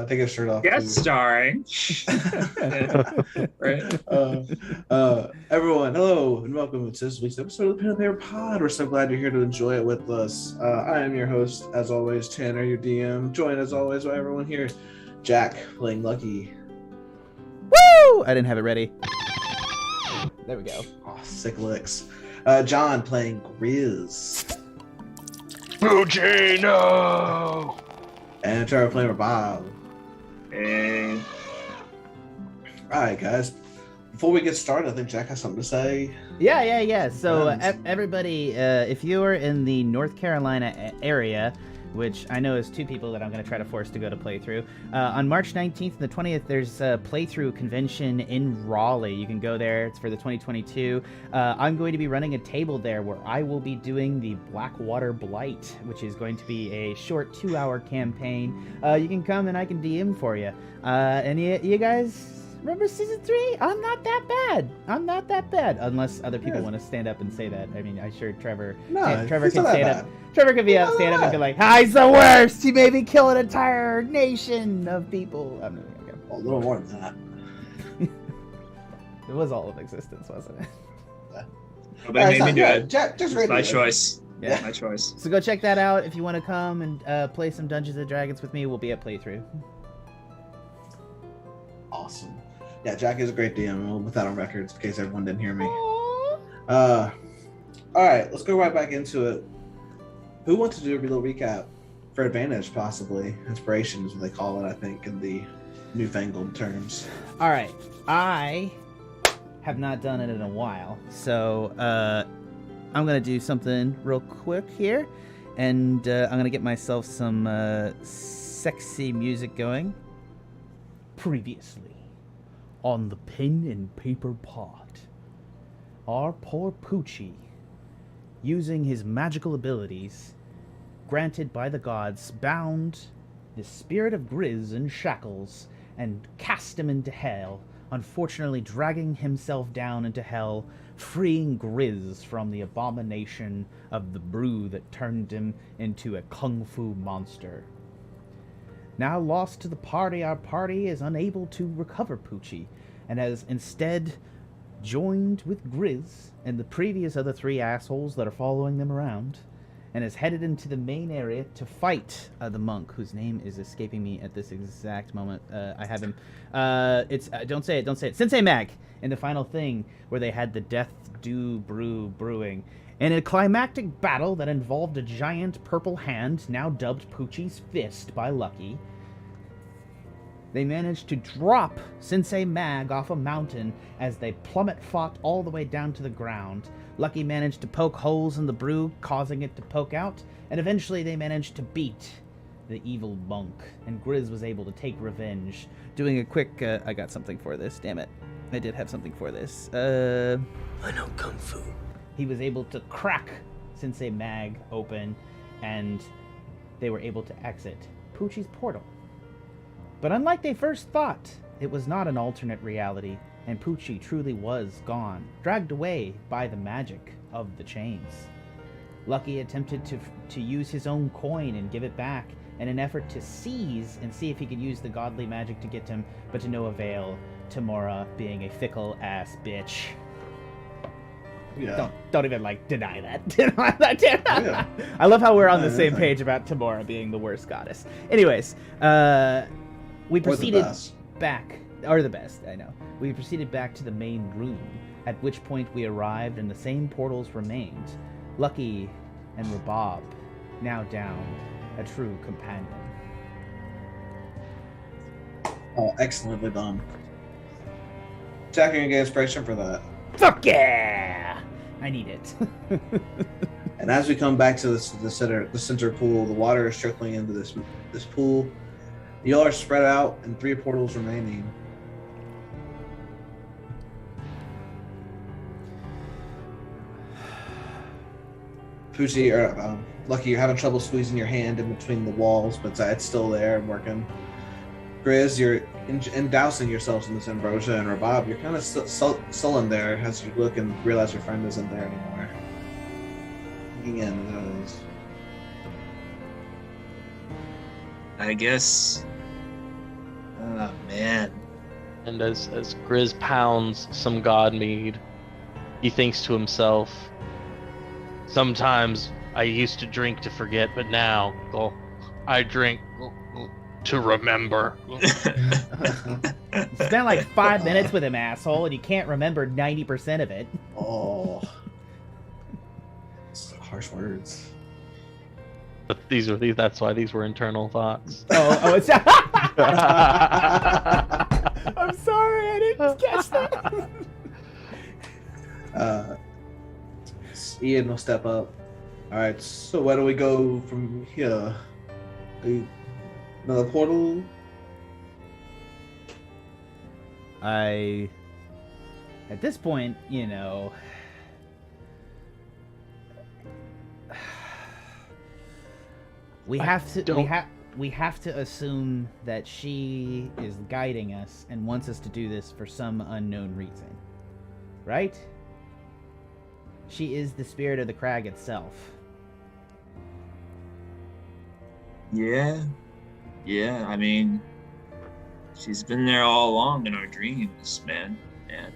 take his shirt off. Guest starring. Right. Everyone, hello and welcome to this week's episode of the Pen and Paper Pod. We're so glad you're here to enjoy it with us. I am your host, as always, Tanner, your DM. Joined as always by everyone here, Jack playing Lucky. Woo! I didn't have it ready. There we go. Oh, sick licks. John playing Grizz. Poochi, no! And Trevor playing Rabab. And Alright, guys. Before we get started, I think Jack has something to say. Yeah. So everybody, if you are in the North Carolina area, which I know is two people that I'm going to try to force to go to playthrough, on March 19th and the 20th, there's a playthrough convention in Raleigh. You can go there. It's for the 2022. I'm going to be running a table there where I will be doing the Blackwater Blight, which is going to be a short 2-hour campaign. You can come and I can DM for you. And you guys... Remember season 3? I'm not that bad. Unless other people want to stand up and say that. I mean, I'm sure Trevor can stand up. Trevor can stand up and be like, "He's the worst. He made me kill an entire nation of people." I'm not gonna go. A little more than that. It was all of existence, wasn't it? but it made me do it. Jack, just It's my choice. Yeah. My choice. So go check that out if you want to come and play some Dungeons and Dragons with me. We'll be at playthrough. Awesome. Yeah, Jack is a great DM. We'll put that on records in case everyone didn't hear me. All right, let's go right back into it. Who wants to do a little recap for advantage, possibly? Inspiration is what they call it, I think, in the newfangled terms. All right, I have not done it in a while, so I'm gonna do something real quick here, and I'm gonna get myself some sexy music going. Previously on the Pen and Paper Pod, our poor Poochi, using his magical abilities granted by the gods, bound the spirit of Grizz in shackles and cast him into hell, unfortunately dragging himself down into hell, freeing Grizz from the abomination of the brew that turned him into a kung fu monster. Now lost to the party, our party is unable to recover Poochi, and has instead joined with Grizz and the previous other 3 assholes that are following them around, and is headed into the main area to fight the monk, whose name is escaping me at this exact moment. I have him. It's don't say it. Sensei Mag, in the final thing where they had the Death Dew brewing. In a climactic battle that involved a giant purple hand, now dubbed Poochie's Fist by Lucky, they managed to drop Sensei Mag off a mountain as they fought all the way down to the ground. Lucky managed to poke holes in the brew, causing it to poke out, and eventually they managed to beat the evil monk, and Grizz was able to take revenge. Doing a quick, I got something for this, damn it. I did have something for this. I know Kung Fu. He was able to crack Sensei Mag open, and they were able to exit Poochie's portal. But unlike they first thought, it was not an alternate reality, and Poochi truly was gone, dragged away by the magic of the chains. Lucky attempted to use his own coin and give it back in an effort to seize and see if he could use the godly magic to get him, but to no avail, Tamora being a fickle-ass bitch. Yeah. Don't even deny that. Yeah. I love how we're on the same page about Tamora being the worst goddess. Anyways, we proceeded back, or the best, I know. We proceeded back to the main room, at which point we arrived and the same portals remained. Lucky and Rabab, now down, a true companion. Oh, excellently done. Jack, you're gonna get inspiration for that. Fuck yeah! I need it. And as we come back to the center pool, the water is trickling into this pool. You all are spread out, and 3 portals remaining. Poochi, or Lucky, you're having trouble squeezing your hand in between the walls, but it's still there and working. Grizz, you're dousing yourselves in this ambrosia, and Rabab, you're kind of sullen there as you look and realize your friend isn't there anymore. Again, I guess Oh, man. And as Grizz pounds some god mead, he thinks to himself, sometimes I used to drink to forget, but now I drink to remember. You spent like 5 minutes with him, asshole, and you can't remember 90% of it. Oh. Harsh words. But that's why these were internal thoughts. Oh, it's... I'm sorry, I didn't catch that. Ian will step up. All right, so where do we go from here? Another portal? At this point, you know, we have to assume that she is guiding us and wants us to do this for some unknown reason, right? She is the spirit of the crag itself. Yeah. I mean, she's been there all along in our dreams, man. And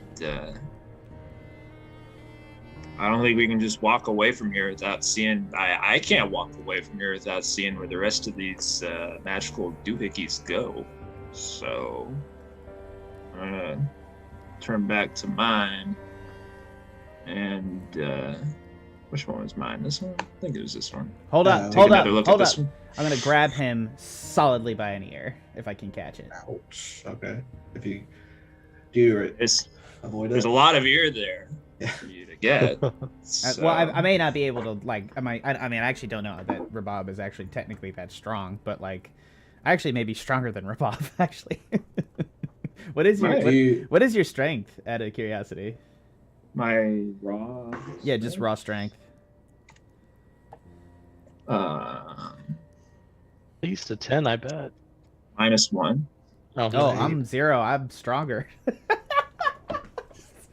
I don't think we can just walk away from here without seeing. I can't walk away from here without seeing where the rest of these magical doohickeys go. So I'm gonna turn back to mine. And which one was mine? This one? I think it was this one. Hold up. One. I'm gonna grab him solidly by an ear if I can catch it. Ouch. Okay. If you do avoid it. There's a lot of ear there for you to get. So. Well, I may not be able to I mean, I actually don't know that Rabab is actually technically that strong, but like, I actually may be stronger than Rabab actually. What is your strength? Out of curiosity. My raw. Yeah, just raw strength. At least a 10, I bet. -1. Oh, I'm 0. I'm stronger.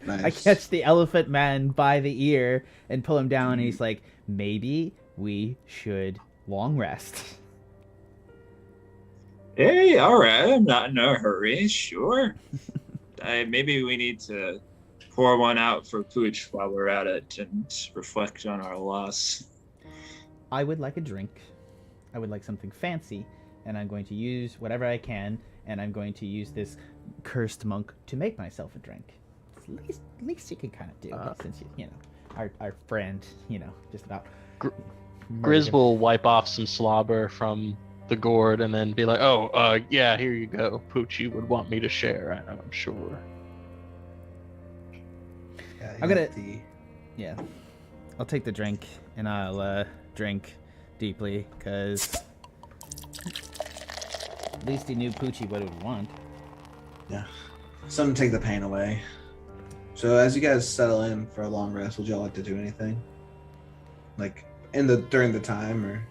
Nice. I catch the elephant man by the ear and pull him down, and he's like, maybe we should long rest. Hey, all right. I'm not in a hurry. Sure. Maybe we need to pour one out for Pooch while we're at it and reflect on our loss. I would like a drink. I would like something fancy, and I'm going to use whatever I can, and I'm going to use this cursed monk to make myself a drink. It's least you can kind of do, since you know, our friend, you know, just about. Grizz will wipe off some slobber from the gourd and then be like, yeah, here you go. Poochi would want me to share, I'm sure. Yeah, I'm gonna. Yeah, I'll take the drink and I'll drink deeply, because at least he knew Poochi what it would want. Yeah, something to take the pain away. So as you guys settle in for a long rest, would y'all like to do anything? Like during the time, or?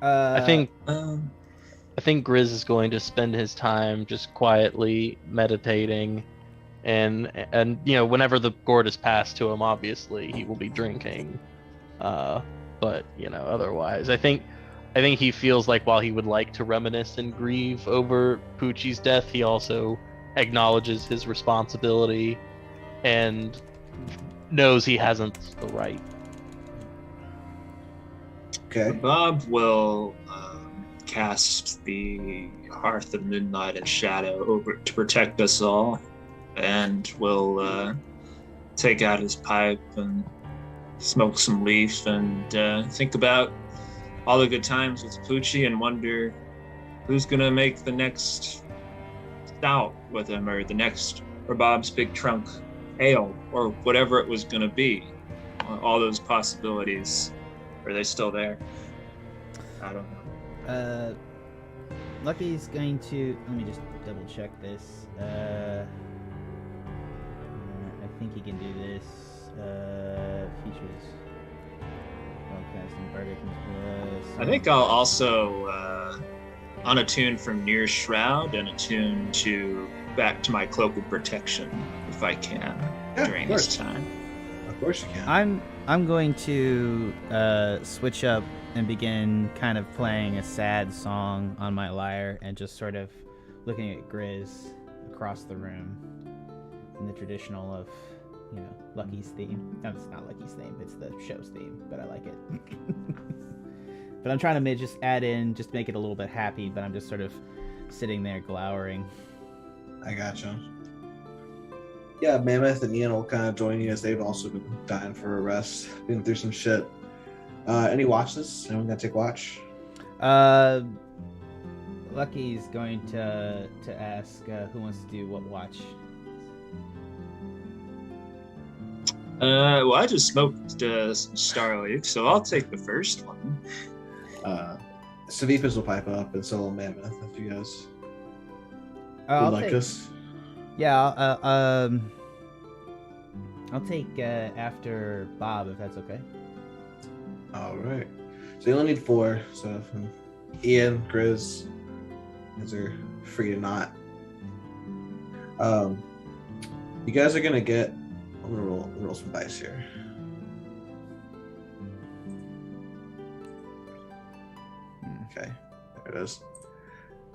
I think Grizz is going to spend his time just quietly meditating, and you know, whenever the gourd is passed to him, obviously he will be drinking. But you know, otherwise, I think he feels like while he would like to reminisce and grieve over Poochie's death, he also acknowledges his responsibility and knows he hasn't the right. Okay. Bob will cast the Hearth of Moonlight and Shadow over to protect us all, and will take out his pipe and smoke some leaf and think about all the good times with Poochie and wonder who's gonna make the next stout with him, or the next Rabab's Big Trunk Ale, or whatever it was gonna be. All those possibilities. Are they still there? I don't know. Lucky's going to. Let me just double check this. I think he can do this. Features. Spellcasting, Bardic Plus. I think I'll also unattune from Near Shroud and attune back to my Cloak of Protection if I can during this time. Of course you can. I'm going to switch up and begin kind of playing a sad song on my lyre and just sort of looking at Grizz across the room in the traditional of, Lucky's theme. No, it's not Lucky's theme, it's the show's theme, but I like it. But I'm trying to just add in, just make it a little bit happy, but I'm just sort of sitting there glowering. I gotcha. Yeah, Mammoth and Ian will kind of join you as they've also been dying for a rest, been through some shit. Any watches? Anyone gonna take watch? Lucky's going to ask who wants to do what watch. Well, I just smoked some Starleaf, so I'll take the first one. Savipis will pipe up, and so will Mammoth if you guys would like us. Yeah, I'll take after Bob if that's okay. All right. So you only need 4. So Ian, Grizz, you guys are free to not. You guys are gonna get. I'm gonna roll some dice here. Okay, there it is.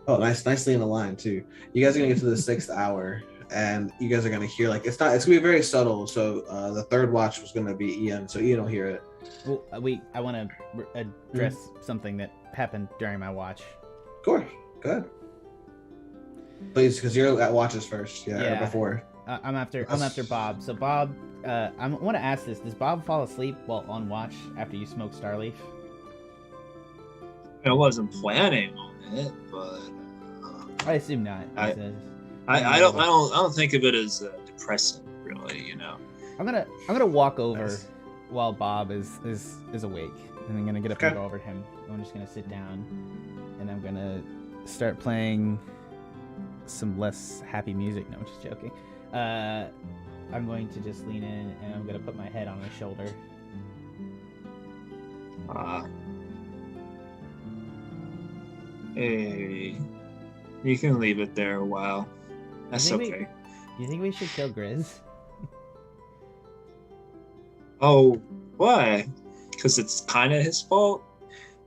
Oh, nicely in the line too. You guys are gonna get to the 6th hour, and you guys are gonna hear it's gonna be very subtle. So the third watch was gonna be Ian, so Ian will hear it. Well, I want to address something that happened during my watch. Of course, go ahead. Please, because you're at watches first. Yeah. Or before. I'm after Bob. So Bob, I want to ask this: does Bob fall asleep while on watch after you smoke Starleaf? I wasn't planning on it, but I assume not. I don't think of it as depressing, really. I'm gonna walk over while Bob is awake, and I'm gonna get up and go over to him. I'm just gonna sit down, and I'm gonna start playing some less happy music. No, I'm just joking. I'm going to just lean in, and I'm gonna put my head on his shoulder. Hey, you can leave it there a while. That's okay. Do you think we should kill Grizz? Oh, why? Because it's kind of his fault.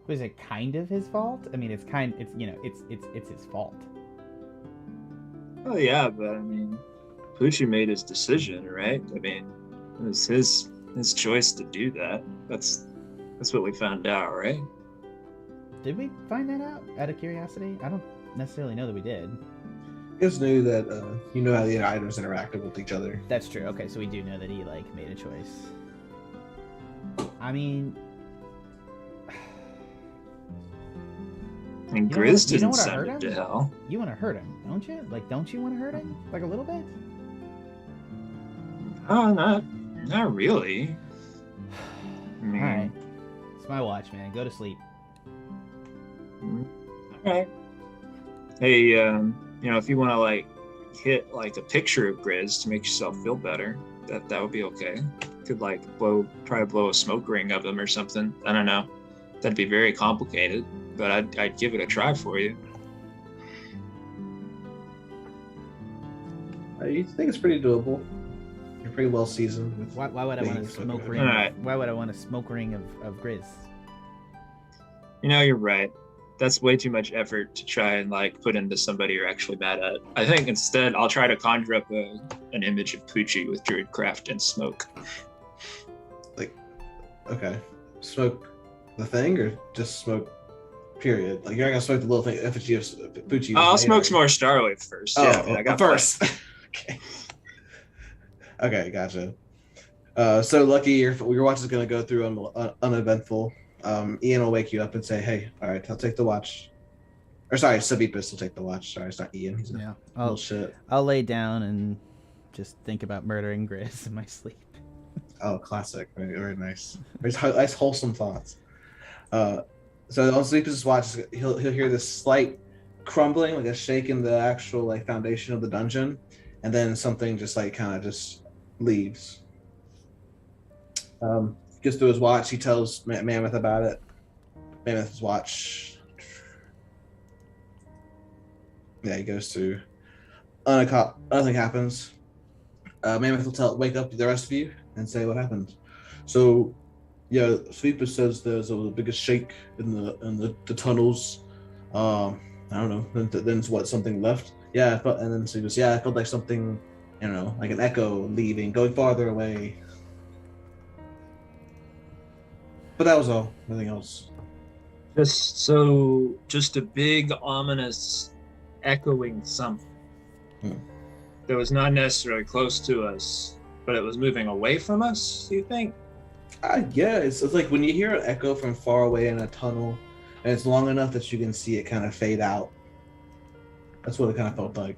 Was it kind of his fault? I mean, it's his fault. Oh yeah, but I mean, Poochi made his decision, right? I mean, it was his choice to do that. That's what we found out, right? Did we find that out of curiosity? I don't necessarily know that we did. You guys knew that how the items interacted with each other. That's true. Okay, so we do know that he made a choice. I mean, and Grizz didn't send him to hell. You want to hurt him, don't you? Don't you want to hurt him? A little bit? Oh, not really. I mean, all right, it's my watch, man. Go to sleep. All right. Hey, if you want to hit a picture of Grizz to make yourself feel better, that would be okay. Could probably blow a smoke ring of him or something. I don't know. That'd be very complicated, but I'd give it a try for you. You think it's pretty doable? You're pretty well seasoned with. Why would I want a smoke ring? Right. Why would I want a smoke ring of Grizz? You're right. That's way too much effort to try and put into somebody you're actually mad at. I think instead I'll try to conjure up an image of Poochi with Druid craft and smoke. Okay, smoke the thing or just smoke? Period. You're not gonna smoke the little thing. Poochi. I'll smoke some more Starleaf first. I got first. Okay. Okay, gotcha. So Lucky, your watch is gonna go through uneventful. Ian will wake you up and say, "Hey, all right, I'll take the watch." Or sorry, Savipis will take the watch. Sorry, it's not Ian. He's bullshit. I'll lay down and just think about murdering Grizz in my sleep. Oh, classic. Very, very nice. Nice, wholesome thoughts. So on Savipis' watch, he'll hear this slight crumbling, a shake in the actual foundation of the dungeon, and then something just kind of just leaves. Gets through his watch. He tells Mammoth about it. Mammoth's watch. Yeah, he goes through. Nothing happens. Mammoth will wake up the rest of you and say what happened. So, yeah, Sweeper says there's the biggest shake in the tunnels. I don't know. Then it's what, something left? Yeah, and then she goes, yeah, I felt like something, like an echo leaving, going farther away. But that was all. Nothing else. Just a big, ominous, echoing something. That was not necessarily close to us, but it was moving away from us, do you think? Yeah, it's like when you hear an echo from far away in a tunnel, and it's long enough that you can see it kind of fade out. That's what it kind of felt like.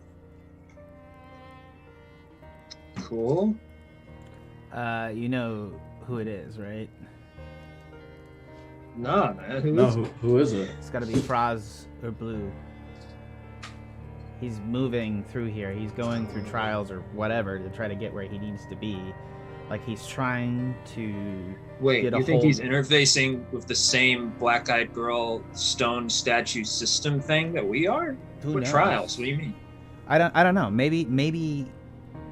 Cool. You know who it is, right? Nah, man. Who is it? It's got to be Fraz or Blue. He's moving through here. He's going through trials or whatever to try to get where he needs to be. Like he's trying to. Wait, get you think he's interfacing with the same black-eyed girl stone statue system thing that we are? Who What knows? trials? What do you mean? I don't know. Maybe,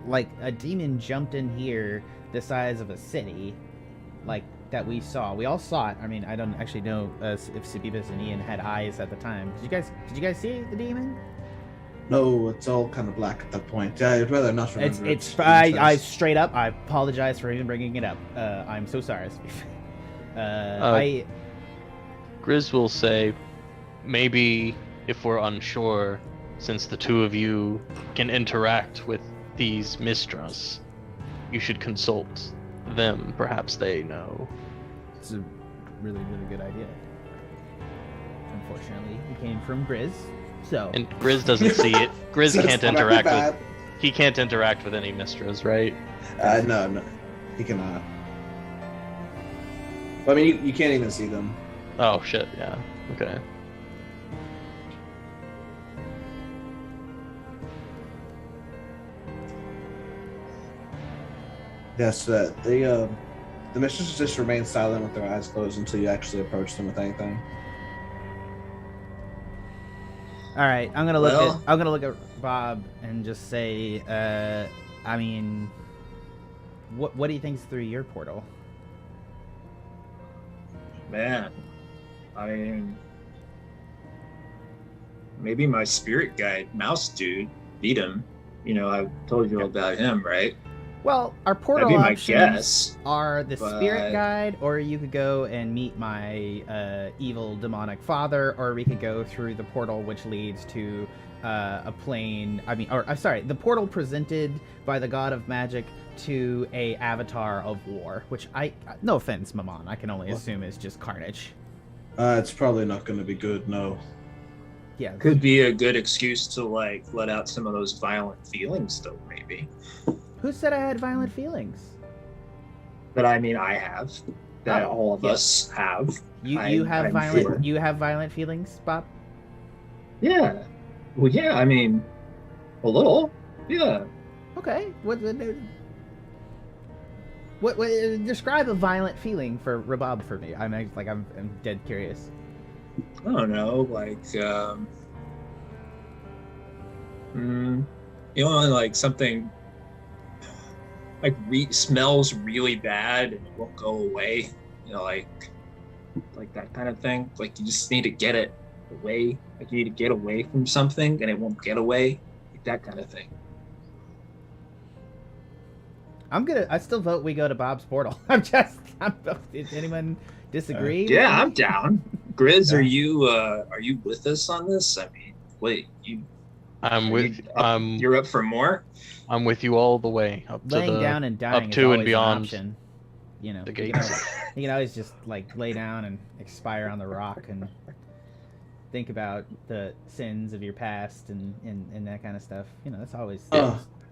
like a demon jumped in here the size of a city, like that we saw. We all saw it. I mean, I don't actually know if Sabibus and Ian had eyes at the time. Did you guys see the demon? No, it's all kind of black at that point. Yeah, I'd rather not remember. I straight up. I apologize for even bringing it up. I'm so sorry. Grizz will say, maybe if we're unsure, since the two of you can interact with these Mistras, you should consult them. Perhaps they know. It's a really, really good idea. Unfortunately, it came from Grizz, so. And Grizz doesn't see it. Grizz That's can't not interact bad. with. He can't interact with any Mistras, right? No, he cannot. I mean, you can't even see them. Oh shit! Yeah. Okay. Yes, the mistresses just remain silent with their eyes closed until you actually approach them with anything. All right, I'm gonna look at Bob and just say, I mean, what do you think's through your portal? Man, I mean, maybe my spirit guide, Mouse Dude, beat him. I told you about him, right? Well, our portal That'd be my options guess, are the but- spirit guide, or you could go and meet my evil demonic father, or we could go through the portal which leads to a plane. The portal presented by the god of magic to a avatar of war, which no offense, Mammon, I can only assume is just carnage. It's probably not going to be good. No. Yeah. Could be a good excuse to let out some of those violent feelings, though. Maybe. Who said I had violent feelings? But I mean, I have. That Oh, all of yes. us have. You have I'm violent. sure. You have violent feelings, Bob? Yeah. Well, yeah. I mean, a little. Yeah. Okay. What describe a violent feeling for Rabab for me. I'm dead curious. I don't know. Something smells really bad and it won't go away. Like that kind of thing. Like you just need to get it away. Like you need to get away from something and it won't get away. Like that kind of thing. I still vote we go to Bob's portal. Did anyone disagree? Yeah, I'm down. Grizz, are you with us on this? I mean, wait, you're up for more? I'm with you all the way up Laying to down and dying up is to always and beyond an option. the gates. You can always just lay down and expire on the rock and think about the sins of your past and that kind of stuff. That's always.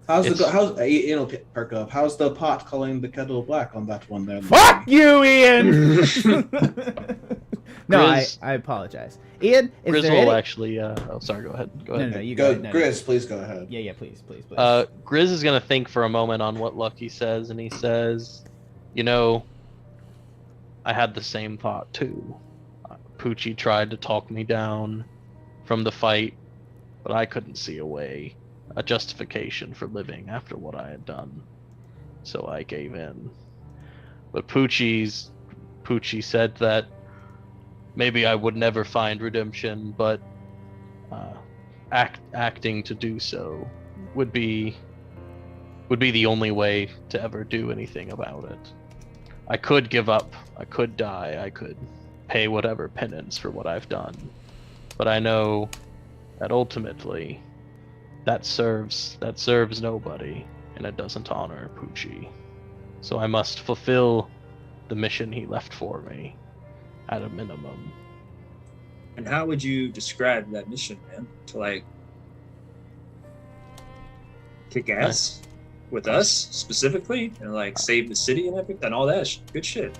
How's it'll perk up. How's the pot calling the kettle black on that one there? Fuck you, Ian. No, Grizz- I apologize. Ian, is Grizz there will any... actually. Oh, sorry. Go ahead. Go ahead. No, you Go, go. No, Grizz, please go ahead. Yeah, please. Grizz is gonna think for a moment on what Lucky says, and he says, I had the same thought too. Poochi tried to talk me down from the fight, but I couldn't see a justification for living after what I had done. So I gave in. But Poochi said that maybe I would never find redemption, but acting to do so would be the only way to ever do anything about it. I could give up, I could die, I could pay whatever penance for what I've done, but I know that ultimately that serves nobody, and it doesn't honor Poochi. So I must fulfill the mission he left for me, at a minimum. And how would you describe that mission, man? To like kick ass with us specifically, and like save the city and everything, and all that good shit.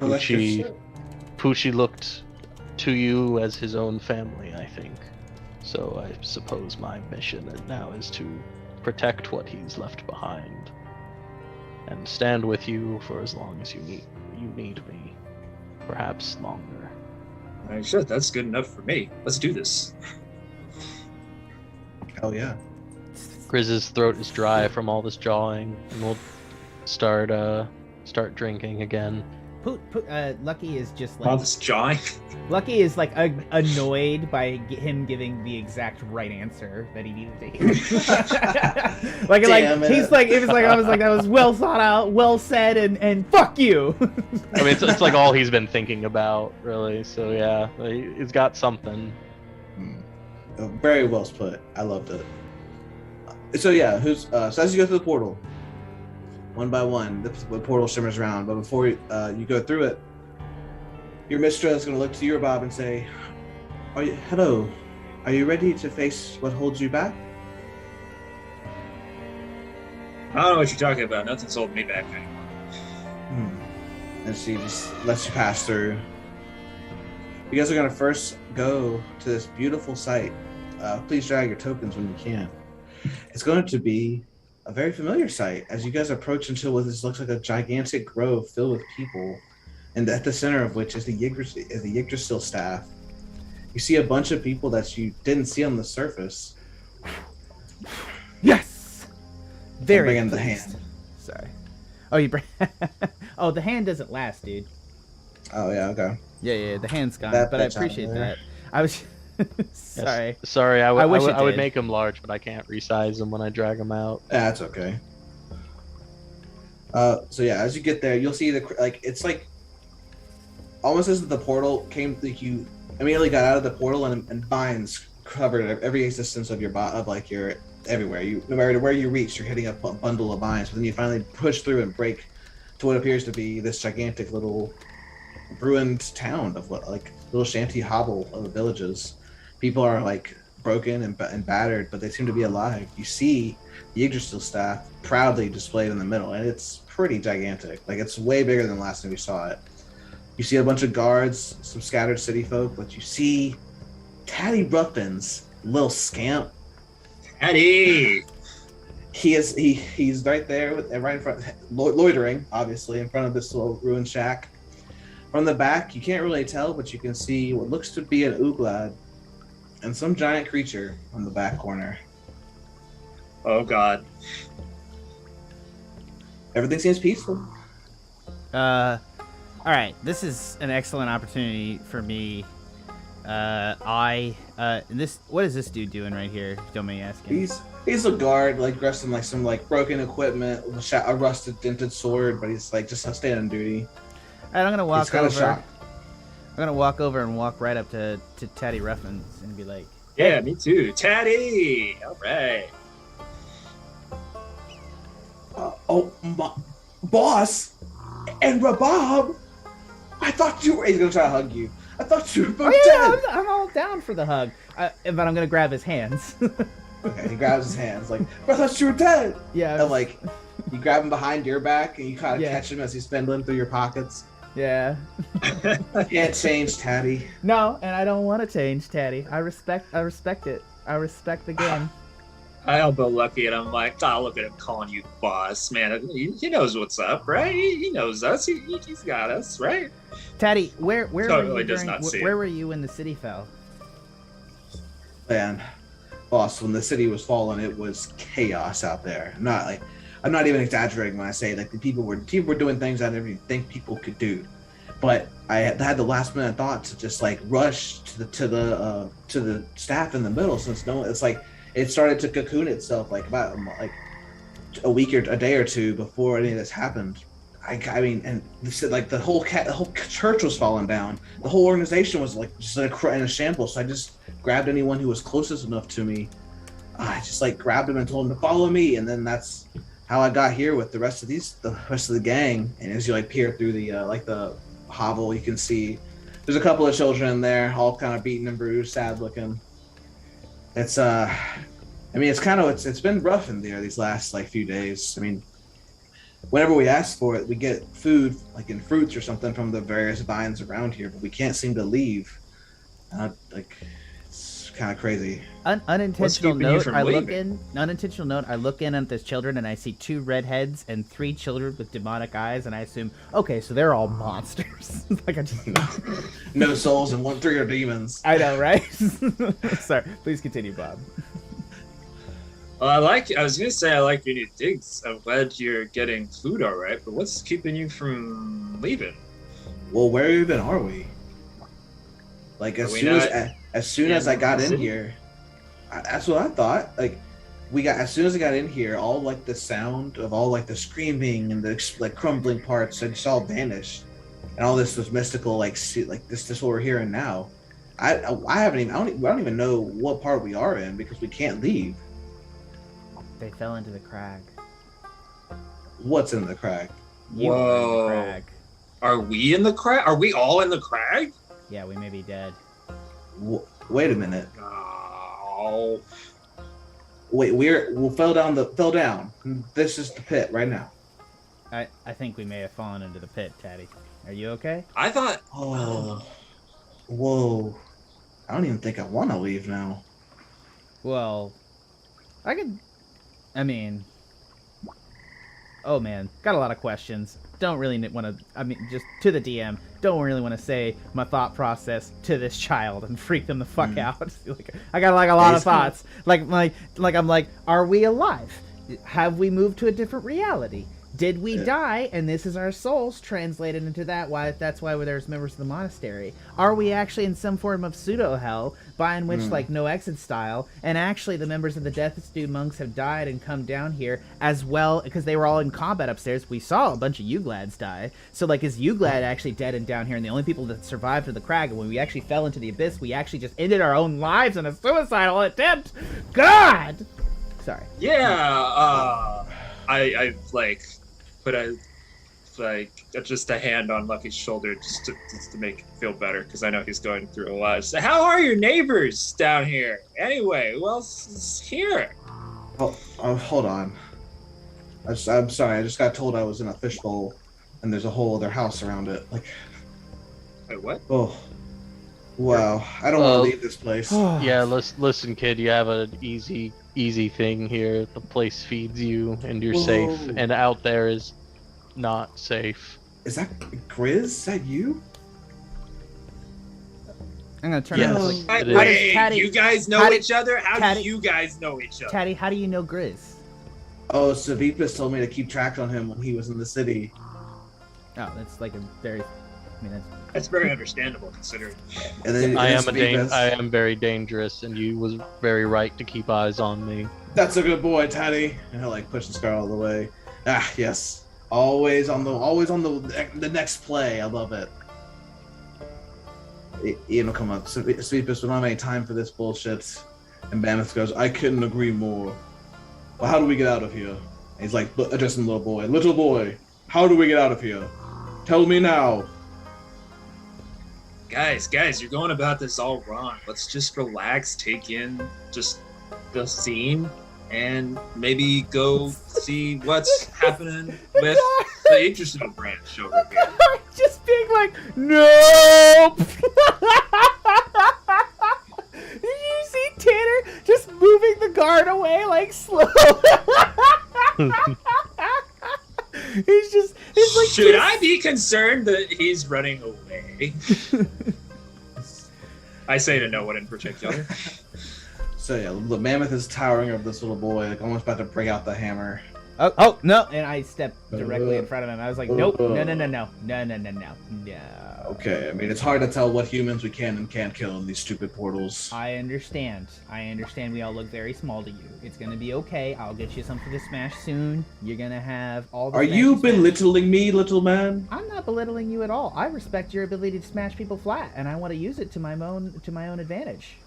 Poochi looked to you as his own family, I think. So I suppose my mission now is to protect what he's left behind, and stand with you for as long as you need me, perhaps longer. Alright, sure, that's good enough for me. Let's do this. Hell yeah. Grizz's throat is dry from all this jawing, and we'll start drinking again. Lucky is just All like this jawing. Lucky is like annoyed by him giving the exact right answer that he needed to hear. like he's like it was like I was like that was well thought out, well said, and fuck you. I mean, it's like all he's been thinking about, really. So yeah, he's got something. Very well put. I loved it. So yeah, so as you go through the portal, one by one, the portal shimmers around. But before you go through it, your mistress is going to look to you, Rabab, and say, "Hello, are you ready to face what holds you back?" I don't know what you're talking about. Nothing's holding me back anymore. And she just lets you pass through. You guys are going to first go to this beautiful site. Please drag your tokens when you can. It's going to be a very familiar sight as you guys approach until what this looks like a gigantic grove filled with people, and at the center of which is the Yggdrasil staff. You see a bunch of people that you didn't see on the surface. Yes. Very. Bring in the hand. Sorry. Oh, you bring. Oh, the hand doesn't last, dude. Oh yeah. Okay. Yeah. The hand's gone, but I appreciate that. I was. Sorry. Yes. Sorry, I would did. make him large, but I can't resize him when I drag him out. That's okay. So yeah, as you get there, you'll see it's like almost as if the portal came, like you immediately got out of the portal and vines covered every existence of your your everywhere. No matter where you reach, you're hitting a bundle of vines. But then you finally push through and break to what appears to be this gigantic little ruined town of little shanty hovel of villages. People are like broken and battered, but they seem to be alive. You see the Yggdrasil staff proudly displayed in the middle, and it's pretty gigantic. Like, it's way bigger than the last time we saw it. You see a bunch of guards, some scattered city folk, but you see Taddy Ruffin's little scamp. Taddy! He's right there, right in front, loitering, obviously, in front of this little ruined shack. From the back, you can't really tell, but you can see what looks to be an Uglad and some giant creature on the back corner. Oh god. Everything seems peaceful. All right, this is an excellent opportunity for me. What is this dude doing right here? Don't mind me asking. He's a guard, like dressed in like some like broken equipment, a rusted, dented sword, but he's like just staying on duty. All right, I'm gonna walk over. Shocked. I'm gonna walk over and walk right up to Taddy Ruffins and be like, "Yeah, me too, Taddy. All right." My boss and Rabab. I thought you were. He's gonna try to hug you. I thought you were both dead. I'm all down for the hug, but I'm gonna grab his hands. Okay, he grabs his hands like, I thought you were dead. Yeah. And like, you grab him behind your back and you kind of catch him as he's spindling through your pockets. Yeah. Can't change, Taddy. No, and I don't want to change, Taddy. I respect it. I respect the game. I elbow Lucky and I'm like, look at him calling you boss, man. He knows what's up, right? He knows us. He's got us, right? Taddy, where totally were you when the city fell? Man, boss, when the city was falling, it was chaos out there. Not like I'm not even exaggerating when I say like the people were doing things I never even think people could do. But I had the last minute thought to just like rush to the staff in the middle, since it's like it started to cocoon itself like about like a week or a day or two before any of this happened. I mean, and like the whole church was falling down. The whole organization was like just in a shambles. So I just grabbed anyone who was closest enough to me. I just like grabbed him and told him to follow me, and then that's how I got here with the rest of the gang. And as you like peer through the like the hovel, you can see there's a couple of children in there, all kind of beaten and bruised, sad looking. It's I mean, it's been rough in there these last like few days. I mean, whenever we ask for it, we get food like in fruits or something from the various vines around here, but we can't seem to leave. Like it's kind of crazy. Unintentional note, I look in at the children and I see 2 redheads and 3 children with demonic eyes, and I assume, okay, so they're all monsters. Like I just no souls and 3 are demons. I know, right? Sorry, please continue, Bob. Well, I was gonna say I like your new digs. I'm glad you're getting food all right, but what's keeping you from leaving? Well, where even are we? Like as soon as I got in here, that's what I thought. Like as soon as I got in here, all like the sound of all like the screaming and the like crumbling parts, I just all vanished, and all this was mystical. Like this what we're hearing now. I don't even know what part we are in because we can't leave. They fell into the crag. What's in the crag? You are in the crag. Are we in the crag? Are we all in the crag? Yeah, we may be dead. Wait a minute. Oh. Wait, we fell down. This is the pit right now. I think we may have fallen into the pit, Taddy. Are you okay? I thought. Oh. Whoa. I don't even think I want to leave now. Well, oh man, got a lot of questions. Don't really want to, just to the DM, don't really want to say my thought process to this child and freak them the fuck out. Like, I got like a lot of thoughts. Like I'm like, are we alive? Have we moved to a different reality? Did we die, and this is our souls translated into that? That's why there's members of the monastery. Are we actually in some form of pseudo-hell, by in which, like, no exit style, and actually the members of the Death Stew monks have died and come down here as well, because they were all in combat upstairs. We saw a bunch of Uglads die. So, like, is Uglad actually dead and down here, and the only people that survived are the crag, and when we actually fell into the abyss, we actually just ended our own lives in a suicidal attempt? God! Sorry. Yeah, I put just a hand on Lucky's shoulder just to make him feel better, because I know he's going through a lot. So how are your neighbors down here? Anyway, who else is here? Oh, hold on. I'm sorry. I just got told I was in a fishbowl, and there's a whole other house around it. Like, wait, what? Oh, wow. I don't want to leave this place. Yeah, listen, kid. You have an easy thing here. The place feeds you, and you're safe. And out there is not safe. Is that Grizz? Is that you? I'm gonna turn on. Wait, you guys know each other? How do you guys know each other? Taddy, how do you know Grizz? Oh, Savipis told me to keep track on him when he was in the city. Oh, that's like a very. That's very understandable considering. And then I am very dangerous, and you was very right to keep eyes on me. That's a good boy, Taddy. And he'll like push the scar all the way. Ah, yes. Always on the next play. I love it. Ian will come up. Sweepus, we don't have any time for this bullshit. And Mammoth goes, I couldn't agree more. Well, how do we get out of here? And he's like addressing the little boy. Little boy, how do we get out of here? Tell me now. Guys, you're going about this all wrong. Let's just relax, take in just the scene, and maybe go see what's happening with the Atkinson branch over here. Just being like, nope! Did you see Tanner just moving the guard away like slow? He's like, should I be concerned that he's running away? I say to no one in particular. So yeah, the Mammoth is towering over this little boy, like almost about to break out the hammer. Oh no! And I stepped directly in front of him. I was like, nope, no. Okay, I mean, it's hard to tell what humans we can and can't kill in these stupid portals. I understand. We all look very small to you. It's gonna be okay. I'll get you something to smash soon. You're gonna have all the. Are you belittling me, little man? I'm not belittling you at all. I respect your ability to smash people flat, and I want to use it to my own advantage.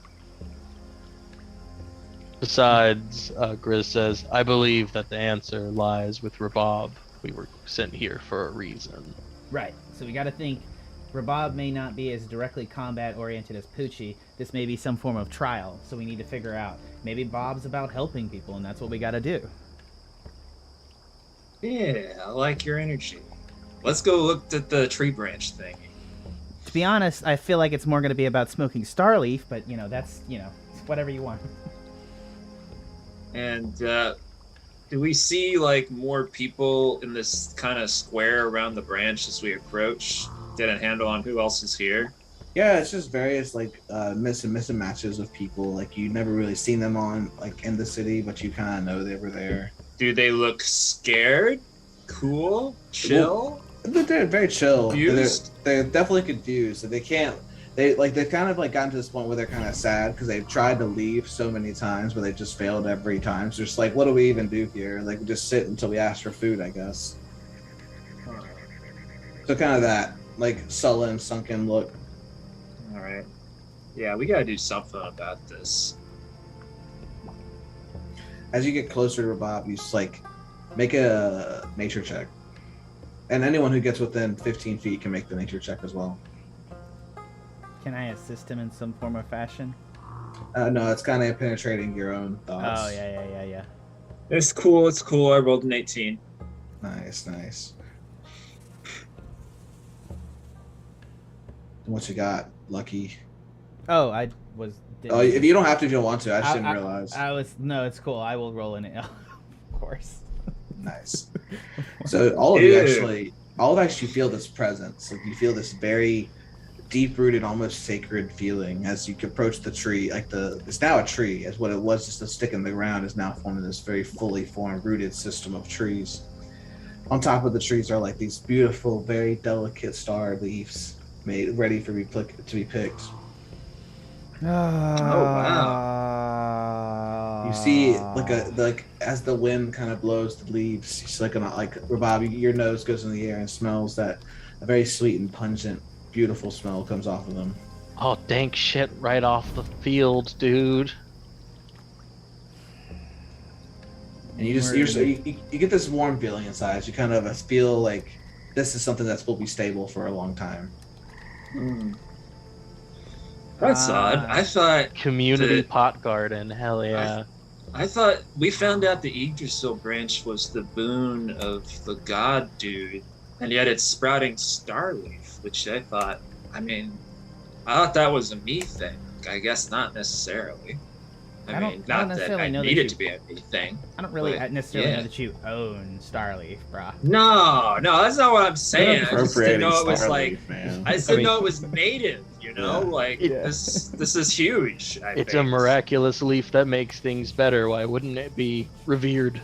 Besides, Grizz says, I believe that the answer lies with Rabab. We were sent here for a reason. Right. So we got to think. Rabab may not be as directly combat-oriented as Poochi. This may be some form of trial, so we need to figure out. Maybe Bob's about helping people, and that's what we gotta do. Yeah, I like your energy. Let's go look at the tree branch thing. To be honest, I feel like it's more gonna be about smoking Starleaf, but, that's, it's whatever you want. And, do we see, like, more people in this kind of square around the branch as we approach? Get a handle on who else is here? Yeah, it's just various miss and matches of people. Like you never really seen them on in the city, but you kind of know they were there. Do they look scared? Cool? Chill? Well, they're very chill. Confused? They're definitely confused. They've kind of gotten to this point where they're kind of sad because they've tried to leave so many times, but they just failed every time. So just what do we even do here? We just sit until we ask for food, I guess. So kind of that. Sullen, sunken look. All right. Yeah, we gotta do something about this. As you get closer to Rabab, you just make a nature check, and anyone who gets within 15 feet can make the nature check as well. Can I assist him in some form or fashion? No, it's kind of penetrating your own thoughts. Oh yeah. It's cool. I rolled an 18. Nice. What you got, Lucky? Oh, I was. Oh, if you don't have to, if you don't want to. I just didn't realize. No, it's cool. I will roll in it. Of course. Nice. So all of you actually feel this presence. You feel this very deep-rooted, almost sacred feeling as you approach the tree. It's now a tree, as what it was just a stick in the ground is now forming this very fully formed, rooted system of trees. On top of the trees are these beautiful, very delicate star leaves. Made ready to be picked. Oh wow! You see, as the wind kind of blows the leaves, you see Rabab, your nose goes in the air and smells that a very sweet and pungent, beautiful smell comes off of them. Oh, dank shit right off the field, dude. And you get this warm feeling inside. As you kind of feel like this is something that's will be stable for a long time. That's odd. I thought community pot garden. Hell yeah! I thought we found out the Yggdrasil branch was the boon of the god dude, and yet it's sprouting Starleaf, which I thought that was a me thing. I guess not necessarily. I mean, not that I need it to be a me thing. I don't really necessarily know that you own Starleaf, brah. No, that's not what I'm saying. I just didn't know it was man. I just didn't know it was native. This is huge. It's a miraculous leaf that makes things better. Why wouldn't it be revered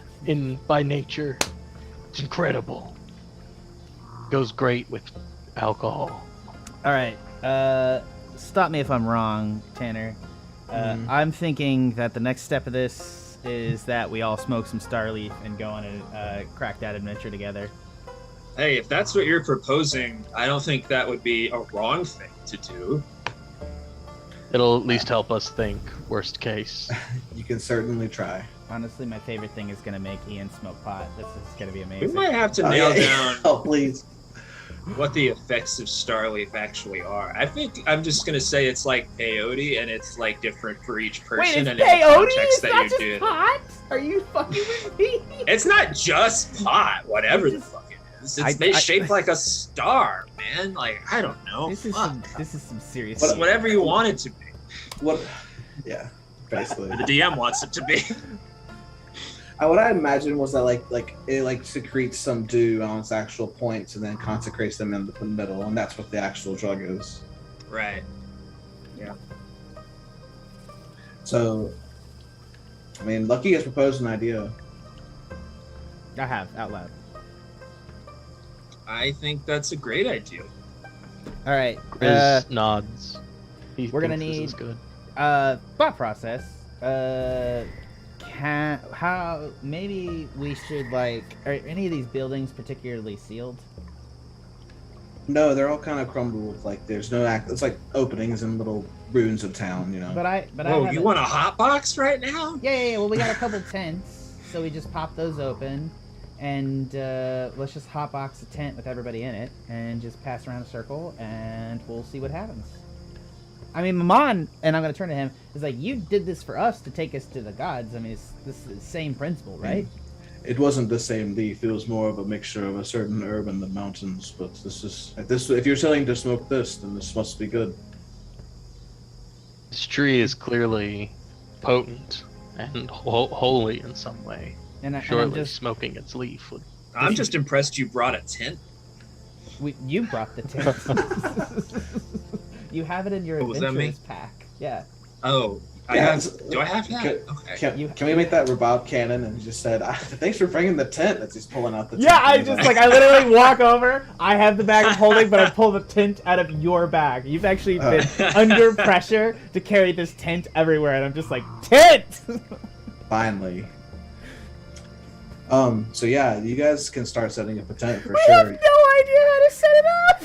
by nature? It's incredible. Goes great with alcohol. All right. Stop me if I'm wrong, Tanner. I'm thinking that the next step of this is that we all smoke some Starleaf and go on a crack that adventure together. Hey, if that's what you're proposing, I don't think that would be a wrong thing to do. It'll at least help us think, worst case. You can certainly try. Honestly, my favorite thing is going to make Ian smoke pot. This is going to be amazing. We might have to nail down please. What the effects of Starleaf actually are. I think I'm just going to say it's like peyote, and it's different for each person. Wait, it's and peyote? It's not just pot? Are you fucking with me? It's not just pot, whatever the fuck it is. It's shaped like a star, man. I don't know. This is some serious shit. Whatever you want it to be. What? Yeah, basically. The DM wants it to be. What I imagined was that it secretes some dew on its actual points and then consecrates them in the middle, and that's what the actual drug is. Right. Yeah. So, Lucky has proposed an idea. I have, out loud. I think that's a great idea. All right. Riz nods. We're gonna thinks this need is good. thought process. Maybe we should are any of these buildings particularly sealed? No, they're all kind of crumbled. Like there's no it's like openings and little ruins of town, you know. Whoa, you want a hot box right now? Yeah. Well, we got a couple tents, so we just pop those open, and let's just hotbox a tent with everybody in it, and just pass around a circle, and we'll see what happens. I mean, Maman, and I'm gonna turn to him, is like, you did this for us to take us to the gods. I mean, this is the same principle, right? It wasn't the same leaf. It was more of a mixture of a certain herb and the mountains. But if you're telling to smoke this, then this must be good. This tree is clearly potent and holy in some way. Surely smoking its leaf would... I'm just impressed you brought a tent. You brought the tent. You have it in your adventurers pack. Yeah. Oh, do I have that? Okay. Can we make that Rabab cannon? And he just said, "Thanks for bringing the tent." As he's pulling out the tent. Yeah, I literally walk over. I have the bag I'm holding, but I pull the tent out of your bag. You've actually been under pressure to carry this tent everywhere, and I'm just like, tent. Finally. So yeah, you guys can start setting up a tent for I sure. have no idea how to set it up.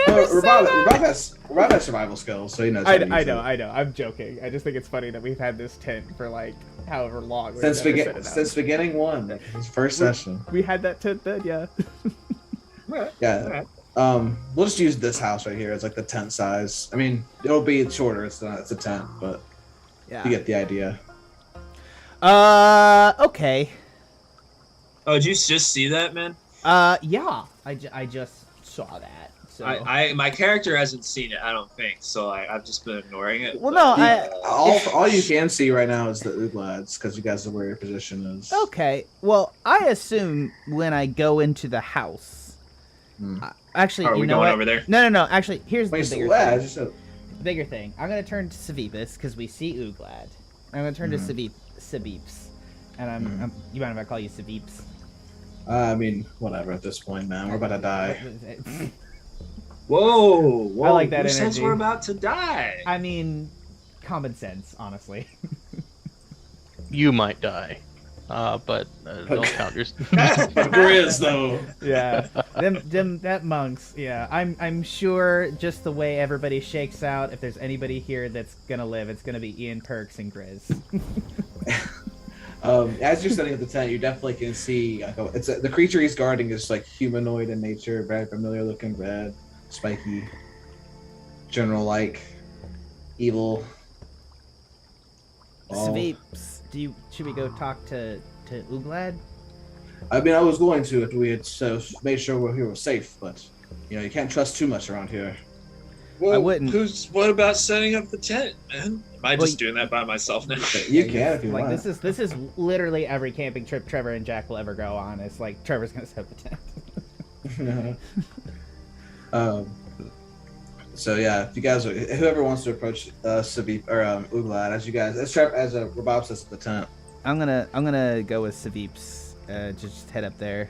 Rabab has survival skills, so he knows. I know. I'm joking. I just think it's funny that we've had this tent for like however long. Since beginning one, his first session. We had that tent then, yeah. Yeah. We'll just use this house right here as like the tent size. I mean, it'll be shorter. It's a tent, but yeah, you get the idea. Okay. Oh, did you just see that, man? Yeah. I just saw that. So. My character hasn't seen it, I don't think, so I've just been ignoring it. Well, no, all you can see right now is the Ooglads, because you guys know where your position is. Okay, well, I assume when I go into the house... Actually, Are we going over there? No, actually, here's the bigger thing. Bigger thing. I'm going to turn to Savibus, because we see Ooglad. I'm going to turn to Sabeeps. And you mind if I call you Sabeeps? I mean, whatever at this point, man. We're about to die. Whoa! I like that Who energy. says we're about to die? I mean, common sense, honestly. You might die, but don't count yours. But Grizz, though. Yeah, that monks. Yeah, I'm sure just the way everybody shakes out. If there's anybody here that's gonna live, it's gonna be Ian, Perks, and Grizz. As you're setting up the tent, you definitely can see the creature he's guarding is like humanoid in nature, very familiar looking, red, spiky, general evil. Saveeps, should we go talk to Ooglad? I mean, I was going to if we had made sure we were safe, but you can't trust too much around here. Well, I wouldn't. What about setting up the tent, man? Am I just doing that by myself now? You can if you want. This is literally every camping trip Trevor and Jack will ever go on. It's like Trevor's gonna set up the tent. So yeah, if you guys, whoever wants to approach Sabeep or Ooglad, as Rabab says at the tent. I'm gonna go with Saveeps. Just head up there.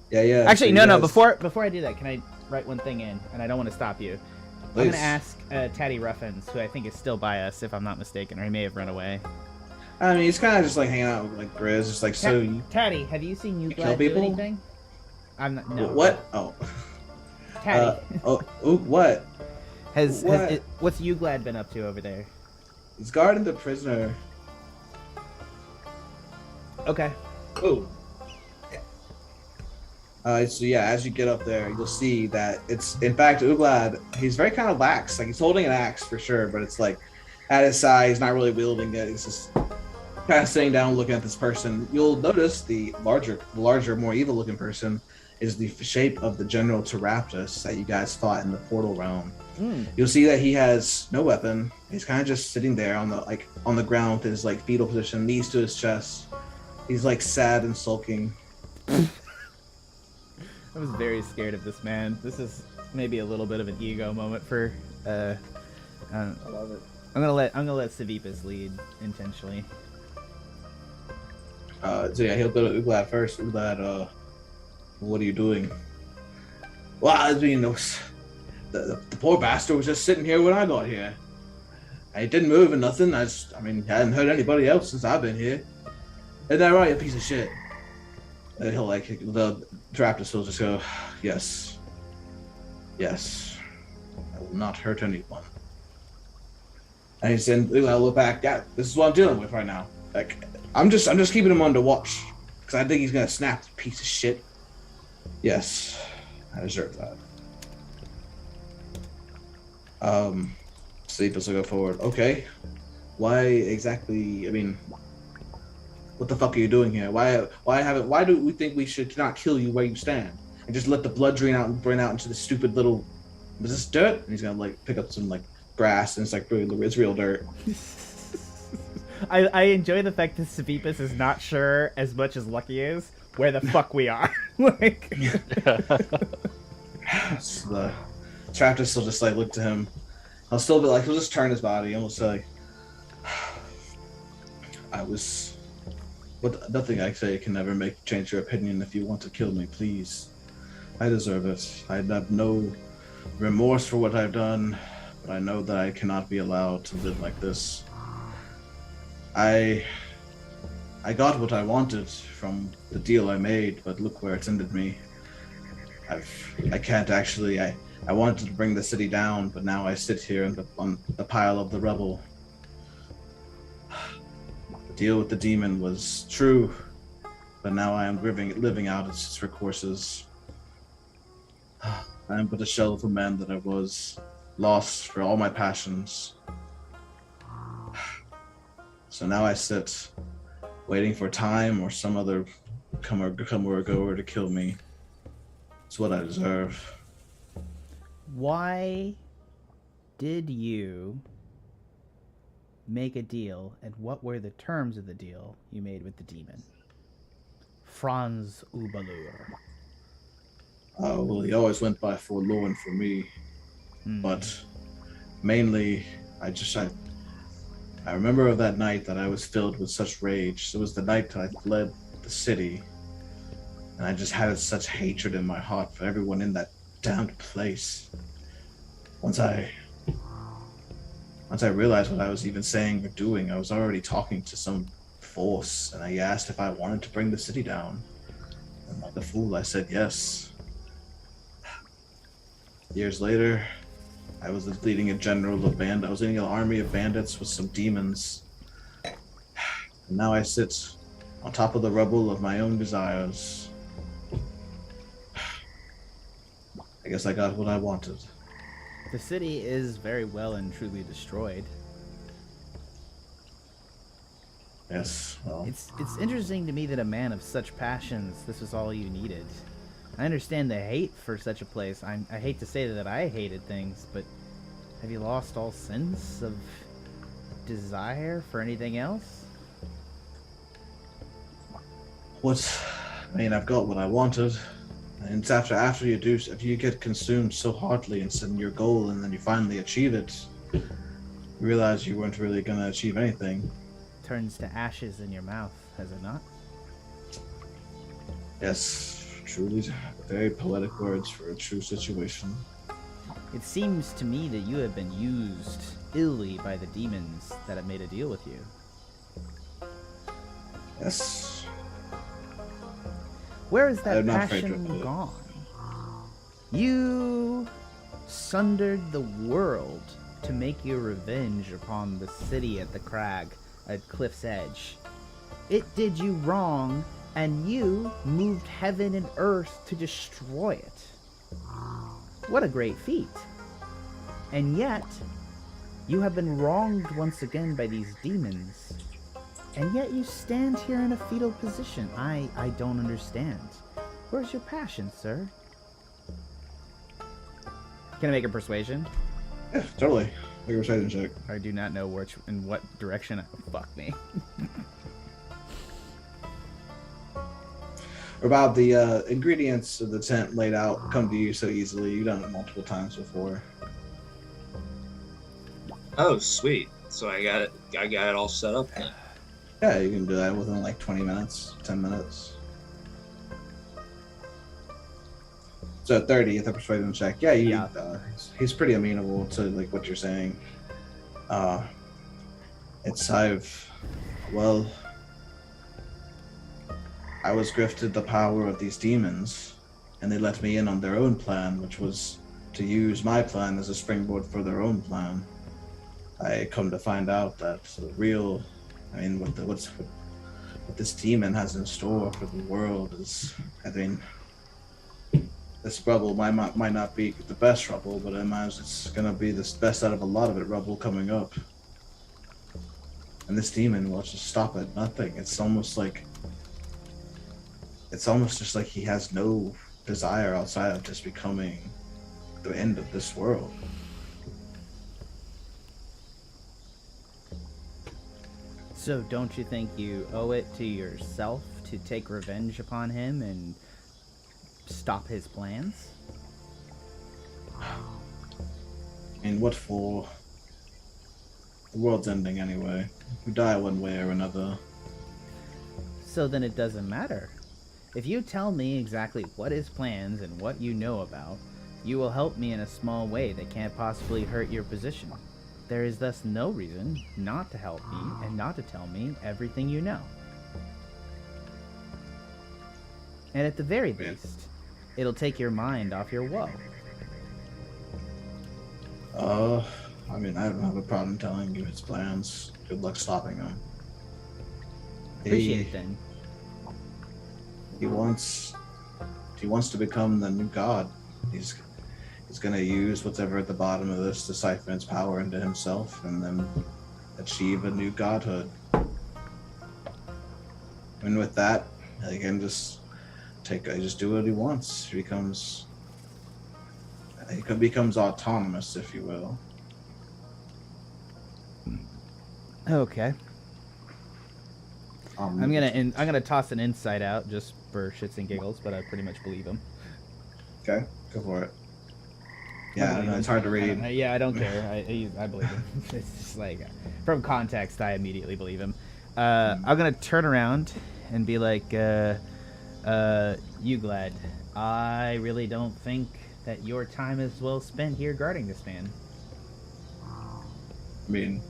Yeah. Actually, so no. Before I do that, can I write one thing in? And I don't want to stop you. Please. I'm gonna ask Taddy Ruffins, who I think is still by us, if I'm not mistaken, or he may have run away. I mean, he's kind of just hanging out with Grizz, just like Taddy, have you seen kill Ooglad do people? anything? I'm not. No. What? Oh. Taddy. What? What's Ooglad been up to over there? He's guarding the prisoner. Okay. Oh. So yeah, as you get up there, you'll see that it's in fact Ooglad. He's very kind of lax. Like he's holding an axe for sure, but it's like at his side, he's not really wielding it. He's just kind of sitting down, looking at this person. You'll notice the larger, more evil-looking person is the shape of the General Teraptus that you guys fought in the Portal Realm. You'll see that he has no weapon. He's kind of just sitting there on the ground with his fetal position, knees to his chest. He's sad and sulking. I was very scared of this man. This is maybe a little bit of an ego moment for. I love it. I'm gonna let Saveepas lead intentionally. So yeah, he'll go to Uglad first. Uglad, what are you doing? Well, I mean, the poor bastard was just sitting here when I got here. I didn't move or nothing. I hadn't heard anybody else since I've been here. Isn't that right, you piece of shit? And he'll the Raptors will just go, yes. Yes. I will not hurt anyone. And he's saying, I'll look back, yeah, this is what I'm dealing with right now. Like, I'm just keeping him under watch. Because I think he's gonna snap, piece of shit. Yes. I deserve that. Sleepers will go forward. Okay. Why exactly, what the fuck are you doing here? Why do we think we should not kill you where you stand? And just let the blood drain out into the stupid little, is this dirt? And he's gonna pick up some grass, and it's real dirt. I enjoy the fact that Savipus is not sure as much as Lucky is where the fuck we are. So the Raptors will just look to him. He'll still be he'll just turn his body and will say, nothing I say can ever change your opinion. If you want to kill me, please. I deserve it. I have no remorse for what I've done, but I know that I cannot be allowed to live like this. I got what I wanted from the deal I made, but look where it's ended me. I can't actually. I wanted to bring the city down, but now I sit here on the pile of the rubble. The deal with the demon was true, but now I am living out its recourses. I am but a shell of a man that I was, lost for all my passions. So now I sit, waiting for time or some other come or goer to kill me. It's what I deserve. Why did you make a deal, and what were the terms of the deal you made with the demon? Franz Ubalur. Well, he always went by Forlorn for me, but mainly I remember of that night that I was filled with such rage. It was the night I fled the city, and I just had such hatred in my heart for everyone in that damned place. Once I realized what I was even saying or doing, I was already talking to some force, and I asked if I wanted to bring the city down. And like a fool, I said yes. Years later, I was leading I was leading an army of bandits with some demons. And now I sit on top of the rubble of my own desires. I guess I got what I wanted. The city is very well and truly destroyed. Yes, well. It's interesting to me that a man of such passions, this was all you needed. I understand the hate for such a place. I hate to say that I hated things, but have you lost all sense of desire for anything else? I've got what I wanted. And it's after you do, if you get consumed so hardly and set your goal and then you finally achieve it, you realize you weren't really going to achieve anything. Turns to ashes in your mouth, has it not? Yes, truly very poetic words for a true situation. It seems to me that you have been used illy by the demons that have made a deal with you. Yes. Where is that passion gone? You sundered the world to make your revenge upon the city at the crag, at Cliff's Edge. It did you wrong, and you moved heaven and earth to destroy it. What a great feat. And yet, you have been wronged once again by these demons. And yet you stand here in a fetal position. I don't understand. Where's your passion, sir? Can I make a persuasion? Yeah, totally. Make a persuasion check. I do not know in what direction. Fuck me. About the ingredients of the tent laid out come to you so easily. You've done it multiple times before. Oh, sweet. So I got it all set up then. Yeah, you can do that within like 20 minutes, 10 minutes. So 30 at the persuasion check. Yeah, he's pretty amenable to like what you're saying. I was grifted the power of these demons, and they let me in on their own plan, which was to use my plan as a springboard for their own plan. I come to find out that what this demon has in store for the world is, this rubble might not be the best rubble, but I imagine it's gonna be the best out of a lot of it rubble coming up. And this demon will just stop at nothing. It's almost just like he has no desire outside of just becoming the end of this world. So don't you think you owe it to yourself to take revenge upon him and stop his plans? And what for? The world's ending anyway. We die one way or another. So then it doesn't matter. If you tell me exactly what his plans and what you know about, you will help me in a small way that can't possibly hurt your position. There is thus no reason not to help me and not to tell me everything you know. And at the very least, it'll take your mind off your woe. I don't have a problem telling you his plans. Good luck stopping him. Appreciate it then. He wants to become the new god. He's gonna use whatever at the bottom of this to siphon its power into himself and then achieve a new godhood. And with that, he can just do what he wants. He becomes autonomous, if you will. Okay. I'm gonna toss an insight out just for shits and giggles, but I pretty much believe him. Okay, go for it. Yeah, I don't know. It's hard to read. I don't care. I believe him. It's just like, from context, I immediately believe him. I'm gonna turn around and be like, Uglad, I really don't think that your time is well spent here guarding this man. I mean,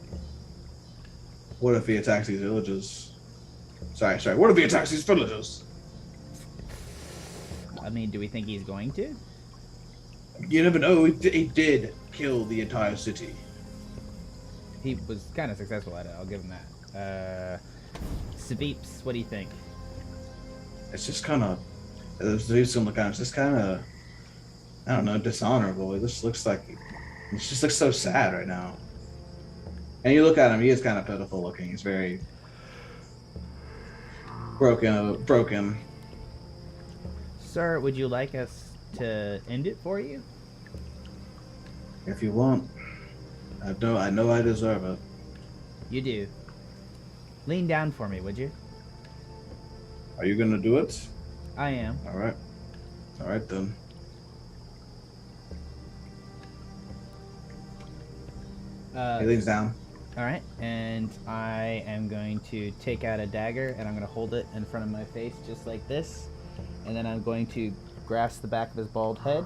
what if he attacks these villages? Sorry. What if he attacks these villages? I mean, do we think he's going to? You never know. He did kill the entire city. He was kind of successful at it. I'll give him that. Sabeeps, what do you think? It's just kind of, it's just kind of, I don't know, dishonorable. It just looks so sad right now. And you look at him, he is kind of pitiful looking. He's very broken. Sir, would you like us to end it for you? If you want. I know I deserve it. You do. Lean down for me, would you? Are you gonna do it? I am. All right then. He leans down. All right, and I am going to take out a dagger, and I'm going to hold it in front of my face just like this, and then I'm going to grasp the back of his bald head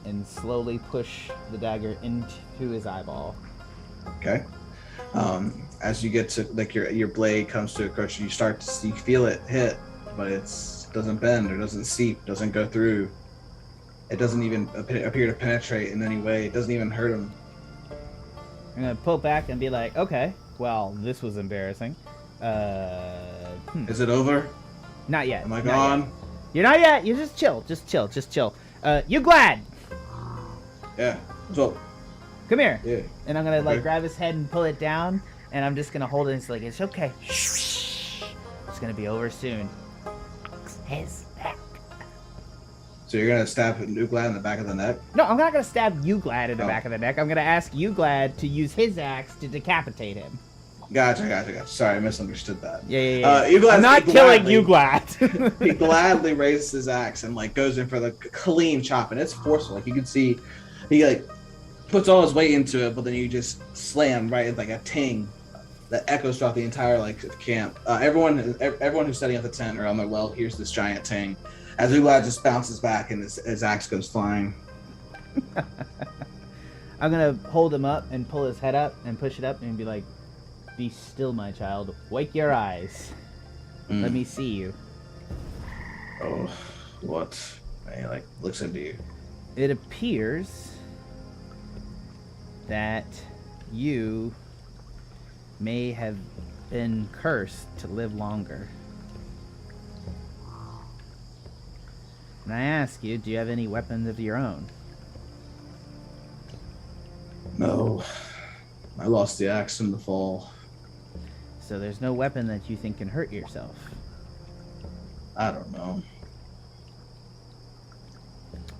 and slowly push the dagger into his eyeball. Okay. As you get to, like, your blade comes to approach, you feel it hit, but it doesn't bend or doesn't seep, doesn't go through. It doesn't even appear to penetrate in any way. It doesn't even hurt him. I'm gonna pull back and be like, okay, well, this was embarrassing. Is it over? Not yet. Am I gone? You're not yet. You just chill. You glad? Yeah. So. Come here. Yeah. And I'm gonna grab his head and pull it down, and I'm just gonna hold it. And it's like, it's okay. Shh. It's gonna be over soon. His back. So you're gonna stab Uglad in the back of the neck? No, I'm not gonna stab Uglad in the back of the neck. I'm gonna ask Uglad to use his axe to decapitate him. Gotcha. Sorry, I misunderstood that. Yeah. I'm not killing Uglad. He gladly raises his axe and goes in for the clean chop, and it's forceful. You can see he puts all his weight into it, but then you just slam right like a ting. that echoes throughout the entire camp. Everyone who's setting up the tent or on the well hears this giant ting as Uglad just bounces back and his axe goes flying. I'm gonna hold him up and pull his head up and push it up and be like, "Be still, my child. Wake your eyes. Let me see you." Oh, what? He looks into you. It appears that you may have been cursed to live longer. And I ask you, do you have any weapons of your own? No. I lost the axe in the fall. So there's no weapon that you think can hurt yourself? I don't know.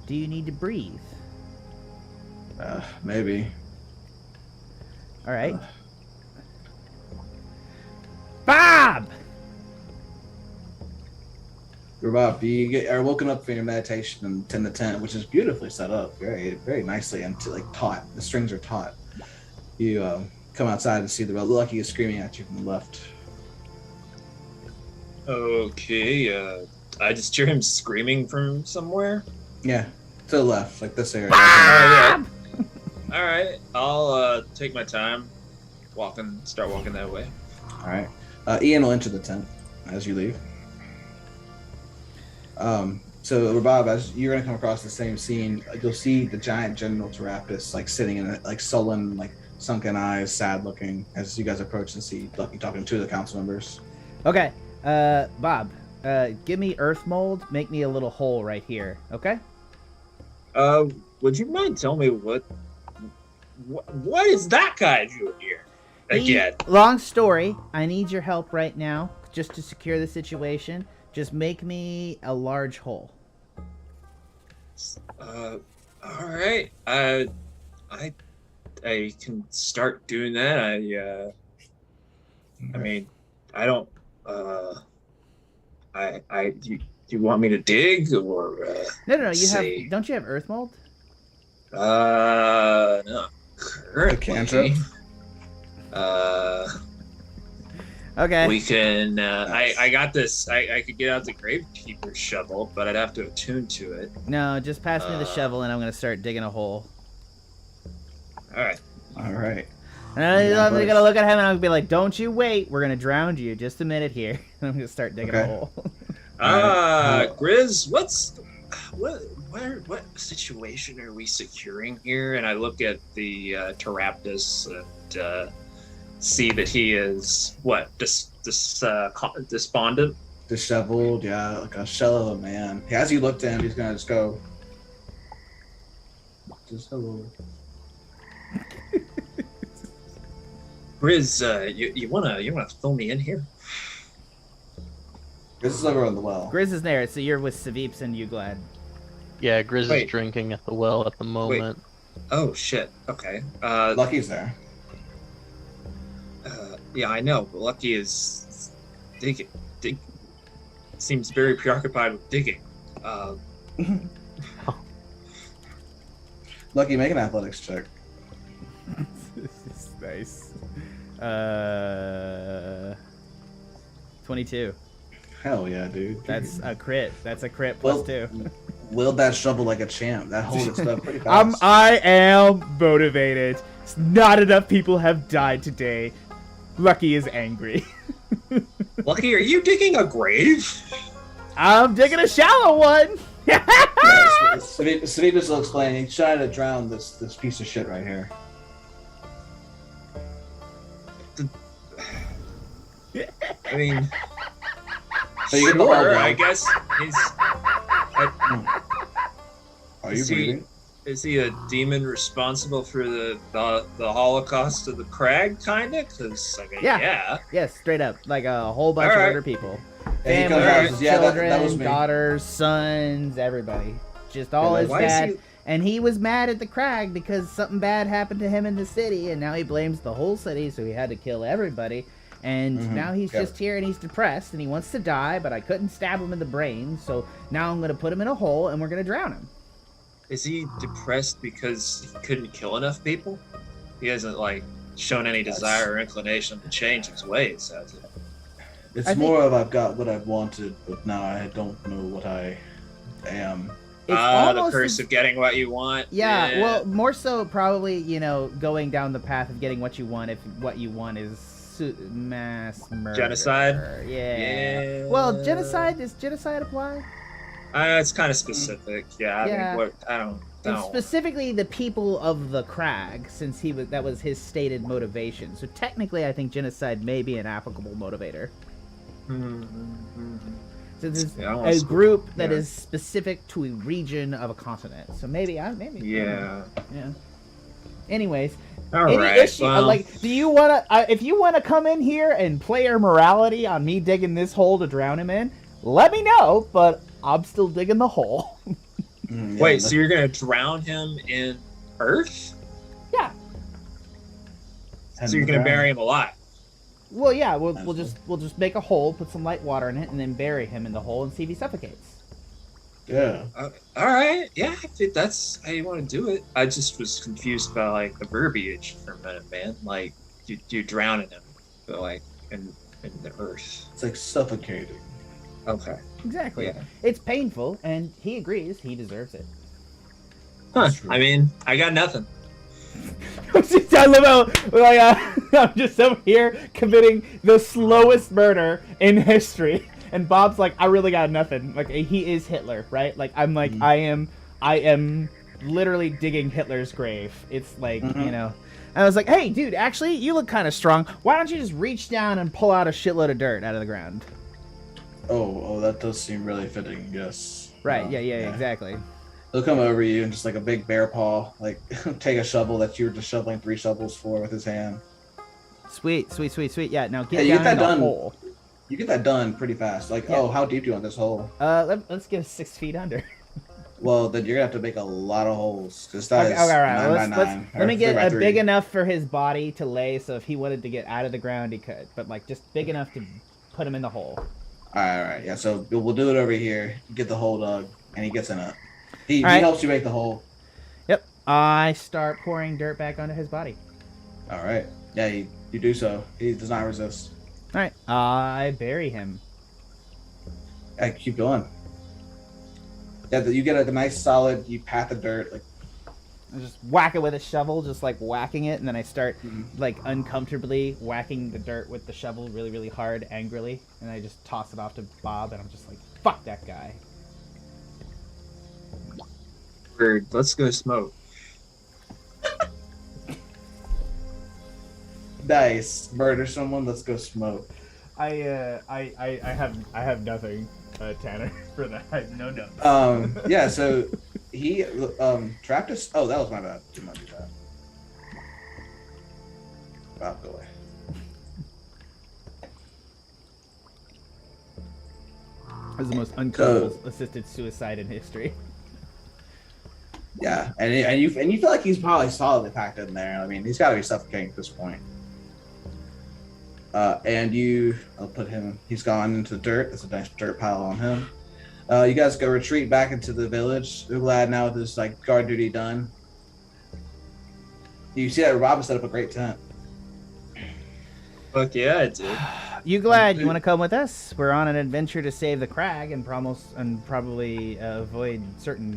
Do you need to breathe? Maybe. All right. Bob! Rabab, you are woken up from your meditation in the tent, which is beautifully set up, very, very nicely, and taut. The strings are taut. You come outside and see the Lucky is screaming at you from the left. Okay, I just hear him screaming from somewhere. Yeah, to the left, like this area. Yeah. All right, I'll take my time, start walking that way. All right, Ian will enter the tent as you leave. So Rabab, as you're gonna come across the same scene, you'll see the giant General Terapis sitting in sullen, sunken eyes, sad looking, as you guys approach and see Lucky talking to the council members. Okay, Bob, give me earth mold, make me a little hole right here, okay? Would you mind telling me what is that guy doing here again? Long story, I need your help right now, just to secure the situation. Just make me a large hole. All right. I can start doing that. I mean, I don't. Do you want me to dig or? No. Don't you have earth mold? No. Currently. Okay. We can. I got this. I could get out the gravekeeper's shovel, but I'd have to attune to it. No, just pass me the shovel, and I'm gonna start digging a hole. All right. And I'm gonna look at him, and I'm gonna be like, "Don't you wait. We're gonna drown you. Just a minute here." And I'm gonna start digging a hole. Grizz, what situation are we securing here? And I look at the Teraptus and see that he is despondent, disheveled, yeah, like a shell of a man. As you look to him, he's gonna just go, just hello. Grizz, you wanna fill me in here? This is over on the well. Grizz is there, so you're with Savips and Uglad. Yeah, Grizz is drinking at the well at the moment. Wait. Oh shit. Okay. Lucky's there. Yeah, I know, but Lucky is digging. Seems very preoccupied with digging. Lucky, make an athletics check. This is nice. 22. Hell yeah, dude. That's a crit. That's a crit plus 2. Wield that shovel like a champ. That holds stuff pretty fast. I am motivated. Not enough people have died today. Lucky is angry. Lucky, are you digging a grave? I'm digging a shallow one. Savibus will explain. He's trying to drown this piece of shit right here. I mean, so you get the whole I guess he's. Are you breathing? Is he a demon responsible for the Holocaust of the Crag, kinda? Because I mean, yeah. Yes, straight up, like a whole bunch of other people, families, children, that was me. daughters, sons, everybody. Just all his dad. And he was mad at the Crag because something bad happened to him in the city, and now he blames the whole city, so he had to kill everybody. And now he's just here and he's depressed and he wants to die, but I couldn't stab him in the brain, so now I'm going to put him in a hole and we're going to drown him. Is he depressed because he couldn't kill enough people? He hasn't, shown any desire or inclination to change his ways, has it? It's more of I've got what I've wanted, but now I don't know what I am. The curse of getting what you want. Yeah, well, more so probably, you know, going down the path of getting what you want if what you want is mass murder. Genocide? Yeah. Well, does genocide apply? It's kind of specific. Yeah, I mean, I don't know. Specifically the people of the Crag, since that was his stated motivation. So technically, I think genocide may be an applicable motivator. So this is a group that is specific to a region of a continent. So maybe. Yeah. Anyways, all right. Issue, do you wanna? If you wanna come in here and play your morality on me digging this hole to drown him in, let me know. But I'm still digging the hole. Wait, so you're gonna drown him in earth? Yeah. So you're gonna bury him alive? Well, yeah, we'll just make a hole, put some light water in it, and then bury him in the hole and see if he suffocates. Yeah. All right. Yeah, if that's how you want to do it. I just was confused about like the verbiage for a minute, man. Like you're drowning him, but like in the earth. It's like suffocating. Okay. Exactly. Yeah. It's painful, and he agrees. He deserves it. Huh. I mean, I got nothing. I love how I'm just over here committing the slowest murder in history, and Bob's like, I really got nothing. Like he is Hitler, right? Like I'm like I am literally digging Hitler's grave. It's like you know. I was like, hey, dude, actually, you look kind of strong. Why don't you just reach down and pull out a shitload of dirt out of the ground? Oh, that does seem really fitting. Yes. Right. Yeah. Exactly. He'll come over you and just like a big bear paw, like take a shovel that you were just shoveling 3 shovels for with his hand. Sweet. Yeah, now you get that done. Hole. You get that done pretty fast. Like, how deep do you want this hole? Let's get 6 feet under. Well, then you're gonna have to make a lot of holes. Cause that is all right. 9 by 9. Let me get big enough for his body to lay, so if he wanted to get out of the ground, he could. But like just big enough to put him in the hole. All right. Yeah. So we'll do it over here. Get the hole dug, and he gets in it. He helps you make the hole. Yep. I start pouring dirt back onto his body. All right. Yeah, you do so. He does not resist. All right. I bury him. Yeah, keep going. Yeah, you get a nice solid. You pat the dirt like. I just whack it with a shovel, just like whacking it, and then I start like uncomfortably whacking the dirt with the shovel really, really hard, angrily, and I just toss it off to Bob, and I'm just like, "Fuck that guy." Let's go smoke. Nice. Murder someone. Let's go smoke. I have nothing, Tanner, for that. No. Yeah. So he trapped us. Oh, that was my bad. Too much of that. Wow, go away. That was the most uncomfortable assisted suicide in history. Yeah, and you feel like he's probably solidly packed in there. I mean, he's got to be suffocating at this point. And I'll put him. He's gone into the dirt. There's a nice dirt pile on him. You guys go retreat back into the village. Uglad now with his like guard duty done. You see that Rabab set up a great tent. Fuck yeah, I did. You glad you want to come with us? We're on an adventure to save the Crag and probably avoid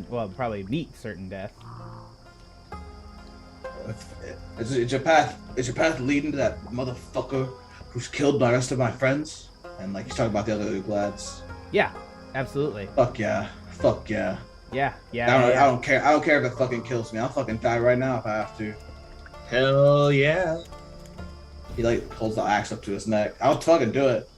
probably meet certain death. Is your path leading to that motherfucker who's killed the rest of my friends? And like he's talking about the other Uglads. Yeah, absolutely. Fuck yeah. Yeah. I don't care. I don't care if it fucking kills me. I'll fucking die right now if I have to. Hell yeah. He like holds the axe up to his neck. I'll fucking do it.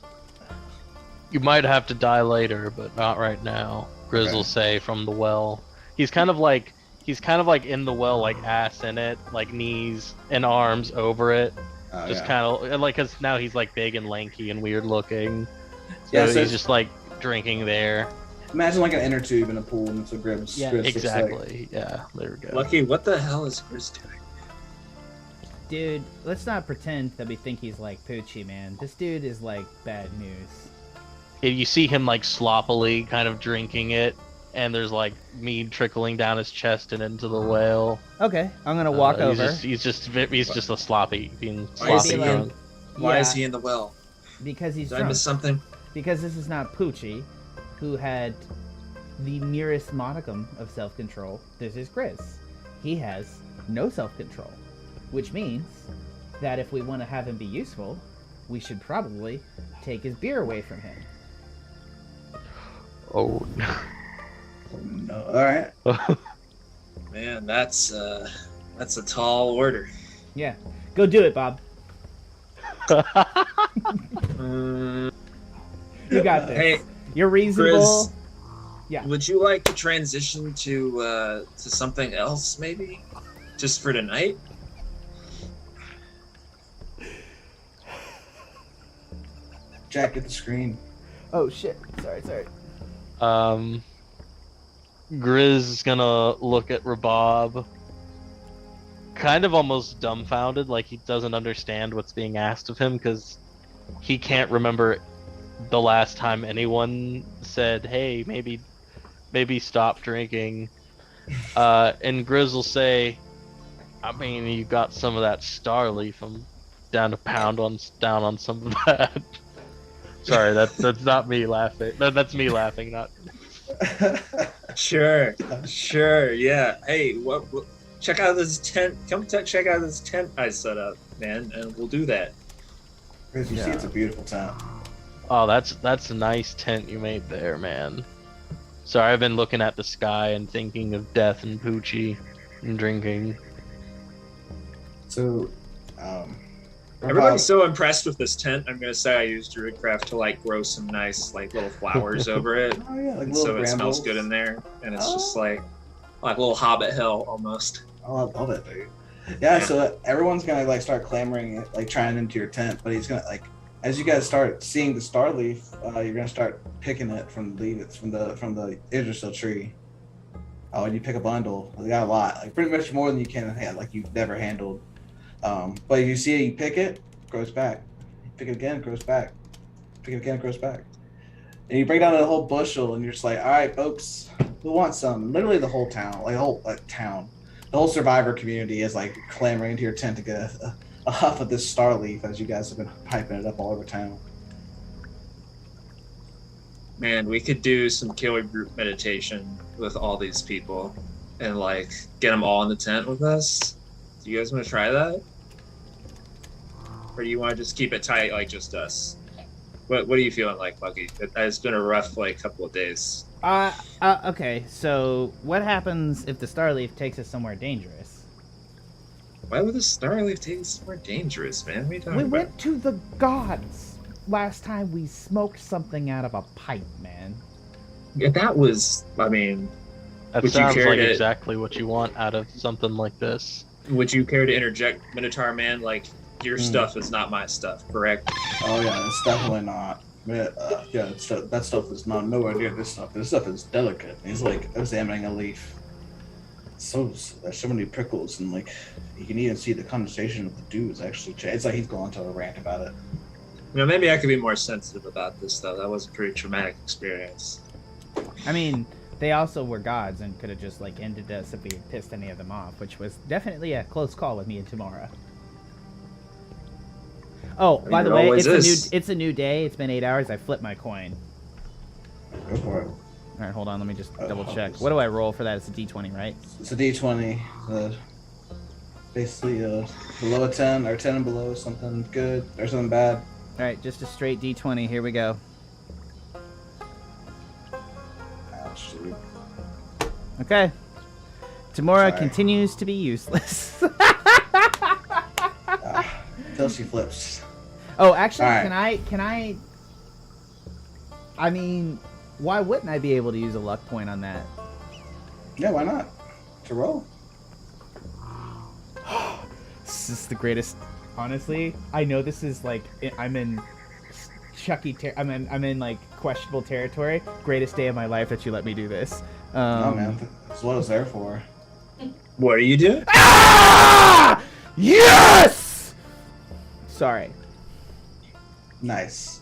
You might have to die later, but not right now. Grizz will say from the well. He's kind of like in the well, like ass in it, like knees and arms over it. Just kind of like, cause now he's like big and lanky and weird looking. So he's just like drinking there. Imagine like an inner tube in a pool and so Grizz. Yeah, Grizz exactly. Yeah, there we go. Lucky, what the hell is Grizz doing? Dude, let's not pretend that we think he's like Poochi, man. This dude is like bad news. You see him like sloppily kind of drinking it, and there's like mead trickling down his chest and into the whale. Okay, I'm gonna walk over. He's just a sloppy, being Why is sloppy he drunk. Why is he in the well? Because he's Did I drunk. miss something? Because this is not Poochi, who had the merest modicum of self-control. This is Grizz. He has no self-control, which means that if we want to have him be useful, we should probably take his beer away from him. Oh No. All right. Man, that's a tall order. Yeah, go do it, Bob. You got this. Hey, You're reasonable. Grizz, Yeah. would you like to transition to something else, maybe, just for tonight? Jack, get the screen. Oh shit! Sorry. Grizz is gonna look at Rabab, kind of almost dumbfounded, like he doesn't understand what's being asked of him, because he can't remember the last time anyone said, "Hey, maybe stop drinking." And Grizz will say, "I mean, you got some of that Starleaf. I'm down to pound down on some of that." Sorry, that's not me laughing. That's me laughing, not. Sure, yeah. Hey, what? Check out this tent. Come check out this tent I set up, man, and we'll do that. As you see, it's a beautiful town. Oh, that's a nice tent you made there, man. Sorry, I've been looking at the sky and thinking of death and Poochi and drinking. So, Everybody's so impressed with this tent. I'm gonna say I used Druidcraft to like grow some nice like little flowers over it, Oh yeah, like so little it smells brambles. good in there, and it's just like a little Hobbit hell almost. Oh, I love it, dude. Yeah, so everyone's gonna like start clamoring, like trying into your tent, but he's gonna like, as you guys start seeing the star leaf, you're gonna start picking it from the leaves from the Yggdrasil tree. Oh, and you pick a bundle. They got a lot, like pretty much more than you can handle, like you've never handled. But you see it, you pick it, grows back. You pick it again, grows back. Pick it again, grows back. And you break down a whole bushel, and you're just like, all right, folks, who wants some? Literally the whole town, like the whole town. The whole survivor community is like clamoring into your tent to get a huff of this star leaf as you guys have been piping it up all over town. Man, we could do some killer group meditation with all these people, and like get them all in the tent with us. Do you guys want to try that? Or do you want to just keep it tight, like just us? What are you feeling like, Lucky? It's been a rough like couple of days. Okay, so what happens if the Starleaf takes us somewhere dangerous? Why would the Starleaf take us somewhere dangerous, man? What are you talking We about? went to the gods last time we smoked something out of a pipe, man. Yeah, that was, I mean, That Would you sounds care like to- exactly what you want out of something like this. would you care to interject, Minotaur Man? Like, your stuff is not my stuff, correct? Oh yeah, it's definitely not. Yeah, that stuff is not nowhere near this stuff. This stuff is delicate. He's like examining a leaf. There's so many prickles, and like you can even see the condensation of the dew is actually changed. It's like he's going to a rant about it. You know, maybe I could be more sensitive about this, though. That was a pretty traumatic experience. I mean, they also were gods and could have just like ended us if we had pissed any of them off, which was definitely a close call with me and Tamara. Oh, by the it way, always is. it's a new day. It's been 8 hours. I flipped my coin. Go for it. All right, hold on. Let me just double Oh, check. What do I roll for that? It's a D20, right? It's a D20. Basically, below a 10 or 10 and below, something good or something bad. All right, just a straight D20. Here we go. Ouch, dude. Okay. Tamara Sorry. continues to be useless. Till she flips. Oh, actually, All right. can I? I mean, why wouldn't I be able to use a luck point on that? Yeah, why not? To roll. This is the greatest. Honestly, I know this is like I'm in Chucky. I'm in like questionable territory. Greatest day of my life that you let me do this. No, man. That's what it's there for. What are you doing? Ah! Yes. Sorry. Nice.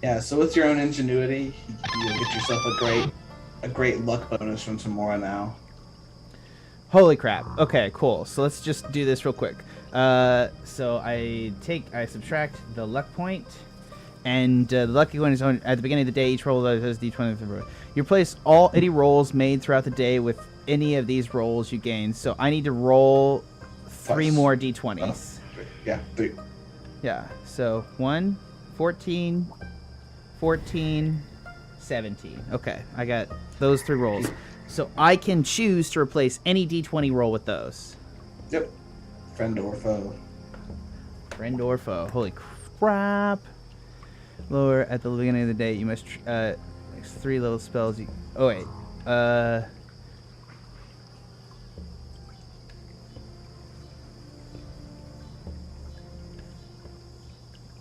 Yeah, so with your own ingenuity, you'll get yourself a great a great luck bonus from Tamora now. Holy crap. Okay, cool. So let's just do this real quick. So I subtract the luck point, and the lucky one is on at the beginning of the day. Each roll does d20. You replace any rolls made throughout the day with any of these rolls you gain. So I need to roll 3 more d20s. Yeah, 3. Yeah. So 1, 14, 14, 17. Okay, I got those 3 rolls. So I can choose to replace any d20 roll with those. Yep. Friend or foe. Friend or foe. Holy crap. Lower at the beginning of the day, you must 3 little spells. Oh wait.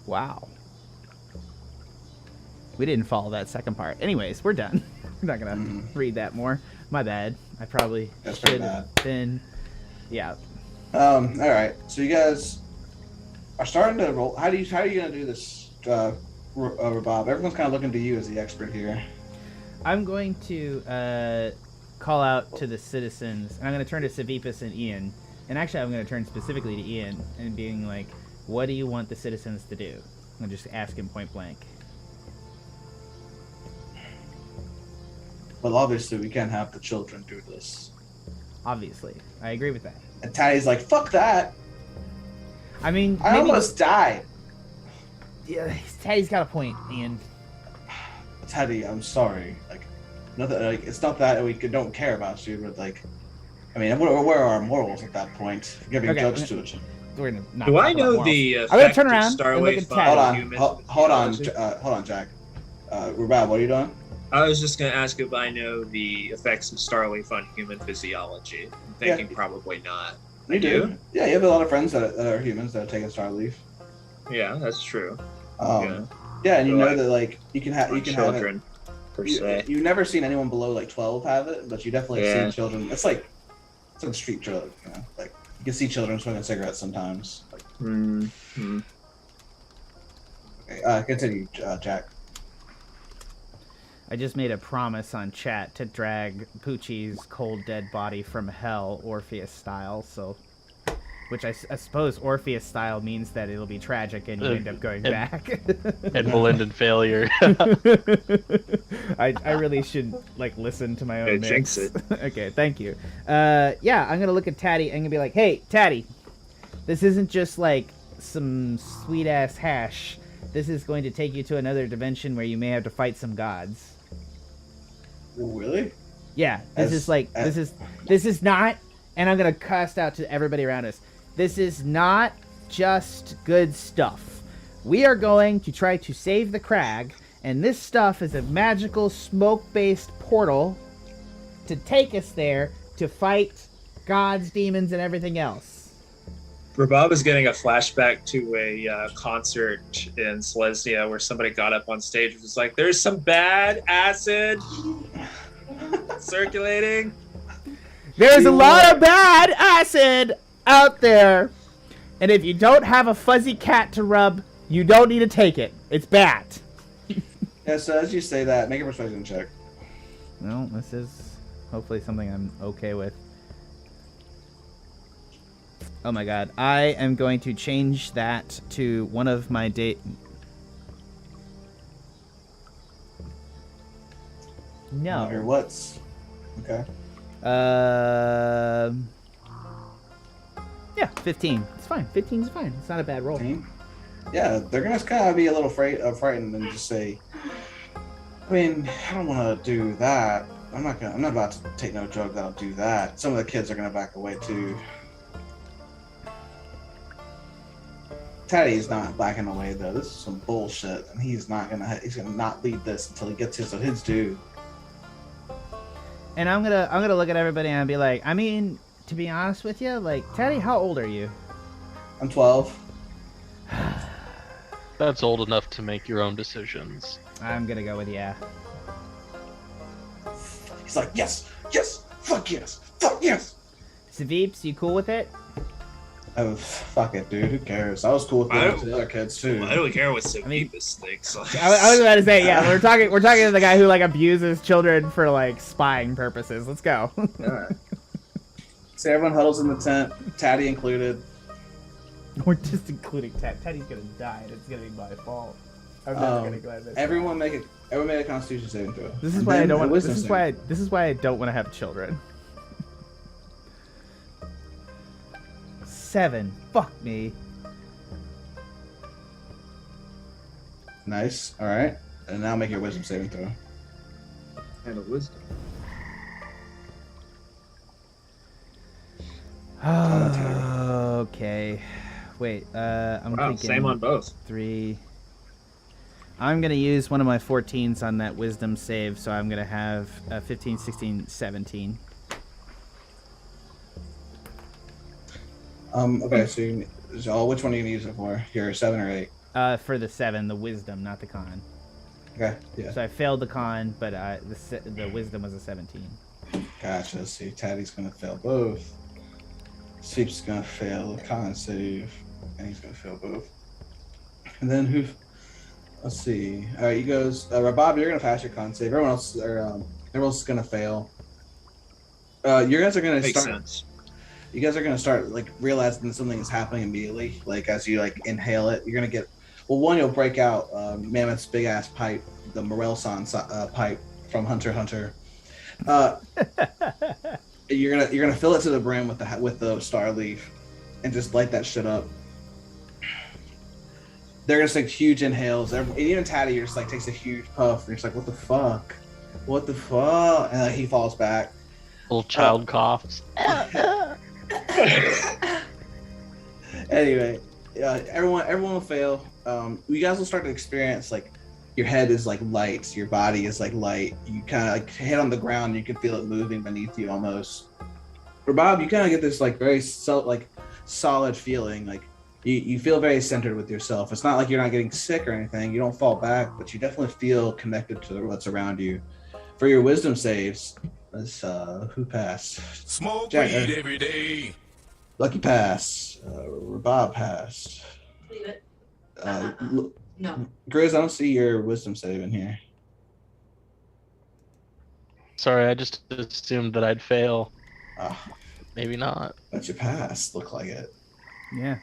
Wow. We didn't follow that second part. Anyways, we're done. We're not gonna read that more. My bad. I probably should have been. Yeah. All right. So you guys are starting to roll. How are you gonna do this, Rabab? Everyone's kind of looking to you as the expert here. I'm going to call out to the citizens, and I'm going to turn to Savipus and Ian. And actually, I'm going to turn specifically to Ian and being like, what do you want the citizens to do? I'm just ask him point blank. Well, obviously, we can't have the children do this. Obviously. I agree with that. And Taddy's like, fuck that. I mean, I almost died. Yeah, Taddy's got a point, Ian. Teddy, I'm sorry. Like, nothing. Like, it's not that we don't care about you, but like, I mean, where are our morals at that point? Giving drugs to it. We're gonna not Do I know the I'm gonna turn around and look at Starway Hold on, Jack. Rabab, what are you doing? I was just going to ask if I know the effects of Starleaf on human physiology. I'm thinking probably not. You do? Yeah, you have a lot of friends that are humans that have taken Starleaf. Yeah, that's true. Yeah, and you know that like you can have children per se. You've never seen anyone below like 12 have it, but you definitely have seen children. It's like a street drug, you know. Like you can see children smoking cigarettes sometimes. Like, Okay, continue, Jack. I just made a promise on chat to drag Poochie's cold dead body from hell, Orpheus style. So, which I suppose Orpheus style means that it'll be tragic and you end up going back. And will end in failure. I really should like listen to my own mix. Jinx it. Okay, thank you. Yeah, I'm gonna look at Taddy and gonna be like, hey, Taddy, this isn't just like some sweet ass hash. This is going to take you to another dimension where you may have to fight some gods. Really? Yeah, this is not, and I'm gonna cast out to everybody around us. This is not just good stuff. We are going to try to save the crag, and this stuff is a magical smoke-based portal to take us there to fight gods, demons, and everything else. Rabab is getting a flashback to a concert in Selesnya where somebody got up on stage and was like, there's some bad acid circulating. There's a lot of bad acid out there. And if you don't have a fuzzy cat to rub, you don't need to take it. It's bad. Yeah, so as you say that, make a persuasion check. Well, this is hopefully something I'm okay with. Oh my god. I am going to change that to one of my No. Or what's... Okay. Yeah, 15. It's fine. 15 is fine. It's not a bad roll. 15? Yeah, they're gonna kind of be a little frightened and just say, I mean, I don't want to do that. I'm not about to take no drug that'll do that. Some of the kids are gonna back away too. Teddy's not backing away though. This is some bullshit, and he's gonna not lead this until he gets his due. And I'm gonna look at everybody and be like, I mean, to be honest with you, like, Teddy, how old are you? I'm 12. That's old enough to make your own decisions. I'm gonna go with yeah. He's like, yes, fuck yes, fuck yes. Saveeps, you cool with it? Oh, fuck it, dude. Who cares? I was cool with the other kids too. I don't care what Savipus thinks. I was about to say, yeah, we're talking to the guy who like abuses children for like spying purposes. Let's go. All right. So everyone huddles in the tent, Tatty included. We're just including Teddy's gonna die, and it's gonna be my fault. I'm never gonna glad this. Everyone make a Constitution saving throw. This is why I don't want. This is why I don't want to have children. 7. Fuck me. Nice. All right. And now make your Wisdom saving throw. And a wisdom. Okay. Wait. I'm thinking. Same on both. 3. I'm gonna use one of my 14s on that Wisdom save, so I'm gonna have 15, 16, 17. Okay, so which one are you gonna use it for? Your 7 or 8? For the 7, the Wisdom, not the con. Okay, yeah. So I failed the con, but the Wisdom was a 17. Gotcha. Let's see, Taddy's gonna fail both. Sleep's gonna fail the con save, and he's gonna fail both. And then who? Let's see. All right, you guys. Rabab, you're gonna pass your con save. Everyone else is gonna fail. You guys are gonna Makes start. sense. You guys are gonna start like realizing that something is happening immediately. Like as you like inhale it, you're gonna get. Well, one, you'll break out Mammoth's big ass pipe, the Morel-san pipe from Hunter x Hunter. You're gonna fill it to the brim with the star leaf, and just light that shit up. They're gonna take huge inhales. Even Tatty just like takes a huge puff, and you're just like, "What the fuck? What the fuck?" And he falls back. Little child coughs. Anyway, everyone will fail. You guys will start to experience like your head is like light, your body is like light. You kind of like hit on the ground, you can feel it moving beneath you almost. Rabab, you kind of get this like very solid feeling, like you feel very centered with yourself. It's not like you're not getting sick or anything. You don't fall back, but you definitely feel connected to what's around you. For your wisdom saves, let's who passed? Smoke Jack, weed every day. Lucky pass. Rabab passed. Leave it. No. Grizz, I don't see your wisdom save in here. Sorry, I just assumed that I'd fail. Ah, Maybe not. but you passed. Look like it. Yeah.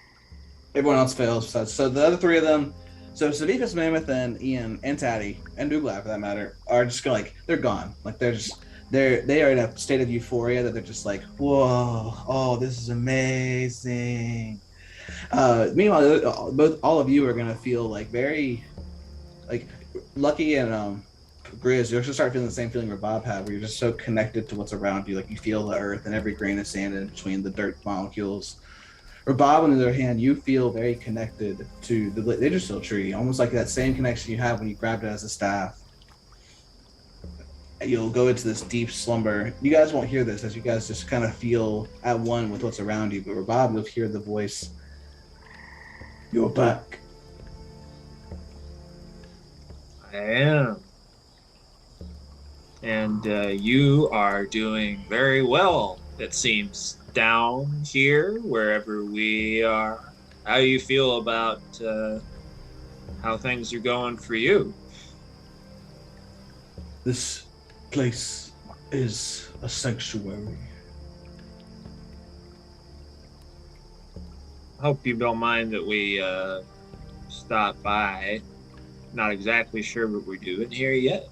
Everyone else fails. So the other 3 of them, so Savipus, Mammoth, and Ian, and Tatty, and Douglas for that matter, are just gonna, like, they're gone. Like they are in a state of euphoria that they're just like, whoa, oh, this is amazing. Meanwhile, all of you are gonna feel like very, like, Lucky and Grizz. You're gonna start feeling the same feeling Rabab had, where you're just so connected to what's around you. Like you feel the earth and every grain of sand in between the dirt molecules. Rabab, on the other hand, you feel very connected to the Yggdrasil tree, almost like that same connection you have when you grabbed it as a staff. You'll go into this deep slumber. You guys won't hear this as you guys just kind of feel at one with what's around you, but Rabab, you'll hear the voice. You're back. I am. And you are doing very well, it seems, down here, wherever we are. How do you feel about how things are going for you? This place is a sanctuary. I hope you don't mind that we stop by. Not exactly sure what we're doing here yet,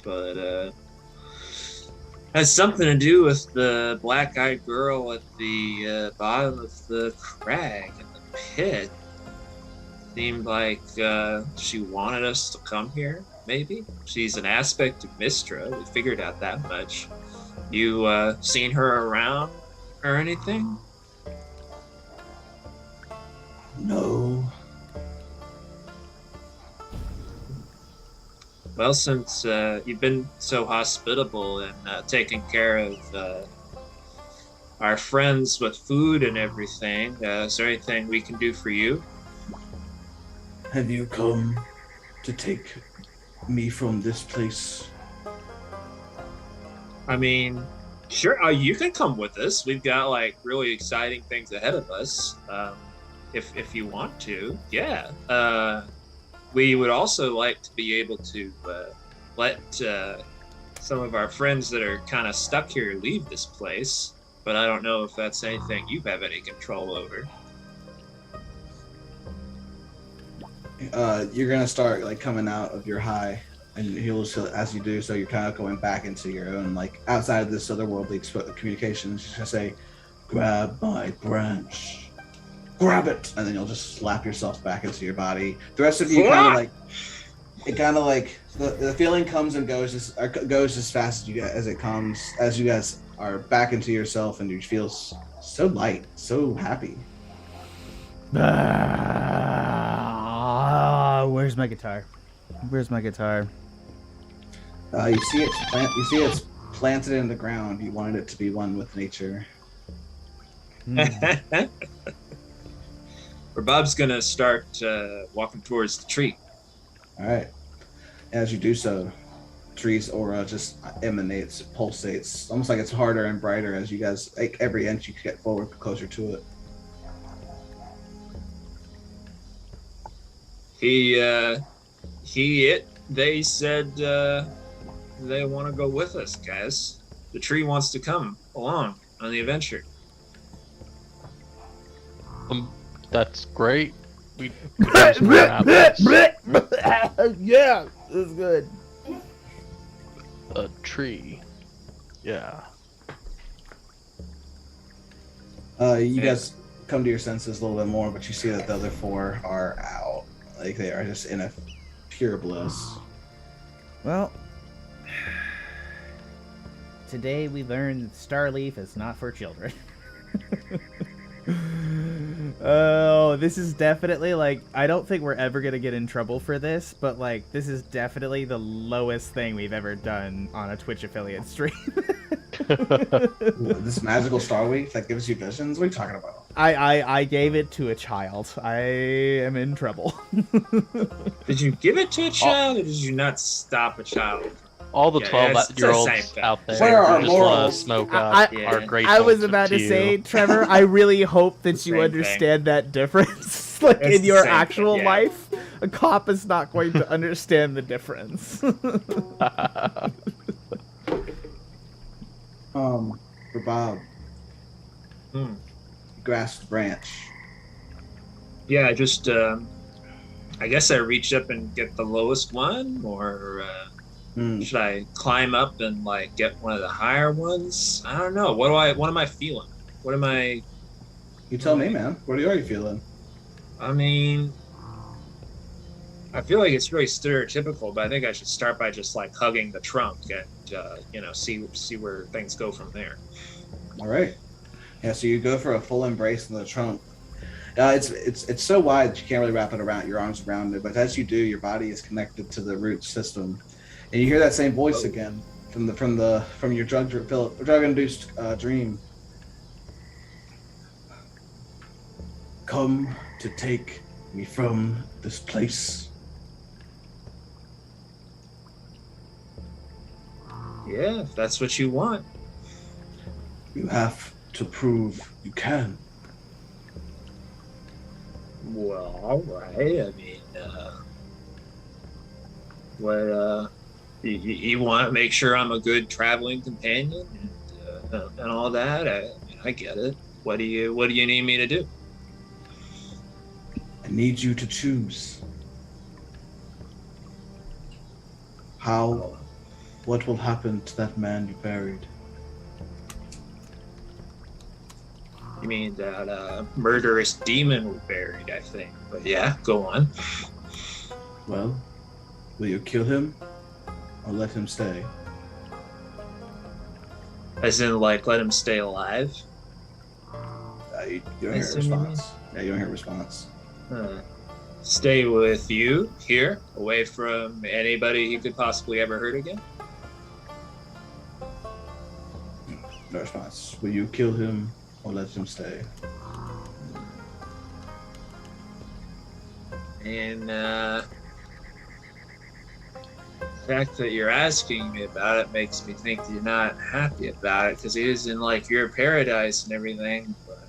but has something to do with the black-eyed girl at the bottom of the crag in the pit. Seemed like she wanted us to come here, maybe? She's an aspect of Mistra, we figured out that much. You seen her around or anything? No. Well, since you've been so hospitable and taking care of our friends with food and everything, is there anything we can do for you? Have you come to take me from this place? I mean, Sure, you can come with us. We've got like really exciting things ahead of us. If you want to, yeah. We would also like to be able to let some of our friends that are kind of stuck here leave this place. But I don't know if that's anything you have any control over. You're gonna start like coming out of your high, and he'll as you do so. You're kind of going back into your own like outside of this otherworldly communications. You're gonna say, "Grab my branch, grab it," and then you'll just slap yourself back into your body. The rest of you kind of like the feeling comes and goes as fast as it comes. As you guys are back into yourself, and you feel so light, so happy. Where's my guitar? Where's my guitar? You see it's planted in the ground. You wanted it to be one with nature. Rabab's gonna start walking towards the tree. All right. As you do so, tree's aura just emanates, pulsates, almost like it's harder and brighter as you guys, like every inch you get forward, closer to it. They said they want to go with us, guys. The tree wants to come along on the adventure. That's great. We could use more apples. Yeah, that's good. A tree. Yeah. You guys come to your senses a little bit more, but you see that the other four are out. Like they are just in a pure bliss. Well, today we learned that Starleaf is not for children. Oh, this is definitely like, I don't think we're ever gonna get in trouble for this, but like this is definitely the lowest thing we've ever done on a Twitch affiliate stream. This magical star week that gives you visions? What are you talking about? I gave it to a child. I am in trouble. Did you give it to a child, or did you not stop a child? All the Yeah, it's the 12-year-olds same thing. out there Where are who just want morals? to smoke I- up are grateful I was about to you. say, Trevor, I really hope that you Same understand that difference. Like It's in the your same actual thing, yeah. life, a cop is not going to understand the difference. For Bob, Hmm. grasp the branch. Yeah, just I guess I reach up and get the lowest one, or should I climb up and like get one of the higher ones? I don't know. What am I feeling? What am I? You tell me, man. What are you feeling? I mean, I feel like it's really stereotypical, but I think I should start by just like hugging the trunk and see where things go from there. All right. Yeah, so you go for a full embrace in the trunk. It's so wide that you can't really wrap it around your arms around it, but as you do, your body is connected to the root system, and you hear that same voice again from your drug-induced dream. Come to take me from this place. Yeah, if that's what you want. You have to prove you can. Well, all right. I mean, you want to make sure I'm a good traveling companion and all that. I get it. What do you need me to do? I need you to choose. What will happen to that man you buried? You mean that murderous demon we buried, I think. But yeah, go on. Well, will you kill him or let him stay? As in, like, let him stay alive? You don't hear a response. Yeah, you don't hear a response. Stay with you here, away from anybody he could possibly ever hurt again? No response. Will you kill him or let him stay? And fact that you're asking me about it makes me think you're not happy about it, because it is in like your paradise and everything. But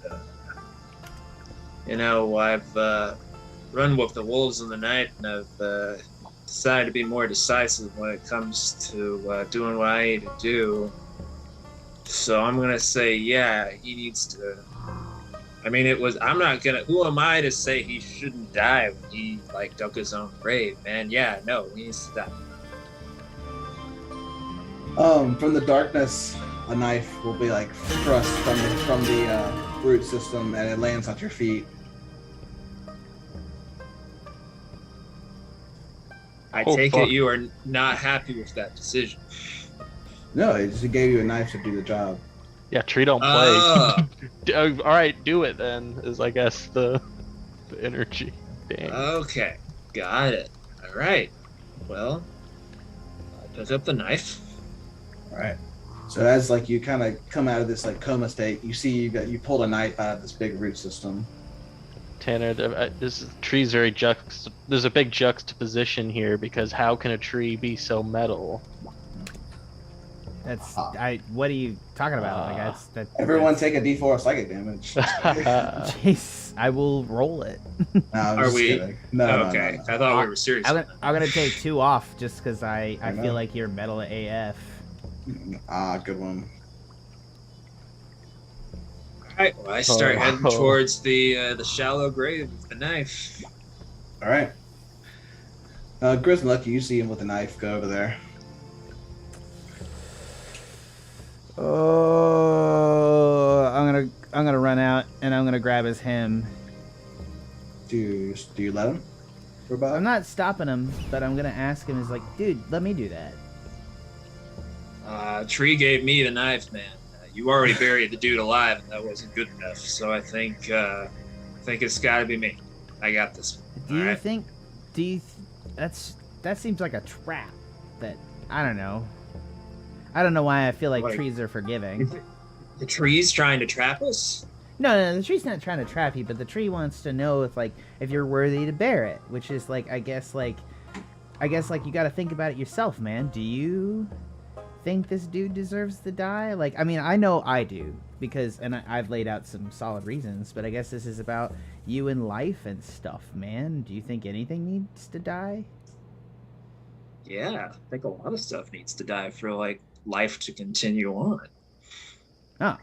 I've run with the wolves in the night, and I've decided to be more decisive when it comes to doing what I need to do. So I'm gonna say, yeah, he needs to. I mean, I'm not gonna. Who am I to say he shouldn't die when he like dug his own grave, man? Yeah, no, he needs to die. From the darkness, a knife will be like thrust from the root system, and it lands at your feet. I take it you are not happy with that decision. No, it just gave you a knife to do the job. Yeah, tree don't play. All right, do it then. Is I guess the energy. Dang. Okay, got it. All right. Well, I pick up the knife. All right. So as like you kind of come out of this like coma state, you see you pulled a knife out of this big root system. Tanner, this tree's very there's a big juxtaposition here, because how can a tree be so metal? What are you talking about? Everyone take a D4 of psychic damage. Jeez, I will roll it. No, I'm just we? kidding. No, okay. No. I thought we were serious. I'm gonna take 2 off just because I feel like you're metal AF. Good one. Alright, well, I start heading towards the shallow grave with the knife. Alright. Grizz and Lucky, you see him with a knife. Go over there. Oh, I'm gonna run out and I'm gonna grab his hem. Do you let him? Rabab? I'm not stopping him, but I'm gonna ask him. Is like, dude, let me do that. Tree gave me the knife, man. You already buried the dude alive, and that wasn't good enough. So I think it's got to be me. I got this. That seems like a trap. That I don't know. I don't know why I feel like trees are forgiving. The tree's trying to trap us? No, the tree's not trying to trap you, but the tree wants to know if you're worthy to bear it, which is I guess you got to think about it yourself, man. Do you think this dude deserves to die? I mean, I know I do, because I've laid out some solid reasons, but I guess this is about you and life and stuff, man. Do you think anything needs to die? Yeah, I think a lot of stuff needs to die for life to continue on. Oh.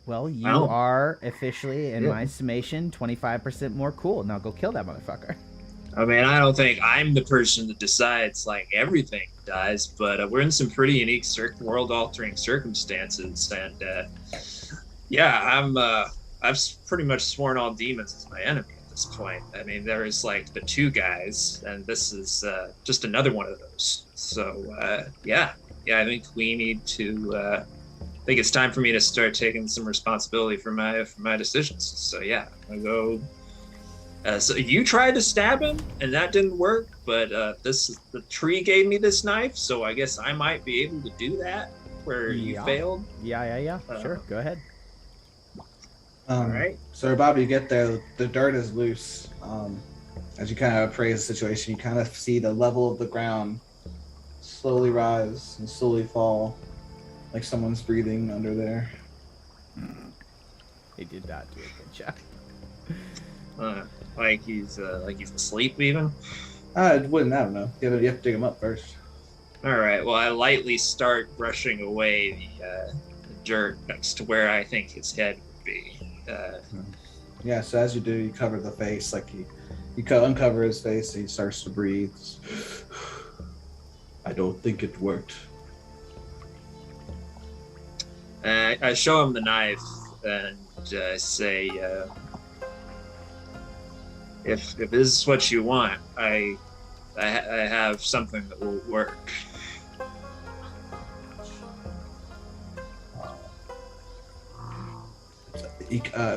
Well, you are officially, in my summation, 25% more cool. Now go kill that motherfucker. I mean, I don't think I'm the person that decides everything dies, but we're in some pretty unique world-altering circumstances, and I've pretty much sworn all demons as my enemy at this point. I mean, there is the 2 guys, and this is just another one of those. So I think we need to. I think it's time for me to start taking some responsibility for my decisions. So yeah, I'm gonna go. So you tried to stab him, and that didn't work. But the tree gave me this knife, so I guess I might be able to do that where you failed. Yeah. Sure, go ahead. All right. So Rabab, you get there. The dirt is loose. As you kind of appraise the situation, you kind of see the level of the ground slowly rise and slowly fall, like someone's breathing under there. He did not do a good job. Like he's asleep even? I don't know. You have to dig him up first. All right. Well, I lightly start brushing away the dirt next to where I think his head would be. Yeah. So as you do, you cover the face, you uncover his face, and he starts to breathe. I don't think it worked. I show him the knife and say, if this is what you want, I have something that will work.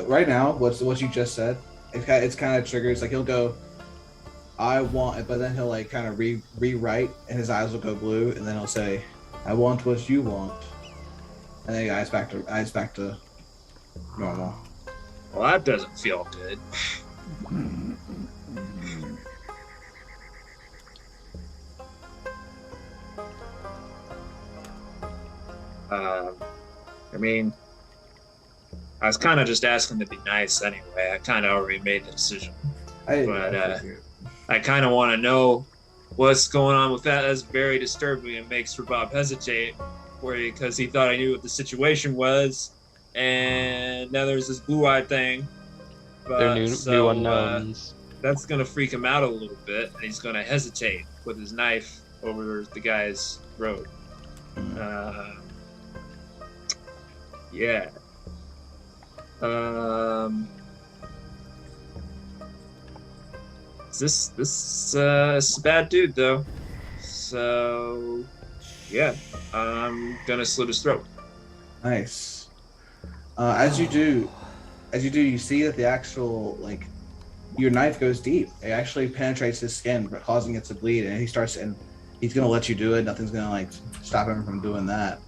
Right now, what you just said, it's kind of triggers. He'll go, I want it, but then he'll kind of rewrite, and his eyes will go blue, and then he'll say, I want what you want. And then eyes back to normal. Well, that doesn't feel good. I mean, I was kind of just asking to be nice anyway. I kind of already made the decision. I kind of want to know what's going on with that. That's very disturbing and makes Rabab hesitate because he thought I knew what the situation was. And now there's this blue-eyed thing. They're new unknowns. That's going to freak him out a little bit. And he's going to hesitate with his knife over the guy's throat. Yeah. This is a bad dude though. So yeah, I'm gonna slit his throat. Nice. As you do, you see that the actual your knife goes deep. It actually penetrates his skin, causing it to bleed, and he's gonna let you do it. Nothing's gonna stop him from doing that.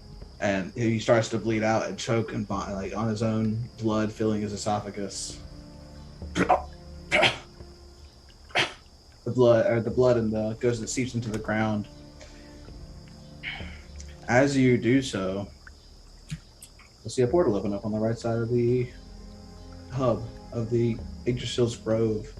And he starts to bleed out and choke and on his own blood, filling his esophagus. The blood and seeps into the ground. As you do so, you'll see a portal open up on the right side of the hub of the Yggdrasil's Grove.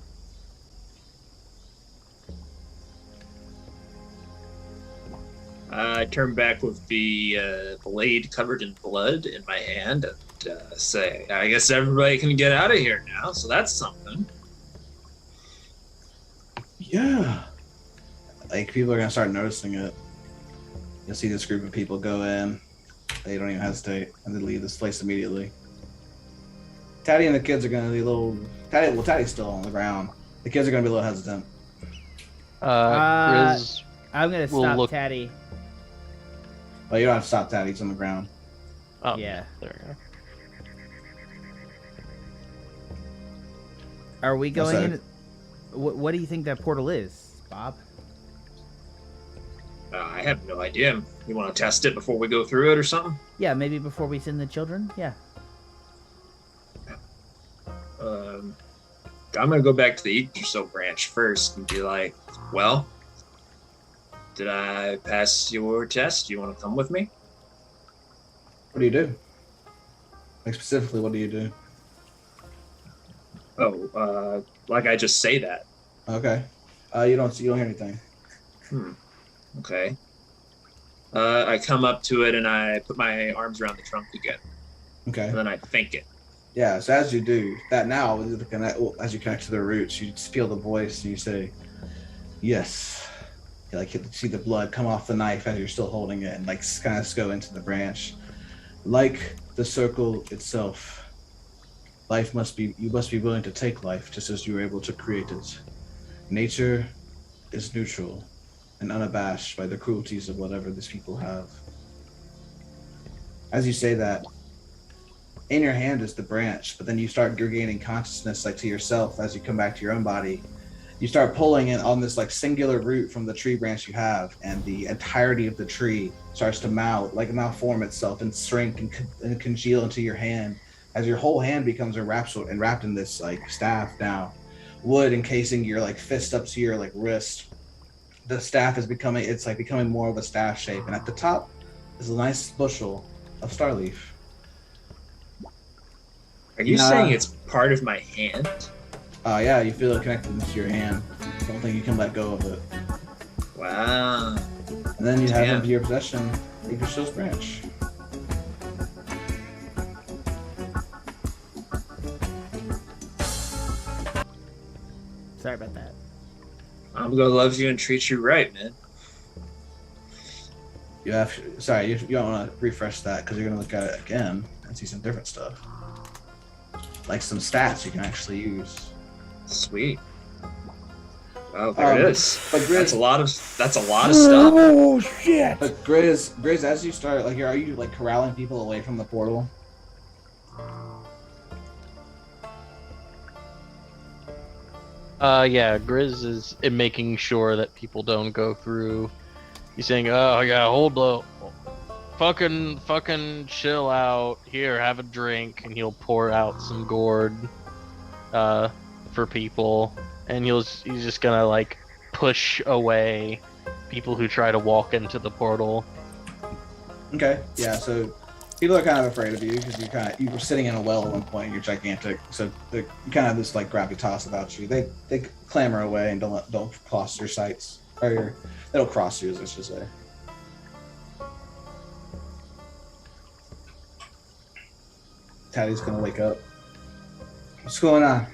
I turn back with the blade covered in blood in my hand and say, I guess everybody can get out of here now, so that's something. Yeah. People are going to start noticing it. You'll see this group of people go in. They don't even hesitate, and they leave this place immediately. Taddy and the kids are going to be a little... Taddy's still on the ground. The kids are going to be a little hesitant. Grizz I'm going to stop Taddy. Well, you don't have to stop Taddy. He's on the ground. Oh, yeah. There we go. Are we going in? What do you think that portal is, Bob? I have no idea. You want to test it before we go through it or something? Yeah, maybe before we send the children? Yeah. I'm going to go back to the Yggdrasil branch first and be like, well, did I pass your test? Do you want to come with me? What do you do? Specifically, what do you do? Oh, I just say that. Okay. You don't hear anything. Okay. I come up to it and I put my arms around the trunk again. Okay. And then I think it. Yeah, so as you do that now, as you connect to the roots, you just feel the voice and you say, yes. You see the blood come off the knife as you're still holding it and kind of go into the branch. Like the circle itself, you must be willing to take life just as you were able to create it. Nature is neutral and unabashed by the cruelties of whatever these people have. As you say that, in your hand is the branch, but then you start regaining consciousness to yourself as you come back to your own body. You start pulling it on this singular root from the tree branch you have, and the entirety of the tree starts to malform itself and shrink and congeal into your hand as your whole hand becomes wrapped in this staff now. Wood encasing your fist up to your wrist. The staff is becoming more of a staff shape, and at the top is a nice bushel of starleaf. Are you saying it's part of my hand? Yeah, you feel it connected into your hand. I don't think you can let go of it. Wow. And then you have into your possession Yggdrasil's branch. Sorry about that. I'm gonna love you and treat you right, man. You don't want to refresh that because you're gonna look at it again and see some different stuff, like some stats you can actually use. Sweet. Well, there it is. But Grizz, that's a lot of stuff. Oh shit! But Grizz, as you start, are you corralling people away from the portal? Yeah, Grizz is making sure that people don't go through. He's saying, "Oh yeah, hold up, fucking chill out. Here, have a drink," and he'll pour out some gourd, for people, and he's just gonna push away people who try to walk into the portal. Okay, yeah. So people are kind of afraid of you because you were sitting in a well at one point. You're gigantic, so you kind of have this like gravitas about you. They clamor away and don't cross your sights, or they don't cross you, as I should say. Taddy's gonna wake up. What's going on?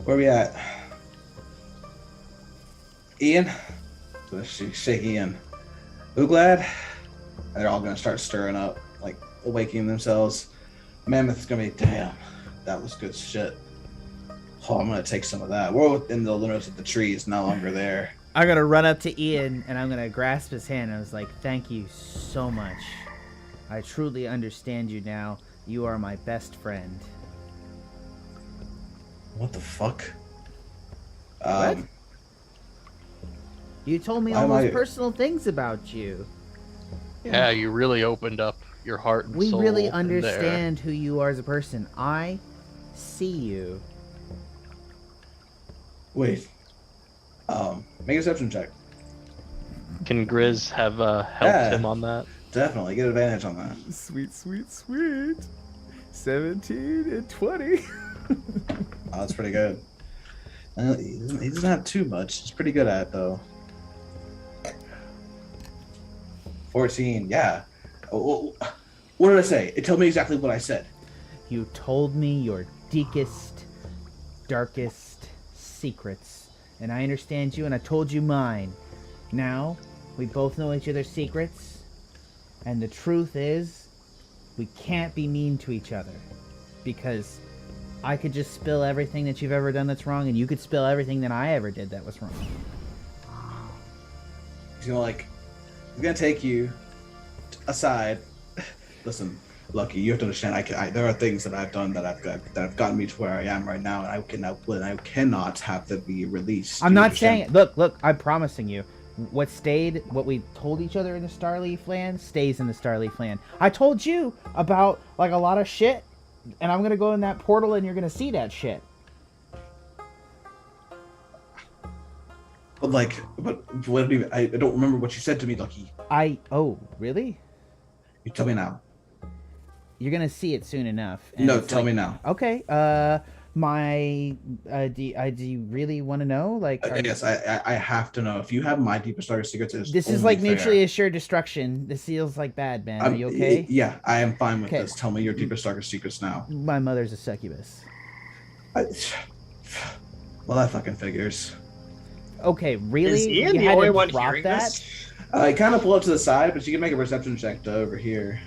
Where we at? Ian? So she shake Ian. Uglad? And they're all gonna start stirring up, like awakening themselves. Mammoth's gonna be, damn, that was good shit. Oh, I'm gonna take some of that. We're within the limits of the tree, it's no longer there. I'm gonna run up to Ian and I'm gonna grasp his hand. I was like, thank you so much. I truly understand you now. You are my best friend. What the fuck? What? You told me all those personal things about you. Yeah, you really opened up your heart and We soul. really understand who you are as a person. I see you. Wait. Make a deception check. Can Grizz have helped him on that? Definitely, get advantage on that. Sweet, sweet, sweet. 17 and 20. Oh, that's pretty good. He doesn't have too much. He's pretty good at it, though. 14, yeah. What did I say? Tell me exactly what I said. You told me your deepest, darkest secrets. And I understand you, and I told you mine. Now, we both know each other's secrets. And the truth is, we can't be mean to each other. Because I could just spill everything that you've ever done that's wrong, and you could spill everything that I ever did that was wrong. He's gonna take you aside. Listen, Lucky, you have to understand. There are things that I've done that have gotten me to where I am right now, and I cannot have them be released. I'm not saying it. Look, I'm promising you. What we told each other in the Starleaf land stays in the Starleaf land. I told you about like a lot of shit, and I'm gonna go in that portal, and you're gonna see that shit. But what do you, I don't remember what you said to me, Lucky. Oh, really? You tell me now. You're gonna see it soon enough. No, tell me now. Okay. Do you really want to know? Like, yes, I have to know. If you have my deepest darkest secrets, this is like mutually assured destruction. This feels like bad, man. Are you okay? Yeah, I am fine with this. Tell me your deepest darkest secrets now. My mother's a succubus. Well, that fucking figures. Okay, really? Is Ian the only one hearing that? this? I kind of pull up to the side, but you can make a perception check to over here.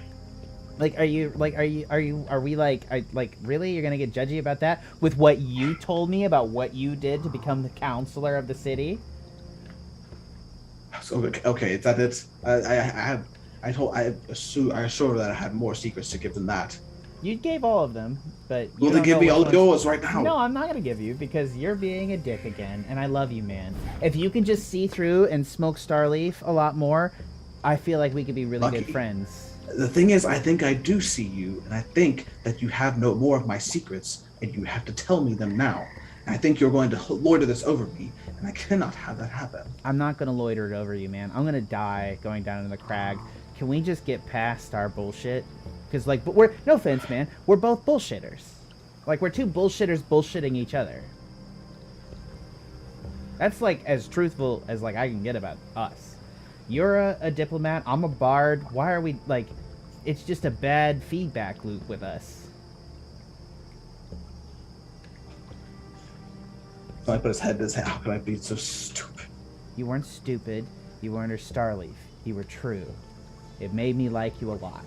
Are we really? You're gonna get judgy about that with what you told me about what you did to become the counselor of the city? So, okay, I assured her that I had more secrets to give than that. You gave all of them, but you well, then give me all of yours right now. No, I'm not gonna give you because you're being a dick again, and I love you, man. If you can just see through and smoke Starleaf a lot more, I feel like we could be really good friends. The thing is, I think I do see you, and I think that you have no more of my secrets, and you have to tell me them now. And I think you're going to loiter this over me, and I cannot have that happen. I'm not going to loiter it over you, man. I'm going to die going down in the crag. Can we just get past our bullshit? Because, but we're, no offense, man, we're both bullshitters. We're two bullshitters bullshitting each other. That's, as truthful as, I can get about us. You're a diplomat, I'm a bard. Why are we, it's just a bad feedback loop with us. So I put his head in his hand. How could I be so stupid? You weren't stupid. You weren't a Starleaf. You were true. It made me like you a lot.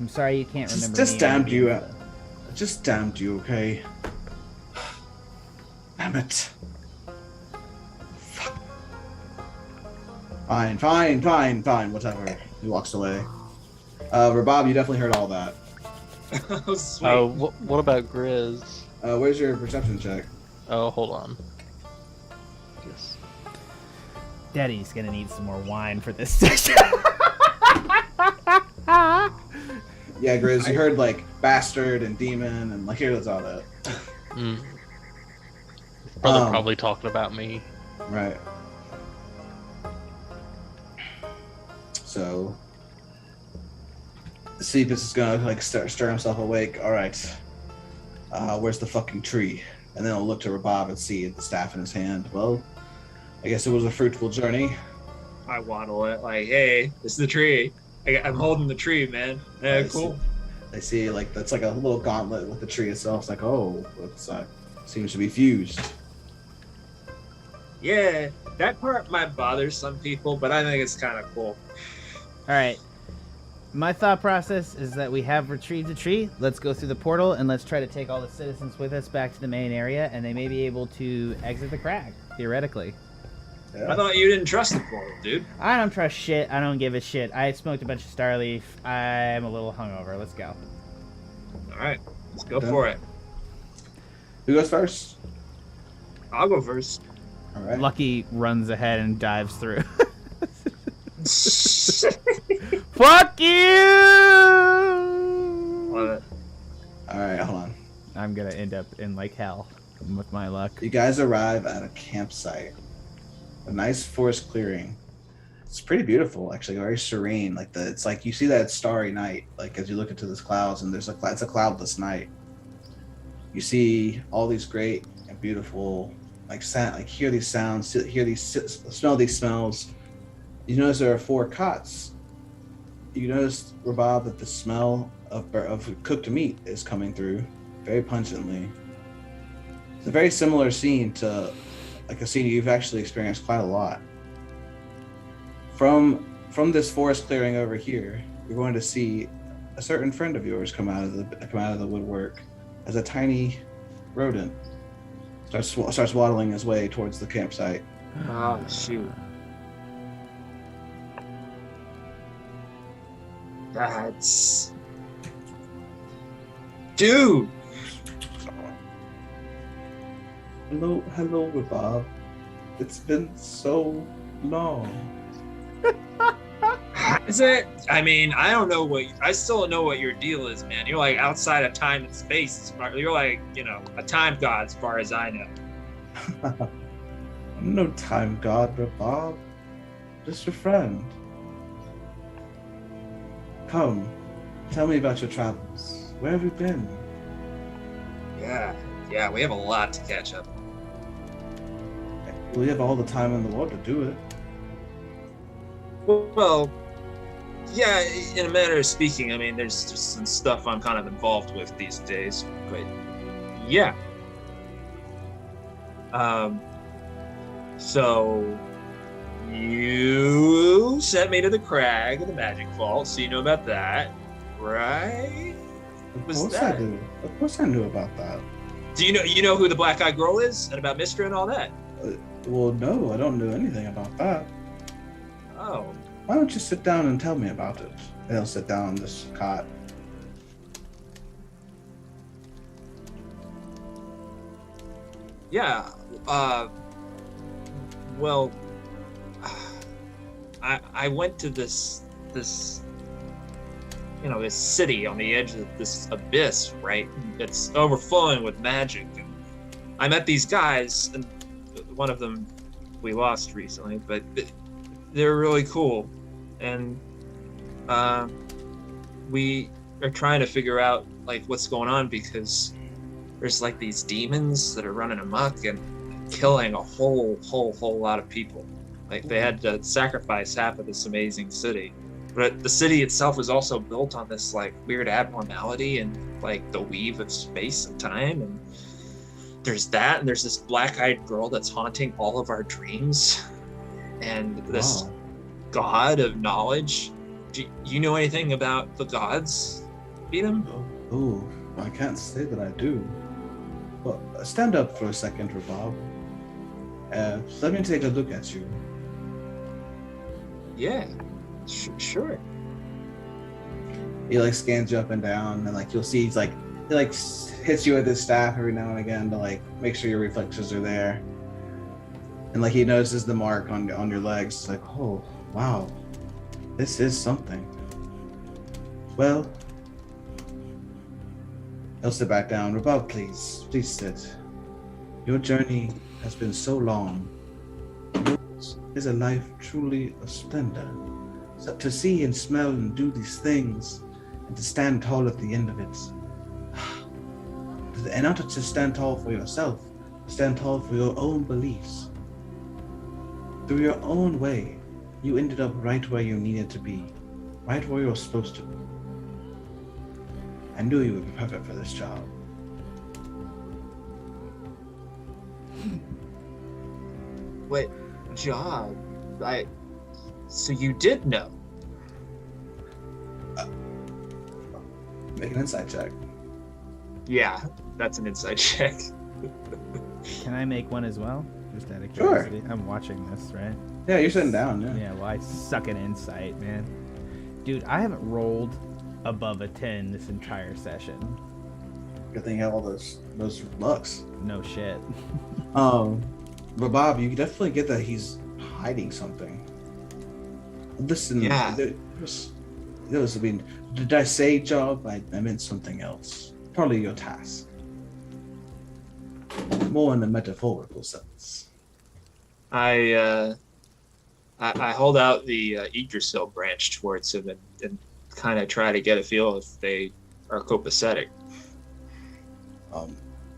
I'm sorry you can't remember. Just damned you. Just damned you, okay? Damn it. Fine, whatever. He walks away. Rabab, you definitely heard all that. Oh, sweet. What about Grizz? Where's your perception check? Oh, hold on. Yes. Daddy's gonna need some more wine for this session. Yeah, Grizz, you heard bastard and demon and here's all that. Brother probably talking about me. Right. So Cephas is gonna like stir himself awake. All right, where's the fucking tree? And then he'll look to Rabab and see the staff in his hand. Well, I guess it was a fruitful journey. I waddle it like, hey, this is the tree. I'm holding the tree, man. Yeah, cool. I see like that's like a little gauntlet with the tree itself. It's like, oh, it's seems to be fused. Yeah, that part might bother some people, but I think it's kind of cool. All right. My thought process is that we have retrieved the tree. Let's go through the portal and let's try to take all the citizens with us back to the main area, and they may be able to exit the crag, theoretically. Yeah. I thought you didn't trust the portal, dude. I don't trust shit. I don't give a shit. I smoked a bunch of Starleaf. I'm a little hungover. Let's go. All right, let's go for it. Who goes first? I'll go first. All right. Lucky runs ahead and dives through. Fuck you! Love it. All right, hold on. I'm gonna end up in like hell with my luck. You guys arrive at a campsite, a nice forest clearing. It's pretty beautiful, actually, very serene. Like it's like you see that starry night, like as you look into these clouds, and it's a cloudless night. You see all these great and beautiful, like sound, like hear these sounds, smell these smells. You notice there are 4 cots. You notice, Rabab, that the smell of cooked meat is coming through very pungently. It's a very similar scene to like a scene you've actually experienced quite a lot. From this forest clearing over here, you're going to see a certain friend of yours come out of the woodwork as a tiny rodent starts waddling his way towards the campsite. Oh, shoot. That's... Dude! Hello, Rabab. It's been so long. Is it? I mean, I don't know I still don't know what your deal is, man. You're like outside of time and space. You're like, a time god as far as I know. I'm no time god, Rabab. Just your friend. Come, tell me about your travels. Where have you been? Yeah, we have a lot to catch up on. We have all the time in the world to do it. Well, yeah, in a manner of speaking, I mean, there's just some stuff I'm kind of involved with these days, but yeah. So you sent me to the crag of the magic vault, so you know about that, right? Of course I do. Of course I knew about that. Do you know who the black-eyed girl is, and about Mistra and all that? Well, no, I don't know anything about that. Oh. Why don't you sit down and tell me about it? And he'll sit down on this cot. Yeah. Well, I went to this city on the edge of this abyss, right? It's overflowing with magic. And I met these guys, and one of them we lost recently, but they're really cool. And we are trying to figure out like what's going on, because there's like these demons that are running amok and killing a whole lot of people. Like they had to sacrifice half of this amazing city. But the city itself was also built on this like weird abnormality and like the weave of space and time. And there's that, and there's this black-eyed girl that's haunting all of our dreams. And this god of knowledge. Do you know anything about the gods, Beatum? Oh, I can't say that I do. Well, stand up for a second, Rabab. Let me take a look at you. Yeah, sure. He like scans you up and down, and like you'll see he hits you with his staff every now and again to like make sure your reflexes are there. And like he notices the mark on your legs. It's like, oh wow, this is something. Well, he'll sit back down. Rabab, please sit. Your journey has been so long. Yours is a life truly of splendor. So to see and smell and do these things, and to stand tall at the end of it. And not to just stand tall for yourself, stand tall for your own beliefs. Through your own way, you ended up right where you needed to be, right where you're supposed to be. I knew you would be perfect for this job. What job? So you did know? Make an insight check. Yeah, that's an inside check. Can I make one as well? Just out of Sure. curiosity. I'm watching this, right? Yeah, you're sitting down, yeah. Yeah, well, I suck at insight, man. Dude, I haven't rolled above a 10 this entire session. Good thing you have all those looks. No shit. Rabab, you definitely get that he's hiding something. Listen, Yeah. I mean, did I say job? I meant something else. Probably your task. More in the metaphorical sense. I hold out the Yggdrasil branch towards him and kind of try to get a feel if they are copacetic.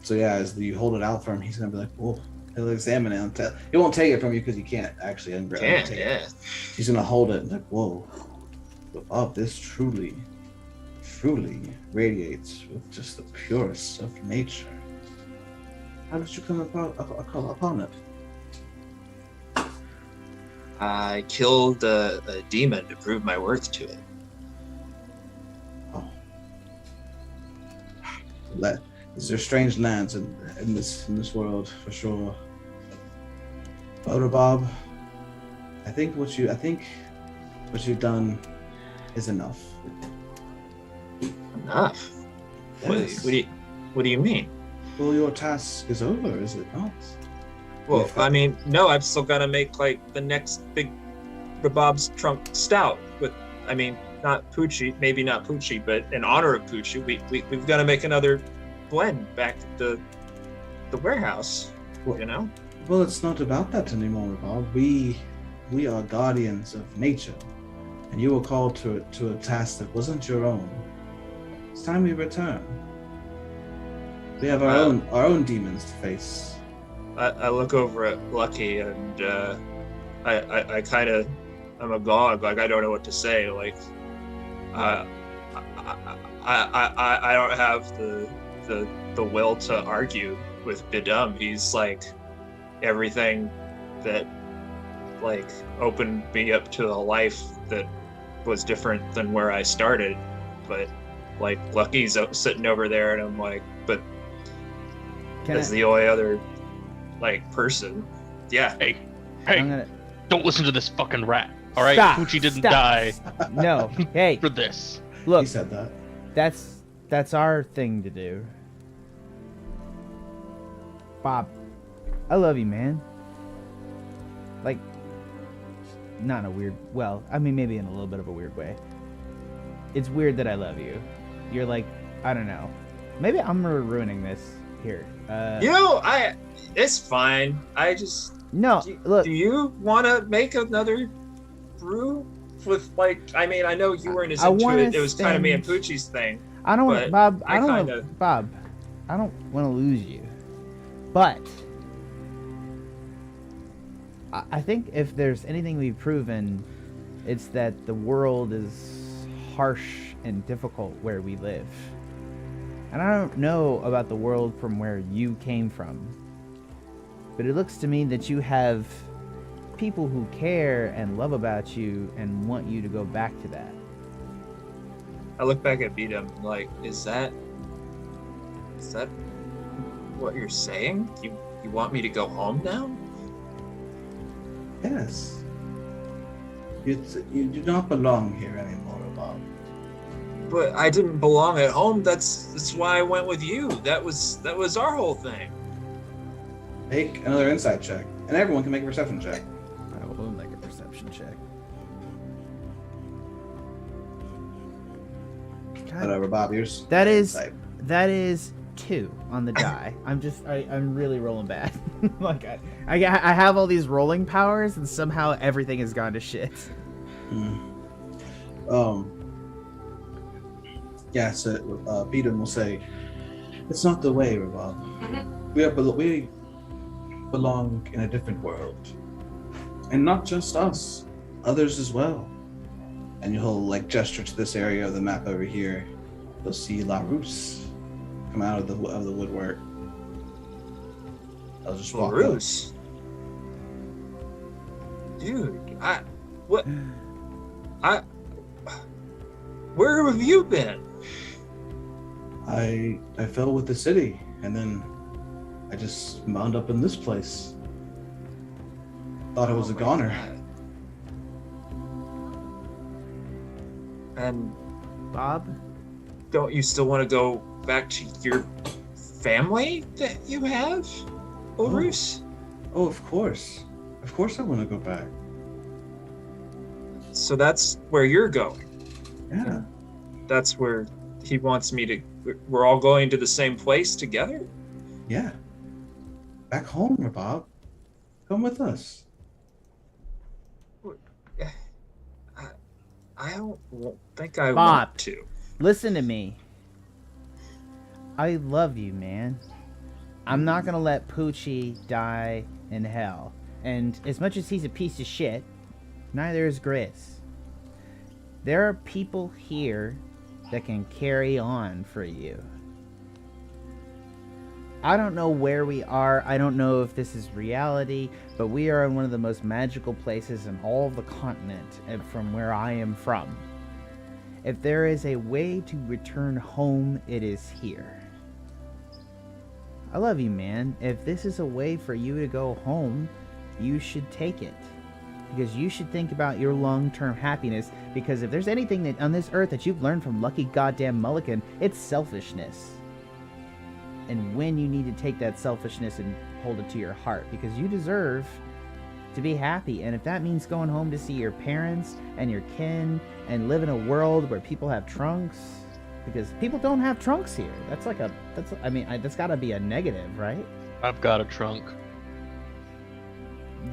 So yeah, as you hold it out for him, he's gonna be like, "Whoa!" He'll examine it. He won't take it from you because you can't actually ungrab it. Yeah. He's gonna hold it and like, "Whoa, Rabab, this truly radiates with just the purest of nature. How did you come upon it?" I killed a demon to prove my worth to it. Oh. There strange lands in this world for sure. But Rabab, I think what you've done is enough. Enough? Yes. What do you mean? Well, your task is over, is it not? Well, I mean, no, I've still got to make like the next big Rabab's trunk stout with, I mean, not Poochi, maybe not Poochi, but in honor of Poochi, we've got to make another blend back at the warehouse, Well, you know? Well, it's not about that anymore, Rabab. We are guardians of nature, and you were called to a task that wasn't your own. It's time we return. We have our own demons to face. I look over at Lucky and I kind of, I'm agog, like I don't know what to say. Like I don't have the will to argue with Bidum. He's like everything that like opened me up to a life that was different than where I started. But like Lucky's sitting over there and I'm like, but as the only other like person, yeah. Hey, I'm don't listen to this fucking rat. All right, Stop, Poochi didn't stop. die No, hey, for this. look, He said that. that's our thing to do. Bob, I love you, man. Like, not in a weird, well, I mean, maybe in a little bit of a weird way. It's weird that I love you. You're like, I don't know. Maybe I'm ruining this here. You know, it's fine. I just No, look. Do you want to make another brew with like? I mean, I know you weren't as into it. It was kind of me and Poochie's thing. I don't, but Bob. I I don't, kinda- Bob. I don't want to lose you, but I think if there's anything we've proven, it's that the world is harsh and difficult where we live. And I don't know about the world from where you came from, but it looks to me that you have people who care and love about you and want you to go back to that. I look back at Beatum like, is that what you're saying? You want me to go home now? Yes. You do not belong here anymore, Bob. But I didn't belong at home. That's why I went with you. That was our whole thing. Make another insight check, and everyone can make a perception check. I will make a perception check. Whatever, Bob. Yours. That is Insight. 2 on the die. I'm really rolling bad. Like I have all these rolling powers, and somehow everything has gone to shit. Yeah, so Beaton will say, "It's not the way, Rabab. We belong in a different world, and not just us, others as well." And he'll like gesture to this area of the map over here. You'll see La Rousse come out of the woodwork. I'll just walk up. Rousse? Dude, where have you been? I fell with the city, and then I just wound up in this place. Thought I was a goner. And Bob? don't you still want to go back to your family that you have, Rousse? Oh, of course. Of course I want to go back. So that's where you're going. Yeah. That's where he wants me to. We're all going to the same place together? Yeah. Back home, Rabab. Come with us. I don't think I Bob, want to. Listen to me. I love you, man. I'm not gonna let Poochi die in hell. And as much as he's a piece of shit, neither is Grizz. There are people here that can carry on for you. I don't know where we are. I don't know if this is reality, but we are in one of the most magical places in all of the continent from where I am from. If there is a way to return home, it is here. I love you, man. If this is a way for you to go home, you should take it. Because you should think about your long-term happiness, because if there's anything that on this earth that you've learned from lucky goddamn Mulligan, it's selfishness. And when you need to take that selfishness and hold it to your heart, because you deserve to be happy. And if that means going home to see your parents and your kin and live in a world where people have trunks, because people don't have trunks here. That's gotta be a negative, right? I've got a trunk.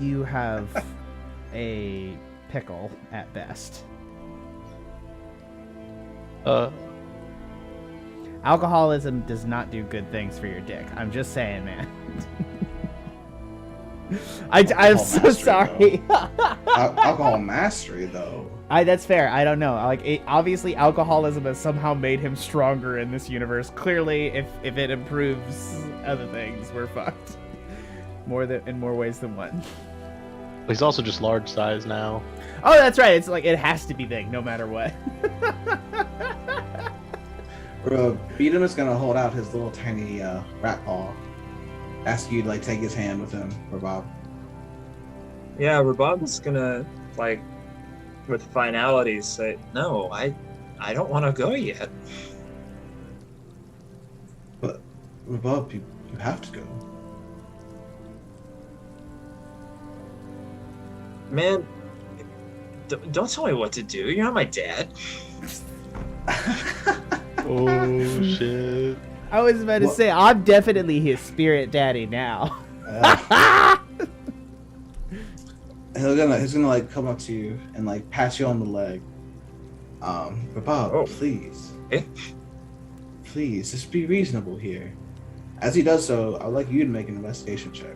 You have a pickle at best. Alcoholism does not do good things for your dick. I'm just saying, man. I'm so sorry. Alcohol mastery, though. That's fair. I don't know. Obviously, alcoholism has somehow made him stronger in this universe. Clearly, if it improves other things, we're fucked. In more ways than one. He's also just large size now. Oh, that's right. It's like it has to be big, no matter what. Beaton is gonna hold out his little tiny rat paw. Ask you to like take his hand with him, Rabab. Yeah, Rabab is gonna with finality say, "No, I don't want to go yet." But Rabab, you have to go. Man, don't tell me what to do. You're not my dad. Oh shit! I was about to say, I'm definitely his spirit daddy now. He's gonna like come up to you and like pat you on the leg. Rabab, please, please, just be reasonable here. As he does so, I would like you to make an investigation check.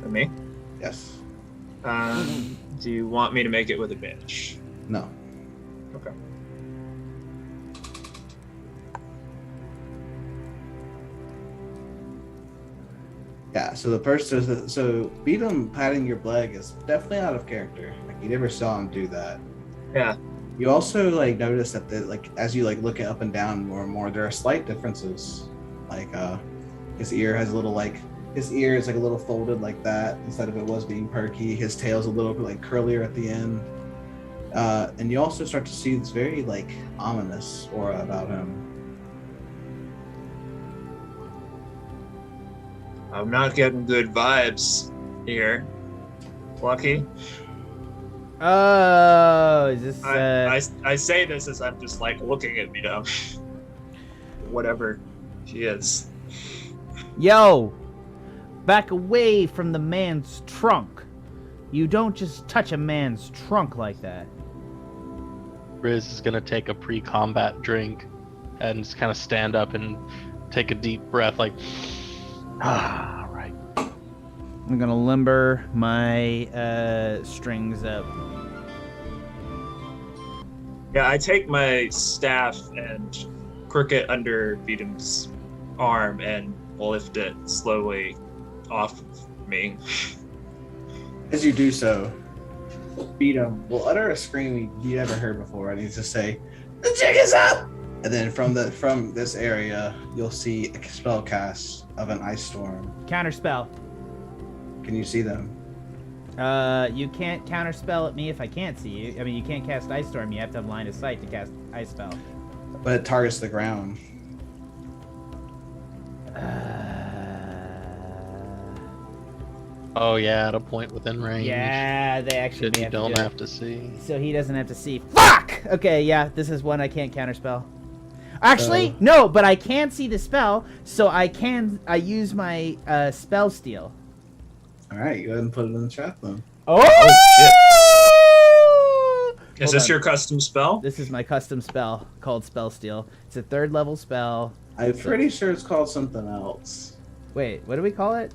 For me? Yes. Do you want me to make it with advantage? No. Okay. Yeah, so Beaton patting your leg is definitely out of character. Like you never saw him do that. Yeah. You also like notice that as you like look up and down more and more, there are slight differences. Like his ear is like a little folded like that instead of it was being perky. His tail's a little bit like curlier at the end. And you also start to see this very like ominous aura about him. I'm not getting good vibes here. Lucky. Oh, is this? I say this as I'm just like looking at whatever she is. Yo, back away from the man's trunk. You don't just touch a man's trunk like that. Riz is gonna take a pre-combat drink and just kind of stand up and take a deep breath, like, right. I'm gonna limber my strings up. Yeah, I take my staff and crook it under Beadham's arm and lift it slowly off of me. As you do so, Beadham will utter a scream you never heard before, and he's just say, "The jig is up!" And then from this area, you'll see a spell cast of an ice storm. Counterspell. Can you see them? You can't counterspell at me if I can't see you. I mean, you can't cast Ice Storm. You have to have line of sight to cast Ice Spell. But it targets the ground. Oh yeah, at a point within range. Yeah, they actually That you have don't to do have to see. So he doesn't have to see. Fuck! Okay, yeah, this is one I can't counterspell. Actually, no, but I can see the spell, so I use my spell steal. All right, go ahead and put it in the chat then. Oh, shit. Is this your custom spell? This is my custom spell called Spell Steal. It's a 3rd level spell. I'm pretty sure it's called something else. Wait, what do we call it?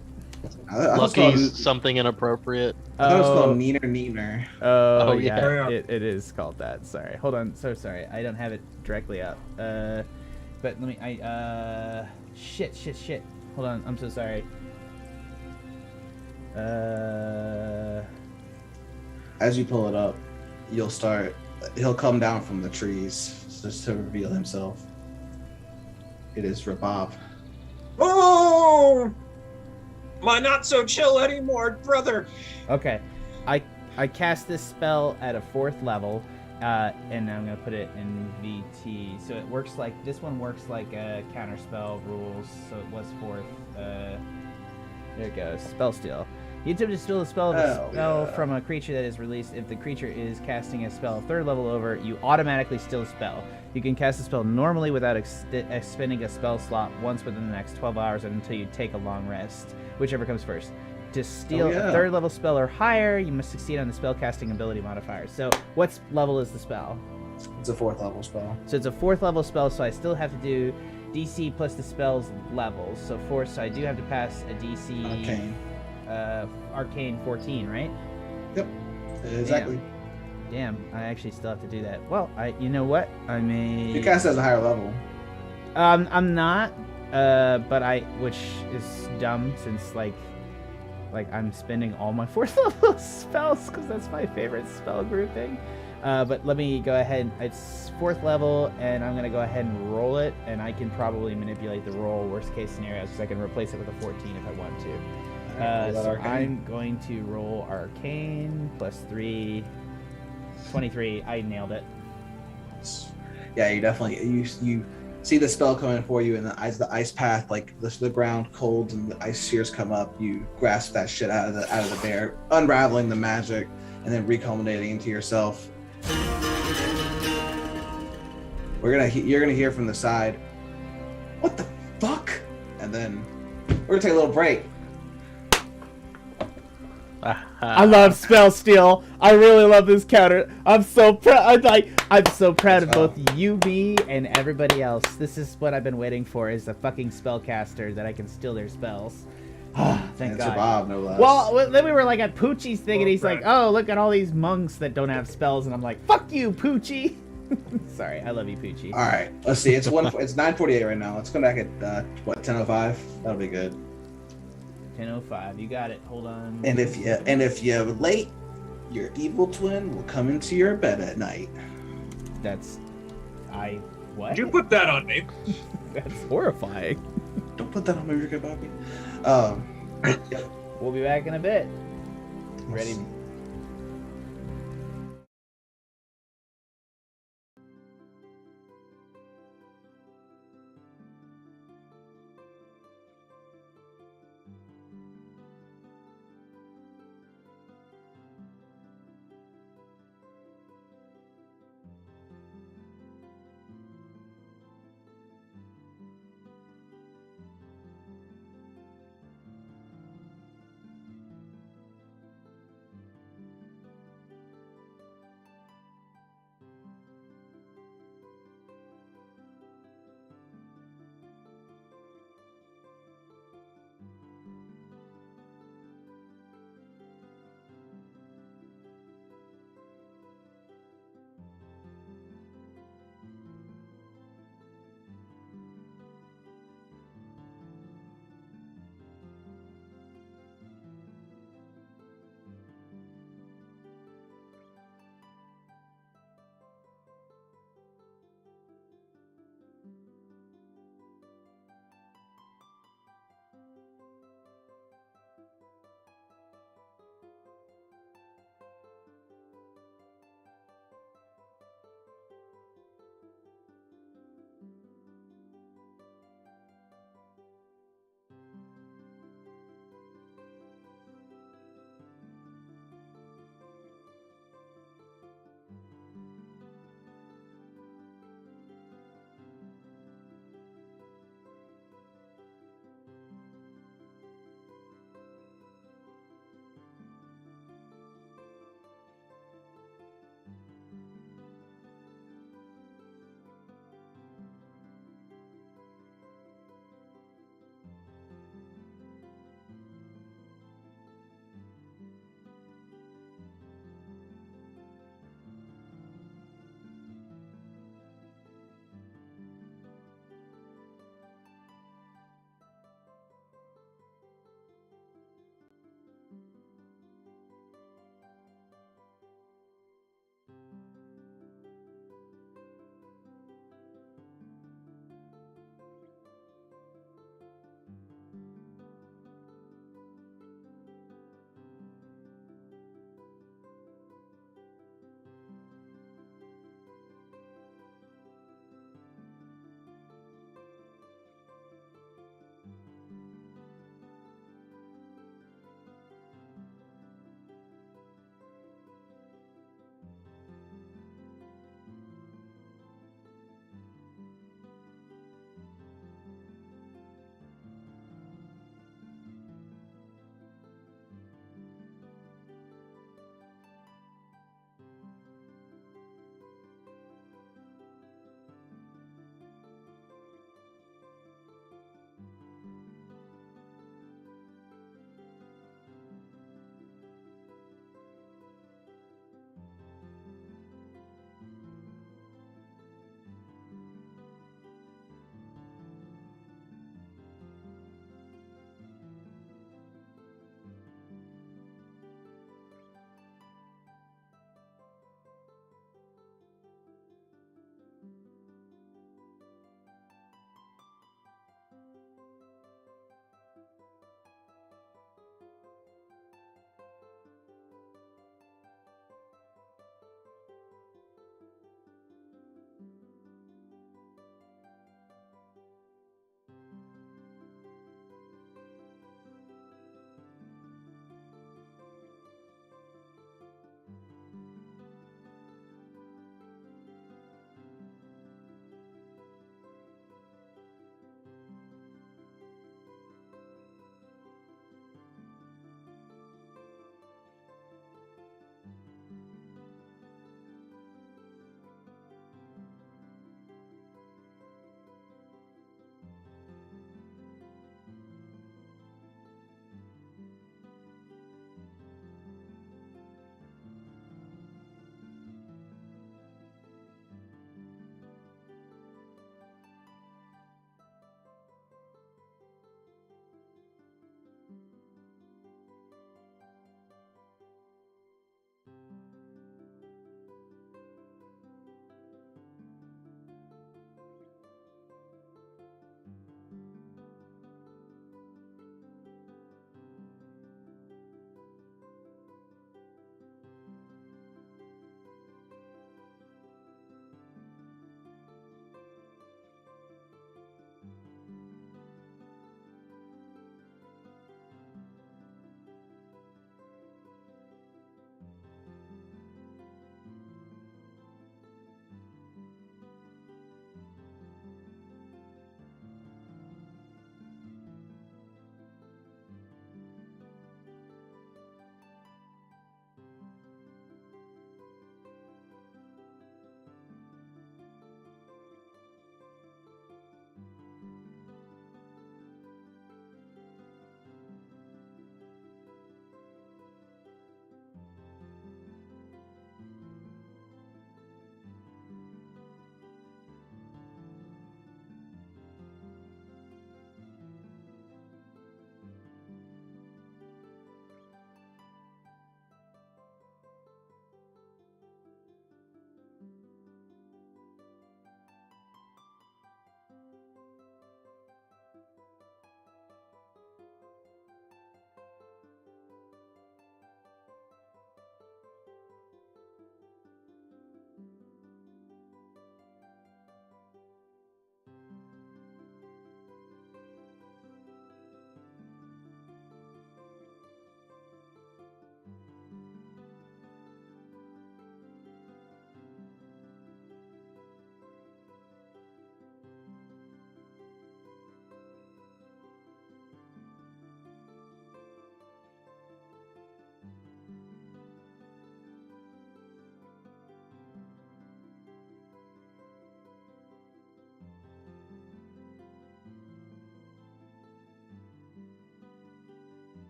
I was Lucky called, something inappropriate. I thought it was called Neener. Oh, yeah. It is called that. Sorry. Hold on. So sorry. I don't have it directly up. But let me. Shit. Hold on. I'm so sorry. As you pull it up, he'll come down from the trees just to reveal himself. It is Rabab. Oh! My not so chill anymore, brother. Okay. I cast this spell at a 4th level, and I'm gonna put it in VT. So it works like this one works like a counterspell rules. So it was 4th. There it goes. Spell Steal. You attempt to steal a spell from a creature that is released. If the creature is casting a spell 3rd level over, you automatically steal a spell. You can cast a spell normally without expending a spell slot once within the next 12 hours until you take a long rest, whichever comes first. To steal a 3rd level spell or higher, you must succeed on the spell casting ability modifier. So what level is the spell? It's a 4th level spell. So it's a 4th level spell, so I still have to do DC plus the spell's levels. So 4, so I do have to pass a DC Arcane 14, right? Yep, exactly. Damn, I actually still have to do that. Well, you know what? I may. You cast as a higher level. I'm not, but which is dumb since like I'm spending all my 4th level spells because that's my favorite spell grouping. But let me go ahead. It's 4th level, and I'm gonna go ahead and roll it, and I can probably manipulate the roll worst case scenarios because I can replace it with a 14 if I want to. So I'm going to roll Arcane plus 3, 23. I nailed it. Yeah, you definitely you see the spell coming for you, and the ice path, like the ground cold and the ice shears come up. You grasp that shit out of the bear, unraveling the magic, and then reculminating into yourself. You're gonna hear from the side, "What the fuck?" And then we're gonna take a little break. I love Spell Steal. I really love this counter. I'm so proud. I'm so proud of both you, me, and everybody else. This is what I've been waiting for: is a fucking spellcaster that I can steal their spells. Thank God. Rabab, no less. Well, then we were like at Poochie's thing, and he's like, "Oh, look at all these monks that don't have spells," and I'm like, "Fuck you, Poochie." Sorry, I love you, Poochie. All right, let's see. It's 9:48 right now. Let's come back at 10:05. That'll be good. 10:05. You got it. Hold on. And if you're late, your evil twin will come into your bed at night. What? Did you put that on me? That's horrifying. Don't put that on me, you're good, Bobby. Yep. We'll be back in a bit. Ready?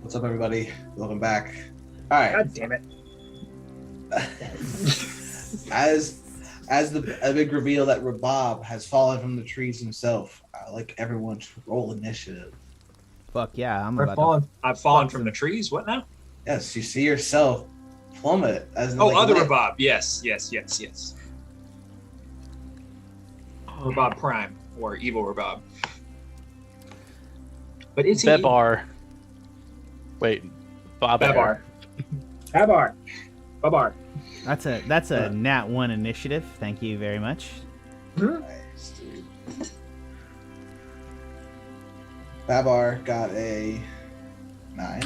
What's up, everybody? Welcome back. All right. God damn it. As a big reveal that Rabab has fallen from the trees himself, I'd like everyone to roll initiative. Fuck yeah, I've fallen from the trees. What now? Yes, you see yourself plummet as in, Other lit. Rabab. Yes. Rabab Prime or Evil Rabab. But it's Bebar. Wait, Babar. Babar. That's a nat 1 initiative. Thank you very much. Nice, dude. Babar got a 9.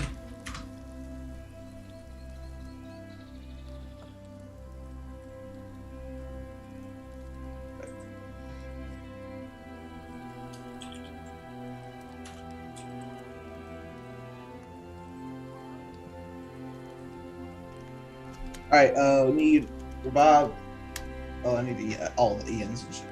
All right, we need Rabab. Oh, I need all the Ians and shit.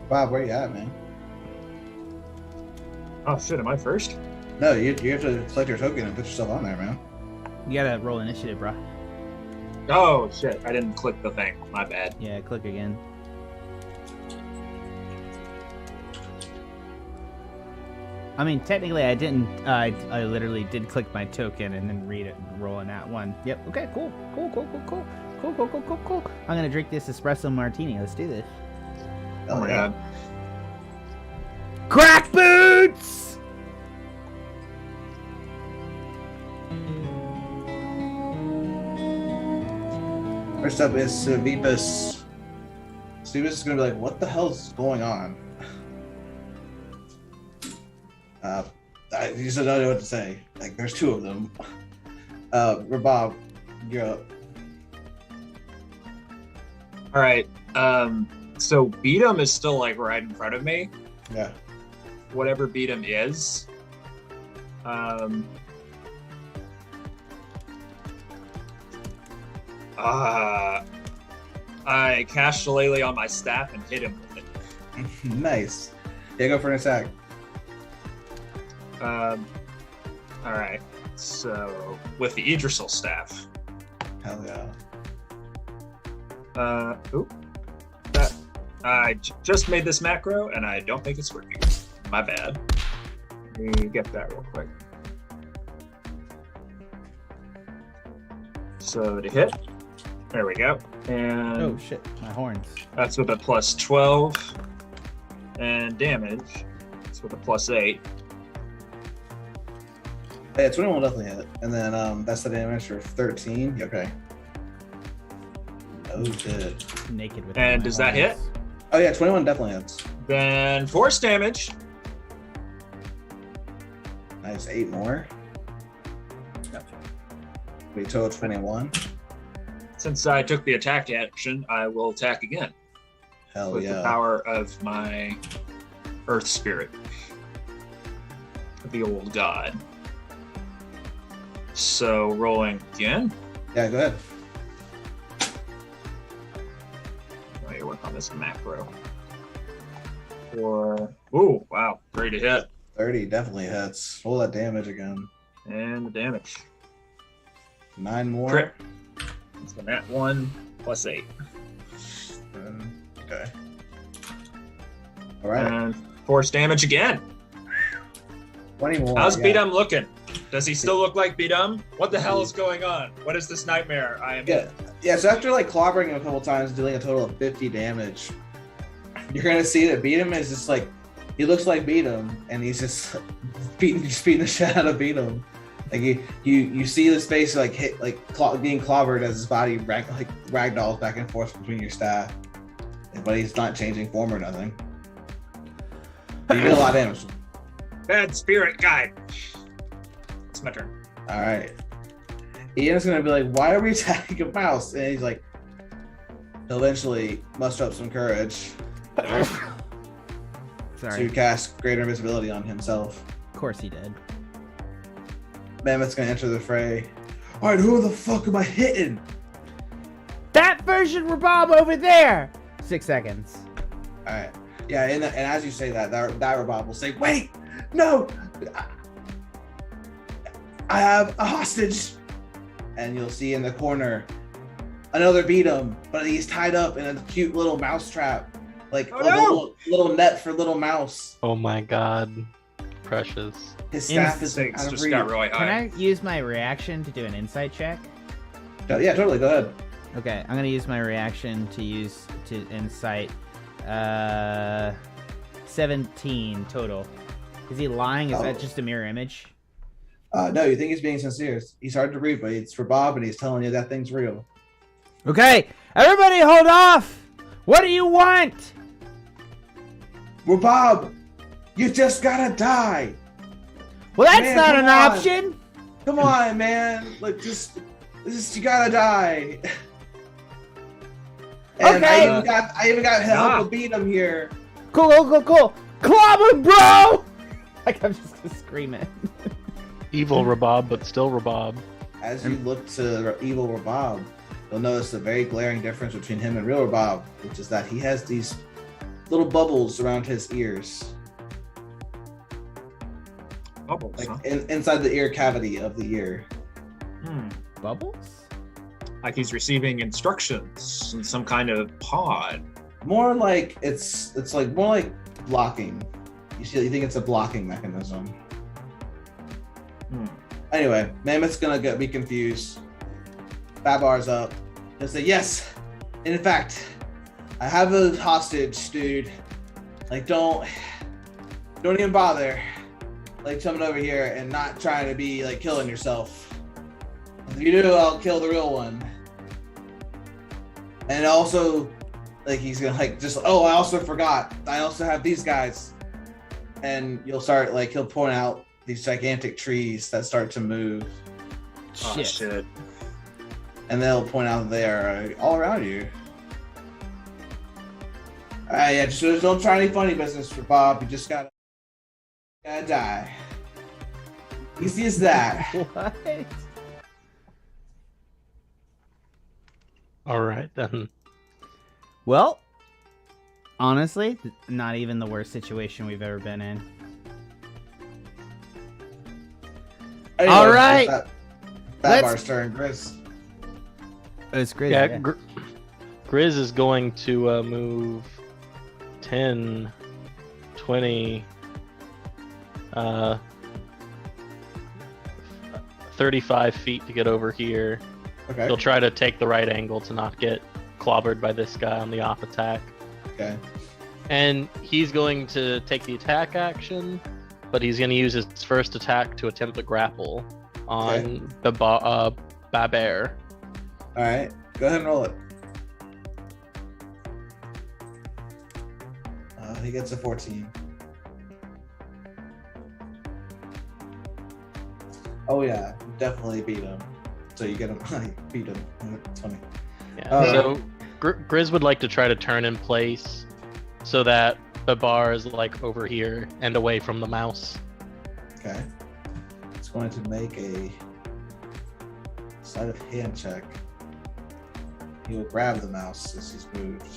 Bob, where you at, man? Oh shit, am I first? No, you have to select your token and put yourself on there, man. You gotta roll initiative, bro. Oh shit, I didn't click the thing. My bad. Yeah, click again. I mean, technically, I didn't. I literally did click my token and then read it and roll in that one. Yep. Okay. Cool. I'm gonna drink this espresso martini. Let's do this. Oh my god. Crack boots. First up is Vipus. Vipus is gonna be like, "What the hell's going on?" I just don't know what to say. Like, there's 2 of them. Rabab, you're up. All right. So Beatum is still like right in front of me. Yeah. Whatever Beatum is. I cast Shillelagh on my staff and hit him with it. Nice. Yeah, go for an attack. All right. So with the Idrisil staff. Hell yeah. I just made this macro and I don't think it's working. My bad. Let me get that real quick. So to hit, there we go. And Oh shit, my horns. that's with a plus 12. And damage, it's with a plus 8. Yeah, 21 definitely hit. And then that's the damage for 13. Okay. Oh shit. Naked with. And my does that horns. hit? Oh yeah, 21 definitely hits. Then force damage. Nice, 8 more. We total 21. Since I took the attack action, I will attack again Hell with yeah. the power of my Earth Spirit, the old god. So rolling again. Yeah, go ahead. I need to work on this macro. Ooh, wow, great to hit. 30 definitely hits. Roll that damage again. And the damage. 9 more. Crit. It's the nat 1 plus 8. Okay. All right. And force damage again. 20 more. How's yeah. Beatum looking? Does he still look like Beatum? What the hell is going on? What is this nightmare I am in? Yeah, so after like clobbering him a couple times, dealing a total of 50 damage, you're gonna see that Beatum is just like, he looks like Beatum, and he's just beating the shit out of Beatum. Like you see his face like hit like being clobbered as his body ragdolls back and forth between your staff, but he's not changing form or nothing. But you did a lot of damage. Bad spirit guide. It's my turn. All right. Ian's gonna be like, "Why are we attacking a mouse?" And he's like, he'll eventually muster up some courage. to cast greater invisibility on himself. Of course he did. Mammoth's gonna enter the fray. All right, who the fuck am I hitting? That version Rabab over there. 6 seconds. All right. Yeah, and as you say that Rabab will say, "Wait, no, I have a hostage." And you'll see in the corner another beat him, but he's tied up in a cute little mouse trap, like little net for little mouse. Oh my god, precious. His staff is Instincts out of just reach. got really high. Can I use my reaction to do an insight check? Yeah, totally. Go ahead. Okay, I'm gonna use my reaction to insight. 17 total. Is he lying? Is that just a mirror image? No, you think he's being sincere. He's hard to read, but it's Rabab, and he's telling you that thing's real. Okay, everybody hold off! What do you want? Rabab, you just gotta die. Well, that's Man, not come an on. option! Come on, man. Like, just you gotta die. And Okay. I even got help to beat him here. Cool. Club him, bro! Like, I'm just gonna scream it. Evil Rabab, but still Rabab. As you look to evil Rabab, you'll notice a very glaring difference between him and real Rabab, which is that he has these little bubbles around his ears. Bubbles, Like huh? inside the ear cavity of the ear. Bubbles? Like he's receiving instructions in some kind of pod. More like it's like more like blocking. You think it's a blocking mechanism. Anyway, Mammoth's gonna be confused. Babar's up. He'll say, "Yes, in fact, I have a hostage, dude. Like, don't even bother, like, coming over here and not trying to be like killing yourself. If you do, I'll kill the real one." And also, like, he's gonna like just, "Oh, I also forgot. I also have these guys." And you'll start like he'll point out these gigantic trees that start to move. Oh shit. And they'll point out they are all around you. Yeah, just don't try any funny business for Bob. You just gotta die. Easy as that. What? Alright then. Well, honestly, not even the worst situation we've ever been in. Anyway, all right. Babar's turn, Chris. It's great. Yeah, Grizz is going to move 10, 20, 35 feet to get over here. Okay. He'll try to take the right angle to not get clobbered by this guy on the off attack. Okay. And he's going to take the attack action, but he's going to use his first attack to attempt a grapple on the Babar. All right. Go ahead and roll it. He gets a 14. Oh yeah, definitely beat him. So you get him. Beat him. 20. Yeah. So Grizz would like to try to turn in place so that the bar is like over here and away from the mouse. Okay. It's going to make a sleight of hand check. He will grab the mouse as he's moved.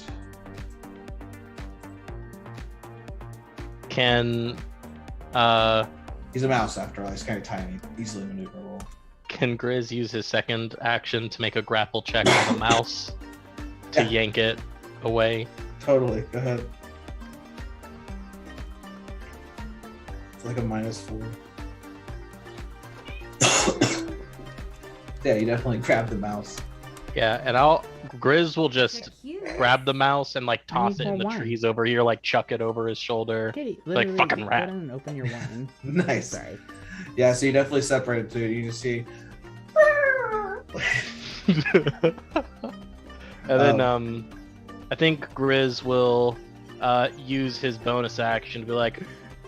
Can He's a mouse after all. He's kind of tiny, easily maneuverable. Can Grizz use his second action to make a grapple check on the mouse to yank it away? Totally. Go ahead. It's like a -4. Yeah, you definitely grab the mouse. Yeah, and Grizz will just grab the mouse and like toss it in the trees over here, like chuck it over his shoulder. Okay, like fucking rat. Go down and open your wine. Nice. Sorry. Yeah, so you definitely separate the two. You just see. And then I think Grizz will use his bonus action to be like,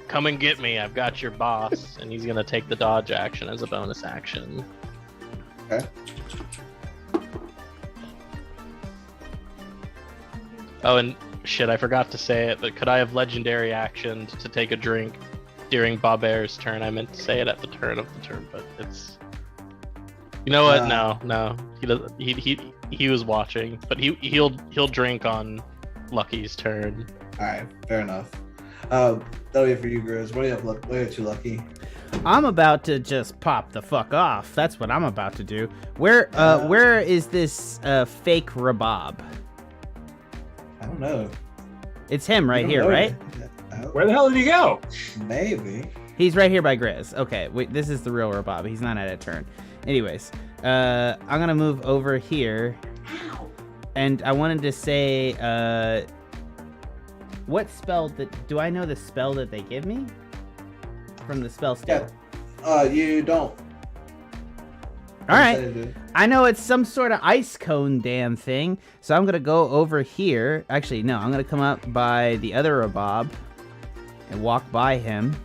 "Come and get me, I've got your boss," and he's gonna take the dodge action as a bonus action. Okay. Oh, and shit, I forgot to say it, but could I have legendary actioned to take a drink during Bobair's turn? I meant to say it at the turn of the turn, but it's... You know what? No. He doesn't. He was watching, but he'll drink on Lucky's turn. All right, fair enough. That'll be it for you, Grizz. What do you have? What are you Lucky? I'm about to just pop the fuck off. That's what I'm about to do. Where is this fake Rabab? I don't know. It's him right here, right? Where the hell did he go? Maybe. He's right here by Grizz. Okay, wait, this is the real Rabab. He's not at a turn. Anyways, I'm gonna move over here. And I wanted to say, what spell do I know the spell that they give me? From the spell skill. Yeah. You don't. Alright. I know it's some sort of ice cone damn thing. So I'm gonna go over here. Actually, no, I'm gonna come up by the other Rabab and walk by him.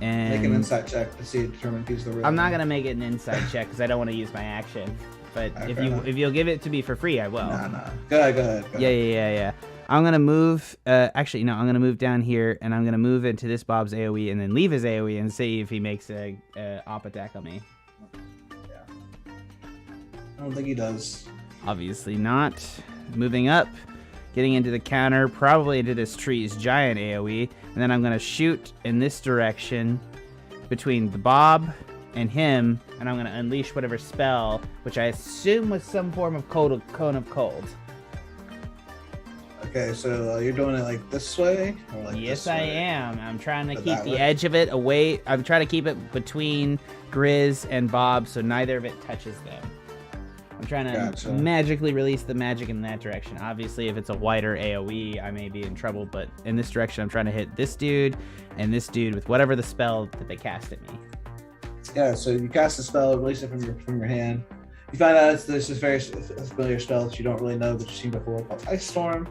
And make an insight check to determine if he's the real I'm not one. gonna make it an insight check because I don't want to use my action. But Alright, if you'll give it to me for free, I will. Nah. Go ahead. Yeah. I'm gonna move. Actually, no. I'm gonna move down here, and I'm gonna move into this Bob's AOE, and then leave his AOE, and see if he makes a op attack on me. Yeah. I don't think he does. Obviously not. Moving up, getting into the counter, probably into this tree's giant AOE, and then I'm gonna shoot in this direction between the Bob and him, and I'm gonna unleash whatever spell, which I assume was some form of cone of cold. Okay, so you're doing it like this way? Or like Yes, this way? I am. I'm trying to Or keep that the way? edge of it away. I'm trying to keep it between Grizz and Bob, so neither of it touches them. I'm trying to Gotcha. magically release the magic in that direction. Obviously, if it's a wider AoE, I may be in trouble, but in this direction, I'm trying to hit this dude and this dude with whatever the spell that they cast at me. Yeah, so you cast the spell, release it from your hand. You find out it's this very familiar spell that you don't really know, but you've seen before, called Ice Storm.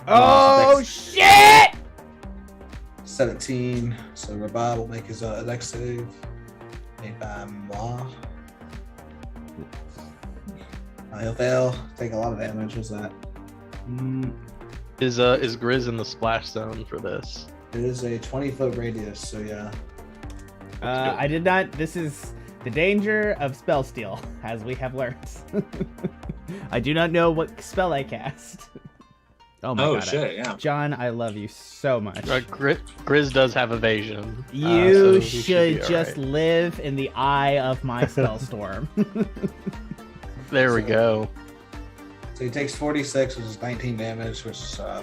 Oh, Dex shit! 17. So Rabab will make his dex save. Made by moi. He'll fail. Take a lot of damage. What's that? Is Grizz in the splash zone for this? It is a 20-foot radius, so yeah. I did not. This is the danger of spell steal, as we have learned. I do not know what spell I cast. Oh my god. Shit, yeah. John, I love you so much. Grizz does have evasion. You so should be just alright. live in the eye of my spell storm. There we go. So he takes 46, which is 19 damage, which is a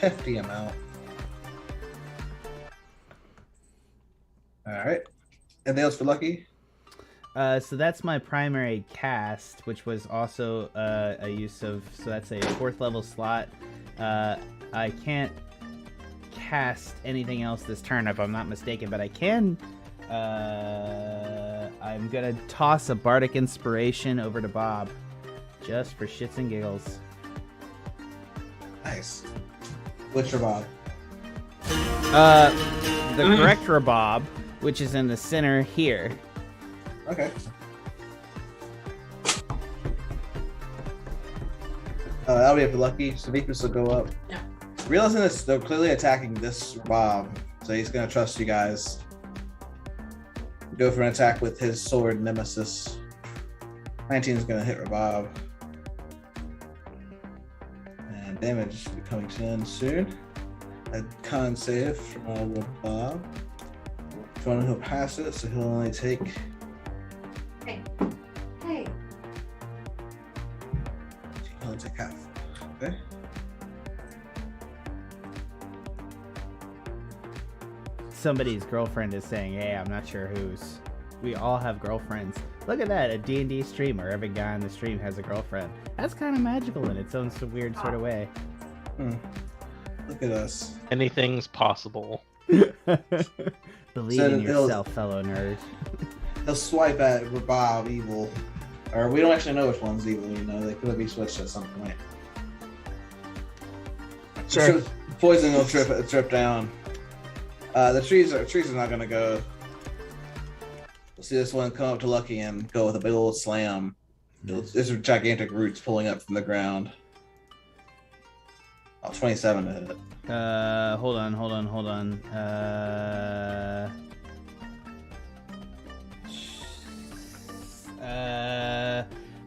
hefty amount. All right. Anything else for Lucky? So that's my primary cast, which was also a use of, so that's a 4th level slot. I can't cast anything else this turn if I'm not mistaken, but I can, I'm gonna toss a Bardic Inspiration over to Bob, just for shits and giggles. Nice. Which Rabab? The correct Rabab, which is in the center here. Okay. That'll be it for Lucky. So weakness will go up. Yeah. Realizing this, they're clearly attacking this Rabab, so he's gonna trust you guys. Go for an attack with his sword Nemesis. 19 is gonna hit Rabab. And damage will be coming in soon. A con save from Rabab. He'll pass it, so he'll only take. Hey. He'll only take half. Okay. Somebody's girlfriend is saying, hey, I'm not sure whose. We all have girlfriends. Look at that, a D&D streamer. Every guy on the stream has a girlfriend. That's kind of magical in its own weird sort of way. Look at us. Anything's possible. Believe So in it'll- yourself, fellow nerd. He'll swipe at Rabab evil. Or we don't actually know which one's evil, you know. They could be switched at some point. Sure. Poison will trip down. The trees are not gonna go. We'll see this one come up to Lucky and go with a big old slam. There's gigantic roots pulling up from the ground. Oh, 27 to hit. Hold on.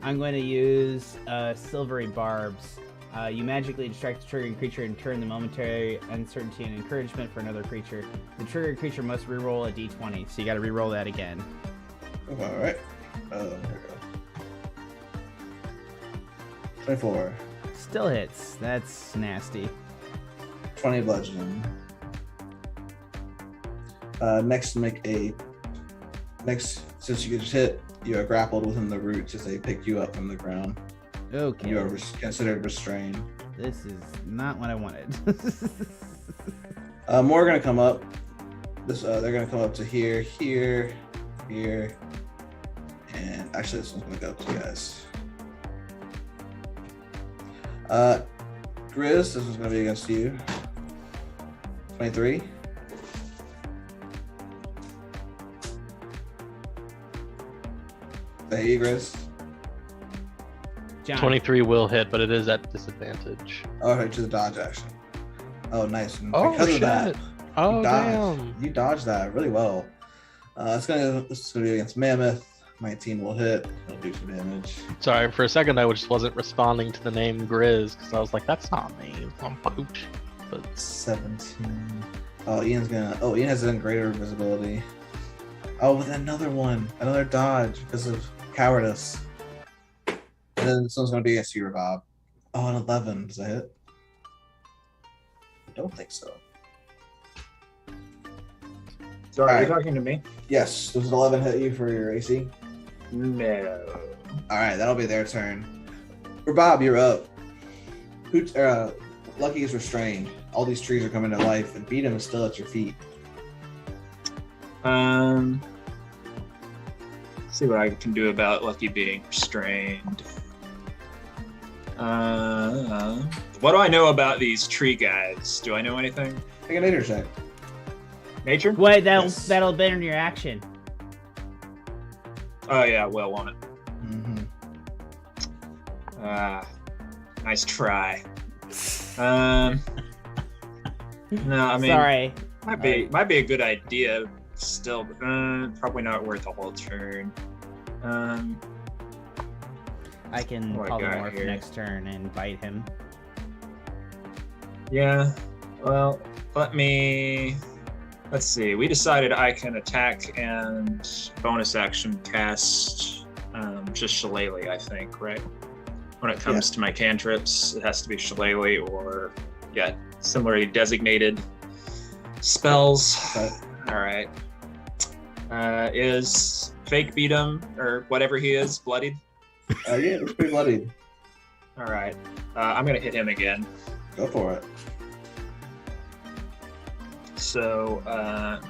I'm going to use silvery barbs. You magically distract the triggering creature and turn the momentary uncertainty and encouragement for another creature. The triggered creature must reroll a d20, so you got to reroll that again. All right. There we go. 24. Still hits. That's nasty. 20 bludgeoning. Next, since you get hit, you are grappled within the roots as they pick you up from the ground. Okay. You are considered restrained. This is not what I wanted. More are gonna come up. They're gonna come up to here, and actually this one's gonna go to you guys. Grizz, this one's gonna be against you. 23. There you, Grizz. John. 23 will hit, but it is at disadvantage. Oh, right, to the dodge action. Oh, nice. And Oh, because shit. of that, Oh, damn. You dodged that really well. This is gonna be against Mammoth. 19 will hit. He'll do some damage. Sorry, for a second I just wasn't responding to the name Grizz because I was like, that's not me. I'm Pooch. But 17. Oh, Ian has an greater visibility. Oh, with another one, another dodge because of cowardice. And then this one's gonna be against you, Rabab. Oh, an 11. Does that hit? I don't think so. Sorry, All you're right. talking to me? Yes. Does an 11 hit you for your AC? No. All right, that'll be their turn. Rabab, you're up. Lucky is restrained. All these trees are coming to life, and Beat him is still at your feet. See what I can do about Lucky being restrained. What do I know about these tree guys? Do I know anything? Take a nature check. Nature? Wait, Yes. that'll burn your action. Oh yeah, well, won't it? Mm-hmm. Nice try. No, I mean, Sorry. might be a good idea still, but probably not worth a whole turn. I can What I got polymorph here? next turn and bite him. Yeah. Well, let's see. We decided I can attack and bonus action cast just Shillelagh, I think, right? When it comes to my cantrips, it has to be Shillelagh or similarly designated spells. Okay. All right. Is fake beat him or whatever he is bloodied? Yeah, it's pretty bloody. All right. I'm gonna hit him again. Go for it. So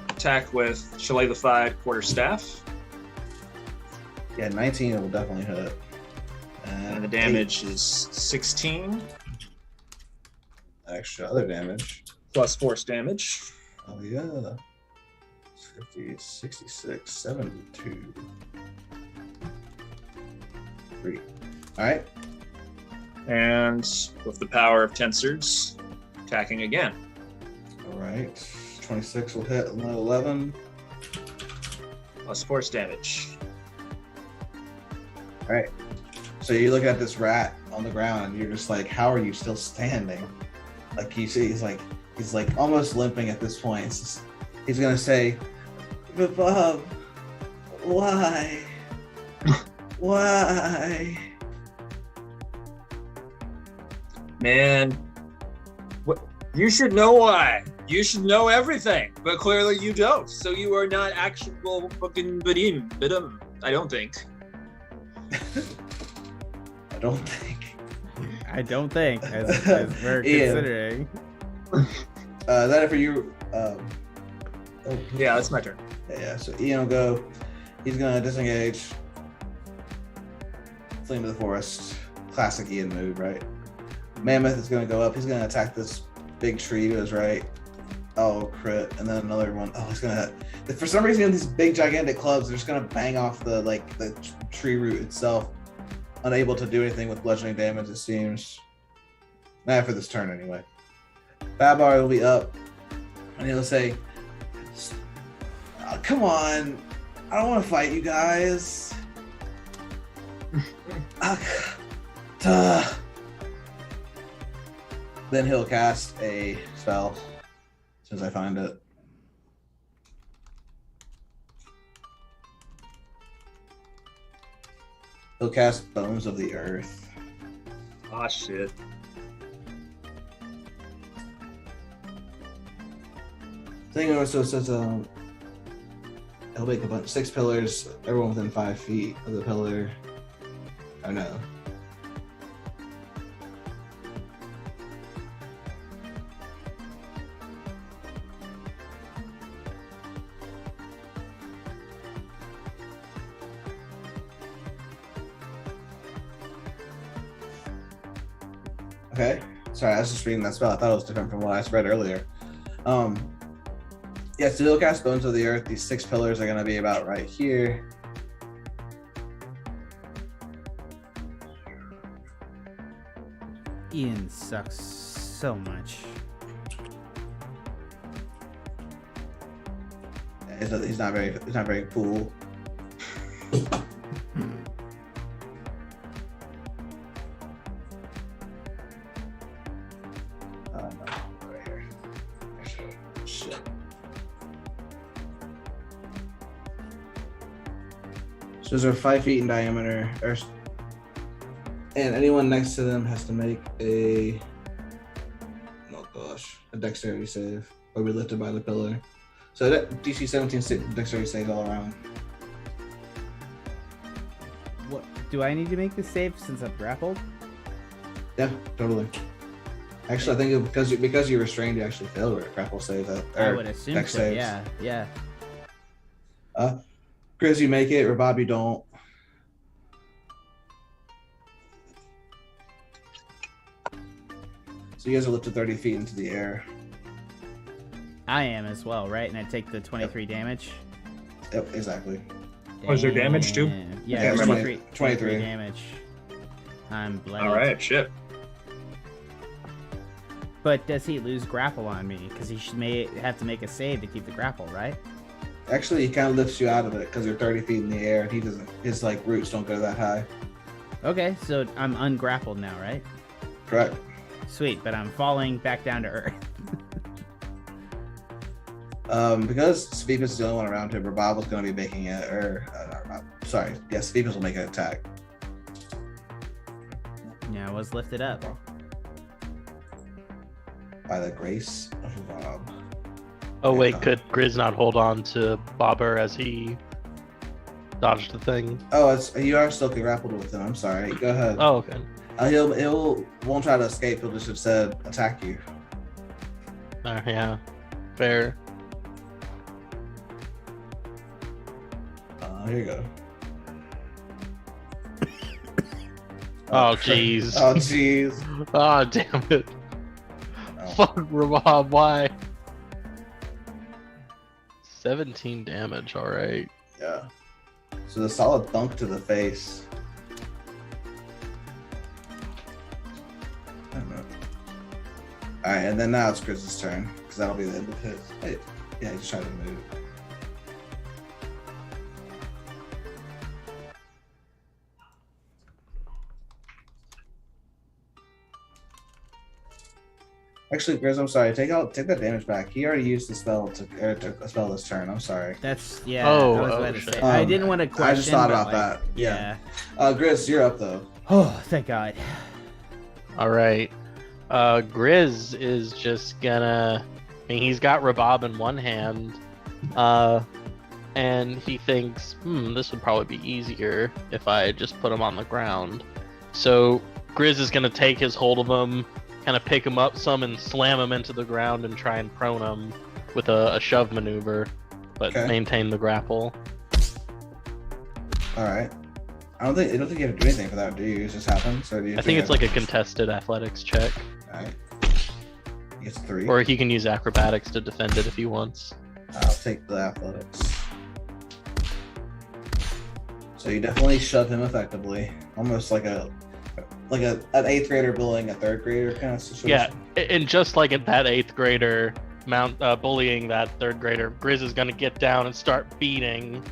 attack with Shillelagh quarterstaff, Yeah, 19 will definitely hit. and the damage is 16 Extra other damage. plus force damage. Oh yeah. 50, 66, 72. 3. Alright. And with the power of tensors, attacking again. Alright. 26 will hit, and then 11. Plus force damage. Alright. So you look at this rat on the ground and you're just like, how are you still standing? Like you see he's like almost limping at this point. It's just, he's gonna say, Rabab, why? Why? Man, what? You should know why. You should know everything, but clearly you don't. So you are not actual fucking Bidim. I don't think. I don't think. I don't think, as we're Ian. considering. Is that it for you? Yeah, that's my turn. Yeah, so Ian will go. He's gonna disengage. Flee into the forest. Classic Ian move, right? Mammoth is gonna go up. He's gonna attack this big tree to his right. Oh, crit. And then another one. Oh, he's gonna. For some reason, these big gigantic clubs, they're just gonna bang off the tree root itself. Unable to do anything with bludgeoning damage, it seems. Not for this turn, anyway. Babar will be up, and he'll say, "Come on, I don't want to fight you guys." Then he'll cast a spell as soon as I find it. He'll cast Bones of the Earth. Ah, shit. Thing also says he'll make a bunch 6 pillars, everyone within 5 feet of the pillar. Oh no. Okay. Sorry, I was just reading that spell. I thought it was different from what I read earlier. Yeah, so he'll cast Bones of the Earth. These 6 pillars are going to be about right here. Ian sucks so much. He's not very cool. No, right here. Shit. So those are 5 feet in diameter, and anyone next to them has to make a dexterity save or be lifted by the pillar. So that DC 17 dexterity save all around. What do I need to make the save since I'm grappled? Yeah, totally. Actually, I think because you're restrained, you actually fail a grapple save. I would assume dex so. saves. Yeah. Grizz, you make it. Rabab, you don't. So you guys are lifted 30 feet into the air. I am as well, right? And I take the 23 damage. Yep, exactly. Was there damage too? Yeah, Yeah, 23 damage. I'm bloody. All right, shit. But does he lose grapple on me? Because he may have to make a save to keep the grapple, right? Actually, he kind of lifts you out of it because you're 30 feet in the air, and he doesn't. His roots don't go that high. Okay, so I'm ungrappled now, right? Correct. Sweet, but I'm falling back down to earth. Because Svepus is the only one around him, Rabab was going to be making it. Svepus will make an attack. Yeah, I was lifted up. By the grace of Rabab. Oh wait, could Grizz not hold on to Bobber as he dodged the thing? Oh, you are still grappled with him. I'm sorry. Go ahead. Oh, okay. He'll won't try to escape. He'll just have said attack you. Yeah, fair. Here you go. Oh jeez. Oh jeez. Oh damn it. Oh. Fuck Rabab, why? 17 damage, alright. Yeah. So the solid thunk to the face. I don't know. Alright, and then now it's Grizz's turn, because that'll be the end of his. Wait, yeah, he just tried to move. Actually, Grizz, I'm sorry. Take that damage back. He already used the spell to spell this turn. I'm sorry. That's I Oh, was about to shit. say. I didn't want to question. I just thought but, about that. Yeah. Grizz, you're up though. Oh, thank God. Alright. Grizz is just gonna... I mean, he's got Rabab in one hand. And he thinks, this would probably be easier if I just put him on the ground. So Grizz is gonna take his hold of him, kind of pick him up some and slam him into the ground and try and prone him with a shove maneuver, but maintain the grapple. All right. I don't think you have to do anything for that, do you? It just happens. Or do you I think it's like a contested athletics check. All right. He gets 3. Or he can use acrobatics to defend it if he wants. I'll take the athletics. So you definitely shove him effectively, almost like like an 8th grader bullying a 3rd grader kind of situation. Yeah, and just like at that 8th grader bullying that 3rd grader, Grizz is gonna get down and start beating,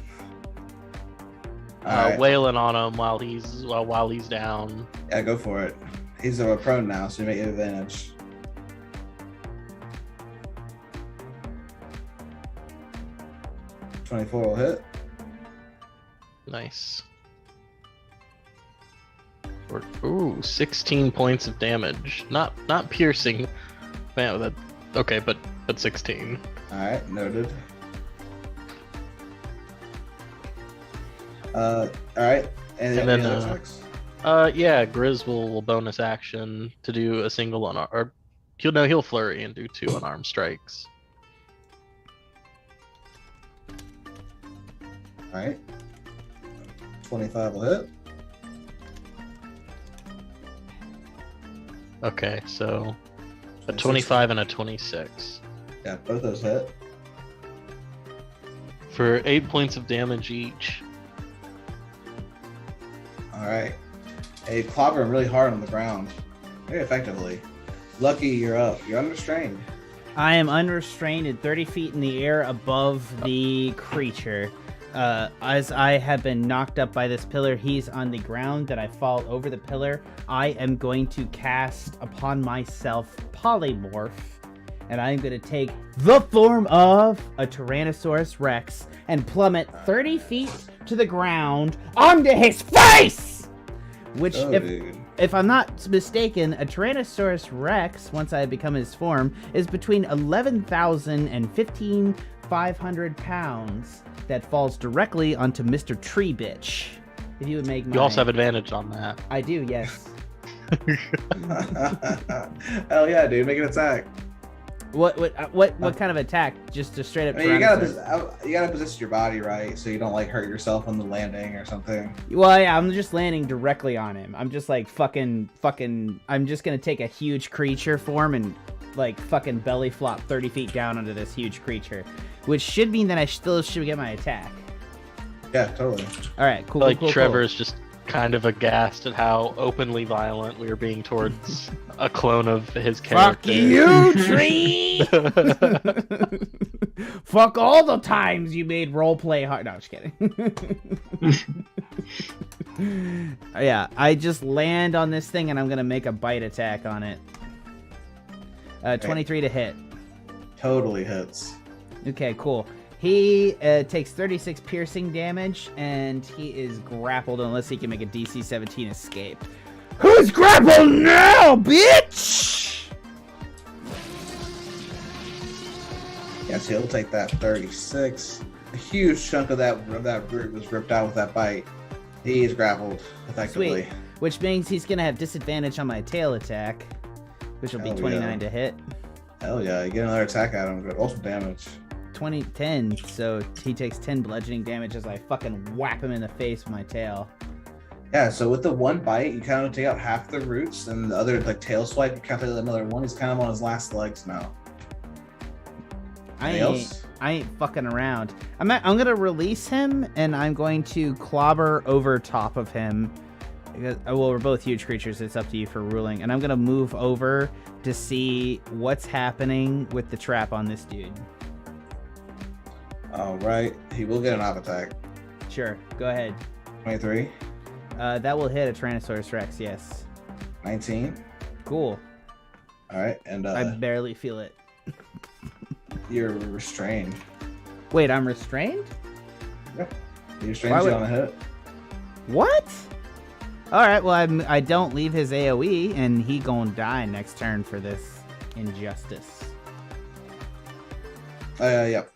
Alright. wailing on him while he's down. Yeah, go for it. He's prone now, so you may get advantage. $24 will hit. Nice. Ooh, 16 points of damage. Not piercing. Man, okay, but 16. Alright, noted. Alright. And then other attacks? Yeah, Grizz will bonus action to do a single or he'll flurry and do 2 unarmed strikes. Alright. 25 will hit. Okay, so a 25 and a 26. Yeah, both those hit. For 8 points of damage each. Alright. Hey, clobber him really hard on the ground. Very effectively. Lucky, you're up. You're unrestrained. I am unrestrained at 30 feet in the air above the creature. As I have been knocked up by this pillar, he's on the ground, that I fall over the pillar. I am going to cast upon myself polymorph, and I'm going to take the form of a Tyrannosaurus Rex and plummet 30 feet to the ground onto his face! Which, if I'm not mistaken, a Tyrannosaurus Rex, once I become his form, is between 11,000 and 15,500 pounds. That falls directly onto Mr. Tree Bitch. If you would make You also have advantage on that. I do, yes. Hell yeah, dude! Make an attack. What kind of attack? Just a straight up. I mean, you gotta position your body right so you don't like hurt yourself on the landing or something. Well, yeah, I'm just landing directly on him. I'm just like fucking. I'm just gonna take a huge creature form and like fucking belly flop 30 feet down onto this huge creature, which should mean that I still should get my attack. Yeah, totally. All right, cool. Like cool, Trevor's just kind of aghast at how openly violent we are being towards a clone of his character. Fuck you, Tree! Fuck all the times you made roleplay hard. No, I'm just kidding. Yeah, I just land on this thing and I'm gonna make a bite attack on it. 23 to hit. Totally hits. Okay, cool. He takes 36 piercing damage, and he is grappled unless he can make a DC 17 escape. Who's grappled now, bitch? Yes, he'll take that 36. A huge chunk of that root was ripped out with that bite. He's grappled effectively. Sweet. Which means he's going to have disadvantage on my tail attack, which will be 29 to hit. Hell yeah, you get another attack at him, roll some damage. 10, so he takes 10 bludgeoning damage as I fucking whap him in the face with my tail. Yeah, so with the one bite, you kind of take out half the roots, and the other like tail swipe, you kind of take another one. He's kind of on his last legs now. I ain't fucking around. I'm gonna release him, and I'm going to clobber over top of him. Well, we're both huge creatures. It's up to you for ruling. And I'm gonna move over to see what's happening with the trap on this dude. All right, he will get an op attack. Sure, go ahead. 23. That will hit a Tyrannosaurus Rex, yes. 19. Cool. All right, and I barely feel it. You're restrained. Wait, I'm restrained? Yeah. He restrains you on a hit. What? All right, well, I don't leave his AoE, and he gonna die next turn for this injustice. Yep.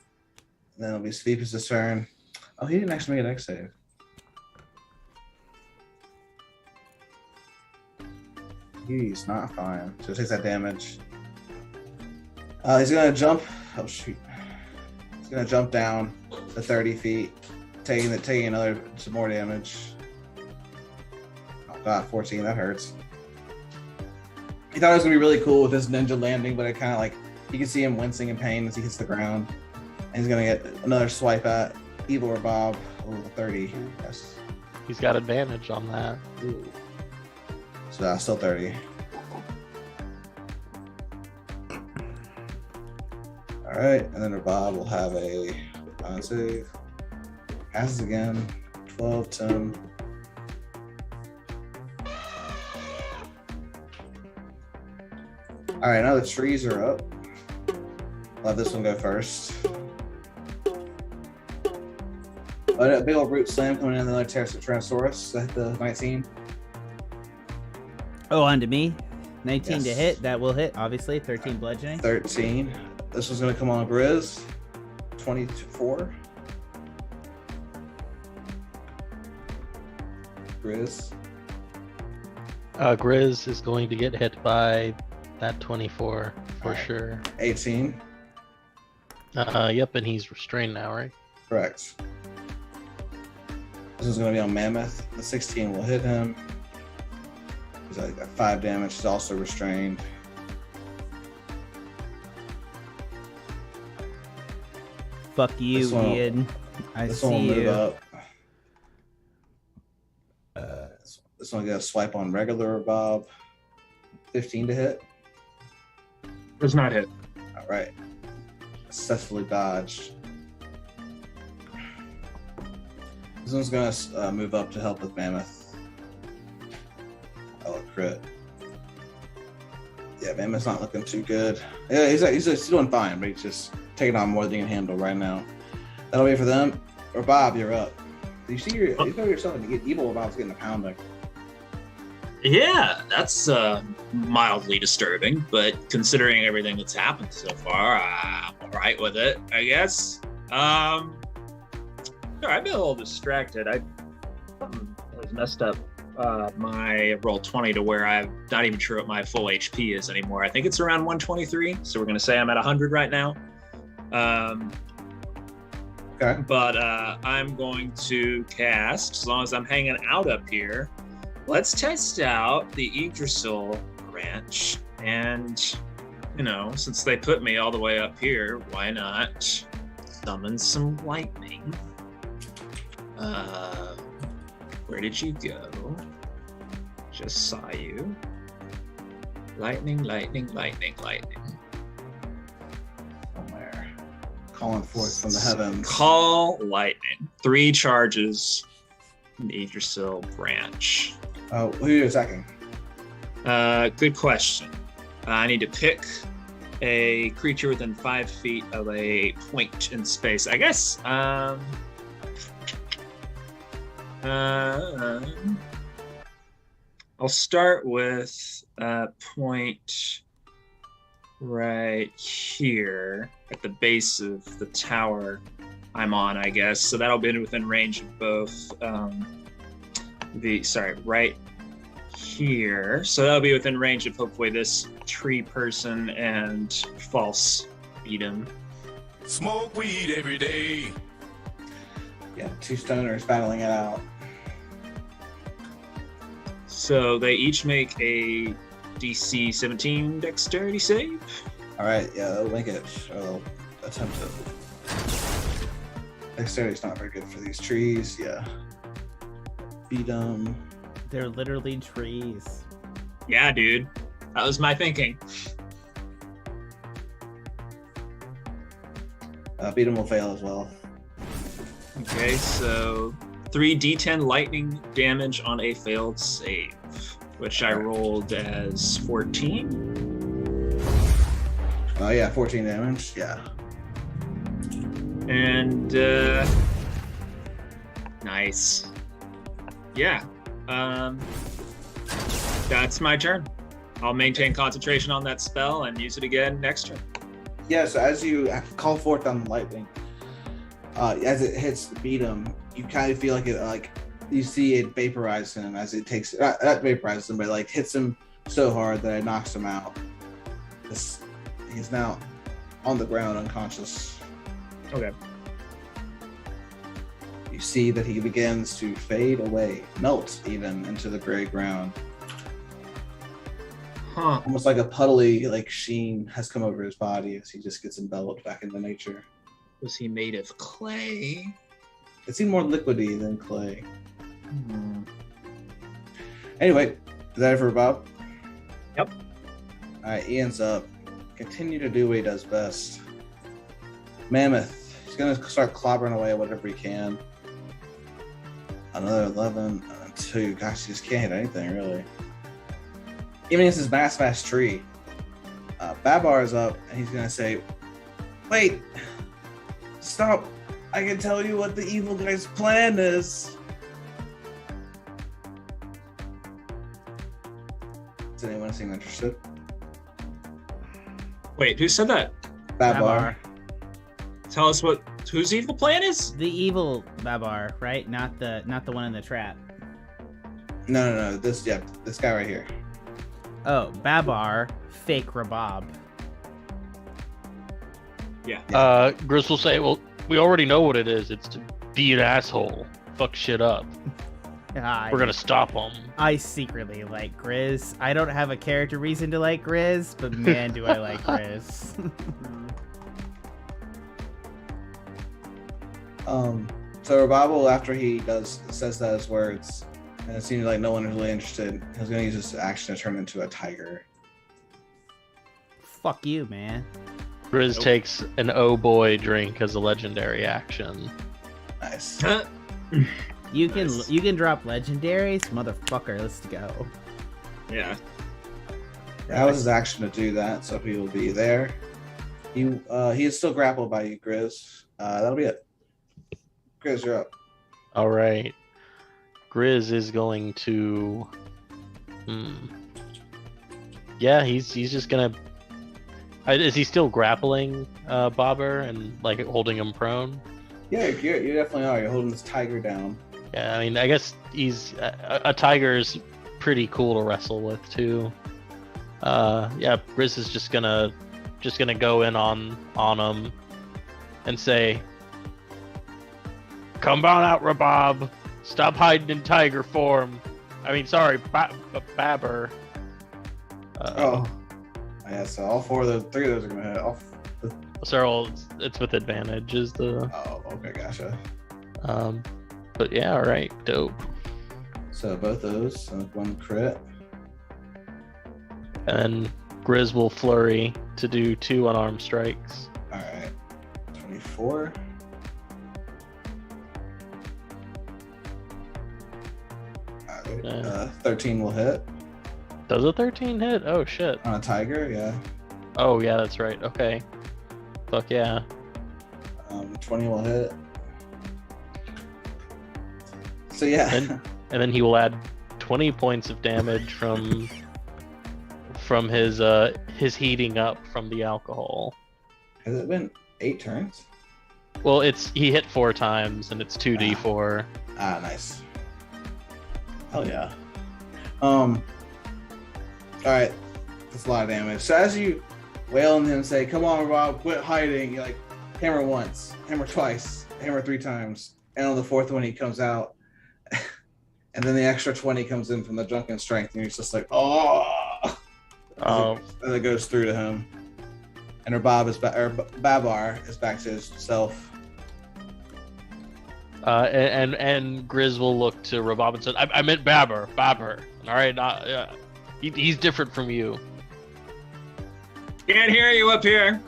Then it'll be Sleep's turn. Oh, he didn't actually make an X save. He's not fine. So he takes that damage. He's gonna jump. Oh shoot. He's gonna jump down to 30 feet, taking some more damage. Oh god, 14. That hurts. He thought it was gonna be really cool with his ninja landing, but it kind of like you can see him wincing in pain as he hits the ground. And he's gonna get another swipe at Evil Rabab over the 30. Yes. He's got advantage on that. Ooh. So still 30. All right, and then Rabab will have a save. Passes again. 12, 10. All right, now the trees are up. Let this one go first. A big old root slam coming in, another Tyrannosaurus. That hit the 19. Oh, onto me. 19 to Yes. hit. That will hit, obviously. 13 bludgeoning. 13. This one's going to come on Grizz. 24. Grizz. Grizz is going to get hit by that 24 for Alright. sure. 18. Yep, and he's restrained now, right? Correct. This is going to be on Mammoth. The 16 will hit him. He's like at 5 damage. He's also restrained. Fuck you, This one- Ian. I This one will see move you. up. This one will get a swipe on regular Bob. 15 to hit. Does not hit. All right. Successfully dodged. This one's going to move up to help with Mammoth. Oh, crit. Yeah, Mammoth's not looking too good. Yeah, he's doing fine, but he's just taking on more than he can handle right now. That'll be for them. Or Bob, you're up. You see you know yourself to get evil. Bob's getting a pounding. Yeah, that's mildly disturbing, but considering everything that's happened so far, I'm all right with it, I guess. I've been a little distracted. I was messed up my roll 20 to where I'm not even sure what my full HP is anymore. I think it's around 123, so we're going to say I'm at 100 right now. Okay. But I'm going to cast, as long as I'm hanging out up here, let's test out the Yggdrasil branch. And, since they put me all the way up here, why not summon some lightning? Where did you go? Just saw you. Lightning, lightning, lightning, lightning. Somewhere. Calling forth from the heavens. Call lightning. 3 charges in the Yggdrasil branch. Oh, who are you attacking? Good question. I need to pick a creature within 5 feet of a point in space. I guess. I'll start with a point right here at the base of the tower I'm on, I guess. So that'll be within range of both right here. So that'll be within range of hopefully this tree person and false beat him. Smoke weed every day. Yeah, 2 stoners battling it out. So they each make a DC 17 dexterity save. All right, yeah, they'll make it. Or they'll attempt it. Dexterity's not very good for these trees. Yeah. Beat them. They're literally trees. Yeah, dude. That was my thinking. Beat them will fail as well. Okay, so 3d10 lightning damage on a failed save, which I rolled as 14. Oh yeah, 14 damage. Yeah. And nice. Yeah. That's my turn. I'll maintain concentration on that spell and use it again next turn. Yeah. So as you call forth on the lightning, as it hits the beat him, you kind of feel like it, you see it vaporize him as it takes. Not vaporize him, but hits him so hard that it knocks him out. He's now on the ground, unconscious. Okay. You see that he begins to fade away, melt even into the gray ground. Huh. Almost like a puddly sheen has come over his body as he just gets enveloped back into nature. Was he made of clay? It seemed more liquidy than clay. Hmm. Anyway, Is that it for Bob? Yep. All right, Ian's up. Continue to do what he does best. Mammoth. He's gonna start clobbering away at whatever he can. Another 11, 2. Gosh, he just can't hit anything really. Even against his mass tree. Babar is up, and he's gonna say, "Wait, stop! I can tell you what the evil guy's plan is." Does anyone seem interested? Wait, who said that? Babar. Tell us what whose evil plan is? The evil Babar, right? Not the one in the trap. No. This guy right here. Oh, Babar, fake Rabab. Yeah. Grizz will say, well, we already know what it is. It's to be an asshole. Fuck shit up. We're gonna stop him. I secretly like Grizz. I don't have a character reason to like Grizz, but man, do I like Grizz. So Rabab, after he says those words, and it seems like no one is really interested, he's gonna use this action to turn into a tiger. Fuck you, man. Grizz takes an oh boy drink as a legendary action. Nice. You can drop legendaries, motherfucker. Let's go. Yeah. That was his action to do that, so he will be there. He is still grappled by you, Grizz. That'll be it. Grizz, you're up. All right. Grizz is going to. Yeah, he's just gonna. Is he still grappling Bobber and like holding him prone? Yeah, you definitely are. You're holding this tiger down. Yeah, I mean, I guess he's a tiger's pretty cool to wrestle with too. Yeah, Grizz is just gonna go in on him and say, "Come on out, Rabab. Stop hiding in tiger form." I mean, sorry, Babber. Oh, yeah. So all three of those are gonna hit. So it's with advantage. Is the? Oh, okay, gotcha. But yeah, all right, dope. So both those, one crit. And then Grizz will flurry to do 2 unarmed strikes. All right, 24. All right, 13 will hit. Does a 13 hit? Oh shit. On a tiger, yeah. Oh yeah, that's right. Okay. Fuck yeah. 20 will hit. So yeah. And then he will add 20 points of damage from his heating up from the alcohol. Has it been 8 turns? Well, he hit 4 times and it's 2d4. Ah, nice. Hell yeah. All right, that's a lot of damage. So as you wail on him, say, "Come on, Rob, quit hiding," you like hammer once, hammer twice, hammer 3 times, and on the 4th one he comes out, and then the extra 20 comes in from the drunken strength, and you're just like, "Oh!" And it goes through to him, and Babar is back to his self. And Grizz will look to Rabab and say, "I meant Babber. All right, he's different from you." Can't hear you up here.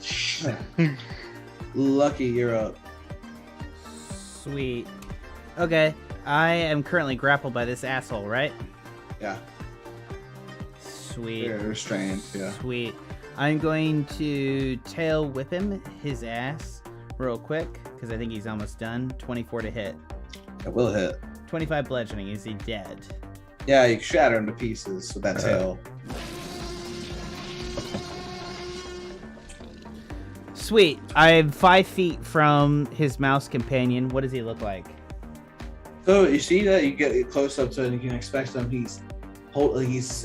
Lucky, you're up. Sweet. Okay, I am currently grappled by this asshole, right? Yeah. Sweet. You're restrained, yeah. Sweet. I'm going to tail whip him, his ass, real quick, because I think he's almost done. 24 to hit. It will hit. 25 bludgeoning. Is he dead? Yeah, you shatter him to pieces with that tail. Sweet. I'm 5 feet from his mouse companion. What does he look like? So you see that you get close up to it and you can expect him. He's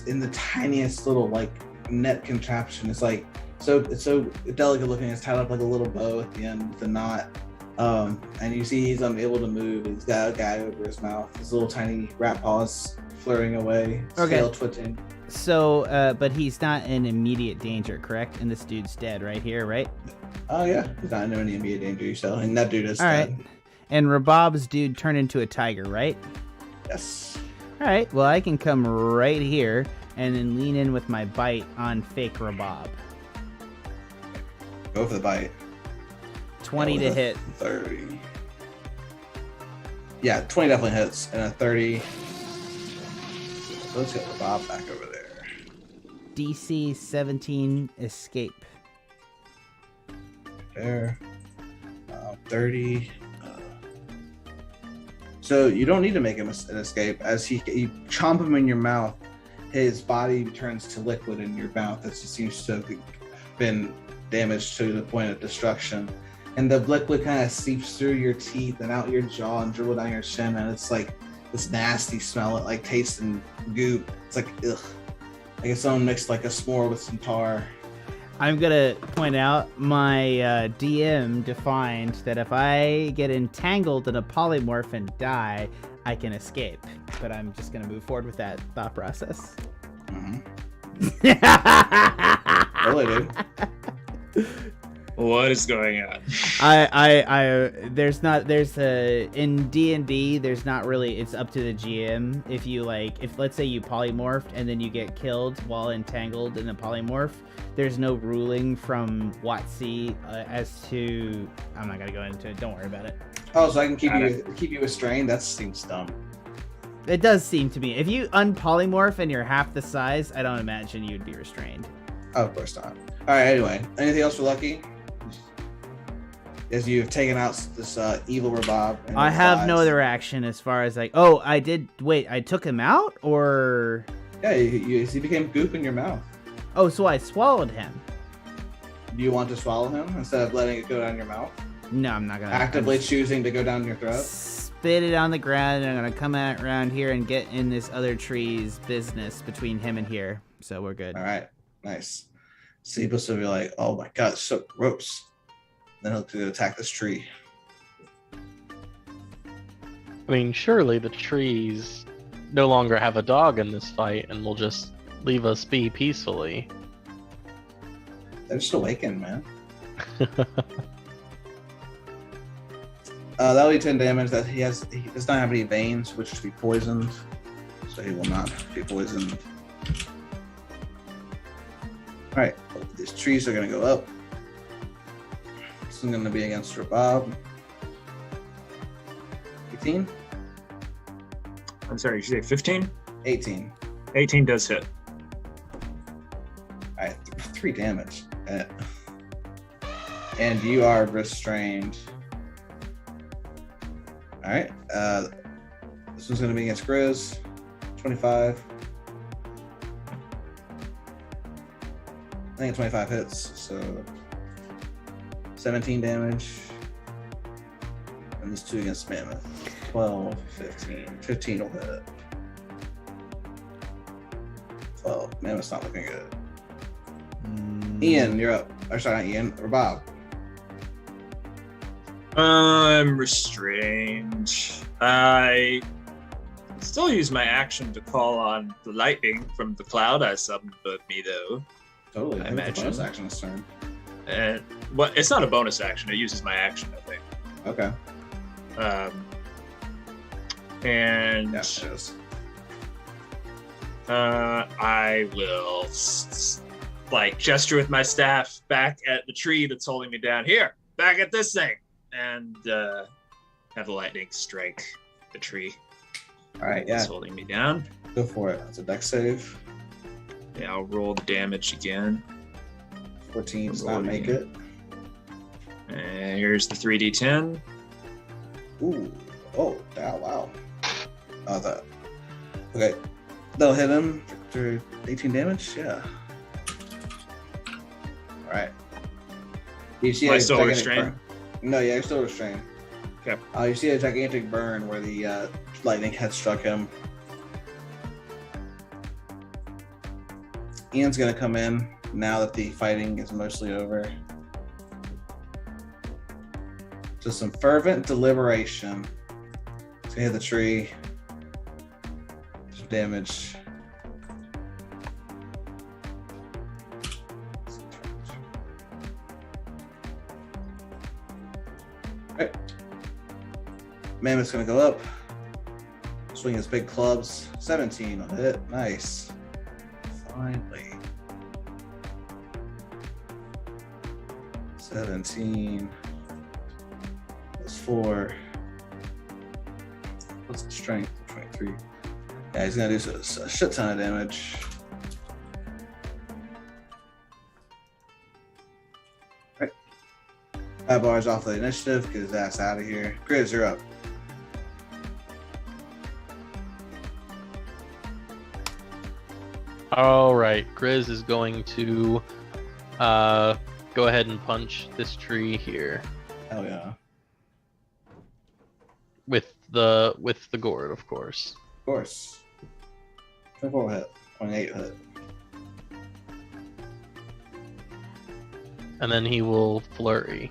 in the tiniest little like net contraption. It's like it's so delicate looking. It's tied up like a little bow at the end with a knot. And you see he's unable to move. He's got a gag over his mouth. His little tiny rat paws flurrying away. His tail twitching. So, but he's not in immediate danger, correct? And this dude's dead right here, right? Oh yeah, he's not in any immediate danger. So, and that dude is all dead. right. And Rabab's dude turned into a tiger, right? Yes. All right. Well, I can come right here and then lean in with my bite on fake Rabab. Go for the bite. 20 to hit. 30. Yeah, 20 definitely hits, and a 30. So let's get Rabab back over there. DC 17 escape. There. 30. So you don't need to make him an escape. As you chomp him in your mouth, his body turns to liquid in your mouth. That seems to have been damaged to the point of destruction. And the liquid kind of seeps through your teeth and out your jaw and dribble down your chin, and it's like this nasty smell. It like tastes and goop. It's like ugh. Like if someone mixed like a s'more with some tar. I'm gonna point out my DM defined that if I get entangled in a polymorph and die, I can escape. But I'm just gonna move forward with that thought process. Really, dude. What is going on? There's in D&D, there's not really, it's up to the GM. If you if let's say you polymorphed and then you get killed while entangled in the polymorph, there's no ruling from WotC as to, I'm not gonna go into it, don't worry about it. Oh, so I can keep you restrained? That seems dumb. It does seem to me. If you unpolymorph and you're half the size, I don't imagine you'd be restrained. Oh, of course not. Alright, anyway. Anything else for Lucky? As you've taken out this evil Rabab. I have no other action as far as I did. Wait, I took him out, or? Yeah, he became goop in your mouth. Oh, so I swallowed him. Do you want to swallow him instead of letting it go down your mouth? No, I'm not gonna. Actively choosing to go down your throat? Spit it on the ground, and I'm gonna come out around here and get in this other tree's business between him and here. So we're good. All right, nice. Ceebus will be like, oh my god, it's so gross. Then he'll go attack this tree. I mean, surely the trees no longer have a dog in this fight and will just leave us be peacefully. They're just awakened, man. That'll be 10 damage. That he does not have any veins, which should be poisoned, so he will not be poisoned. All right, these trees are gonna go up. This is gonna be against Rabab. 18. I'm sorry, you say 15? 18. 18 does hit. All right, 3 damage. And you are restrained. All right. This one's gonna be against Grizz. 25. I think 25 hits, so 17 damage. And these 2 against Mammoth. 12, 15. 15 will hit. 12. Mammoth's not looking good. Ian, you're up. Or sorry, not Ian. Rabab. I'm restrained. I still use my action to call on the lightning from the cloud I summoned above me, though. Totally. I I imagine. imagine. Bonus action this turn. And it's not a bonus action. It uses my action, I think. Okay. And Yeah, it is. I will gesture with my staff back at the tree that's holding me down. Here, back at this thing, and have the lightning strike the tree. All right, yeah. That's holding me down. Go for it. That's a dex save. Yeah, I'll roll the damage again. 14 does not make it. And here's the 3d10. Ooh. Oh, wow. Oh, that. Okay. They'll hit him for 18 damage? Yeah. Alright. You see Am I a still gigantic restrained? burn. No, yeah, you're still restrained. Okay. You see a gigantic burn where the lightning had struck him. Ian's gonna come in now that the fighting is mostly over. Just some fervent deliberation. He's gonna hit the tree. Some damage. Right. Mammoth's gonna go up. swing his big clubs. 17 on hit. Nice. Finally. 17 plus 4. What's the strength? 23. Yeah, he's gonna do a shit ton of damage. Right. That bar's off the initiative. Get his ass out of here. Grizz, you're up. All right, Grizz is going to go ahead and punch this tree here Hell yeah. with the gourd, of course. Of course. 24 hit. 28 hit. And then he will flurry.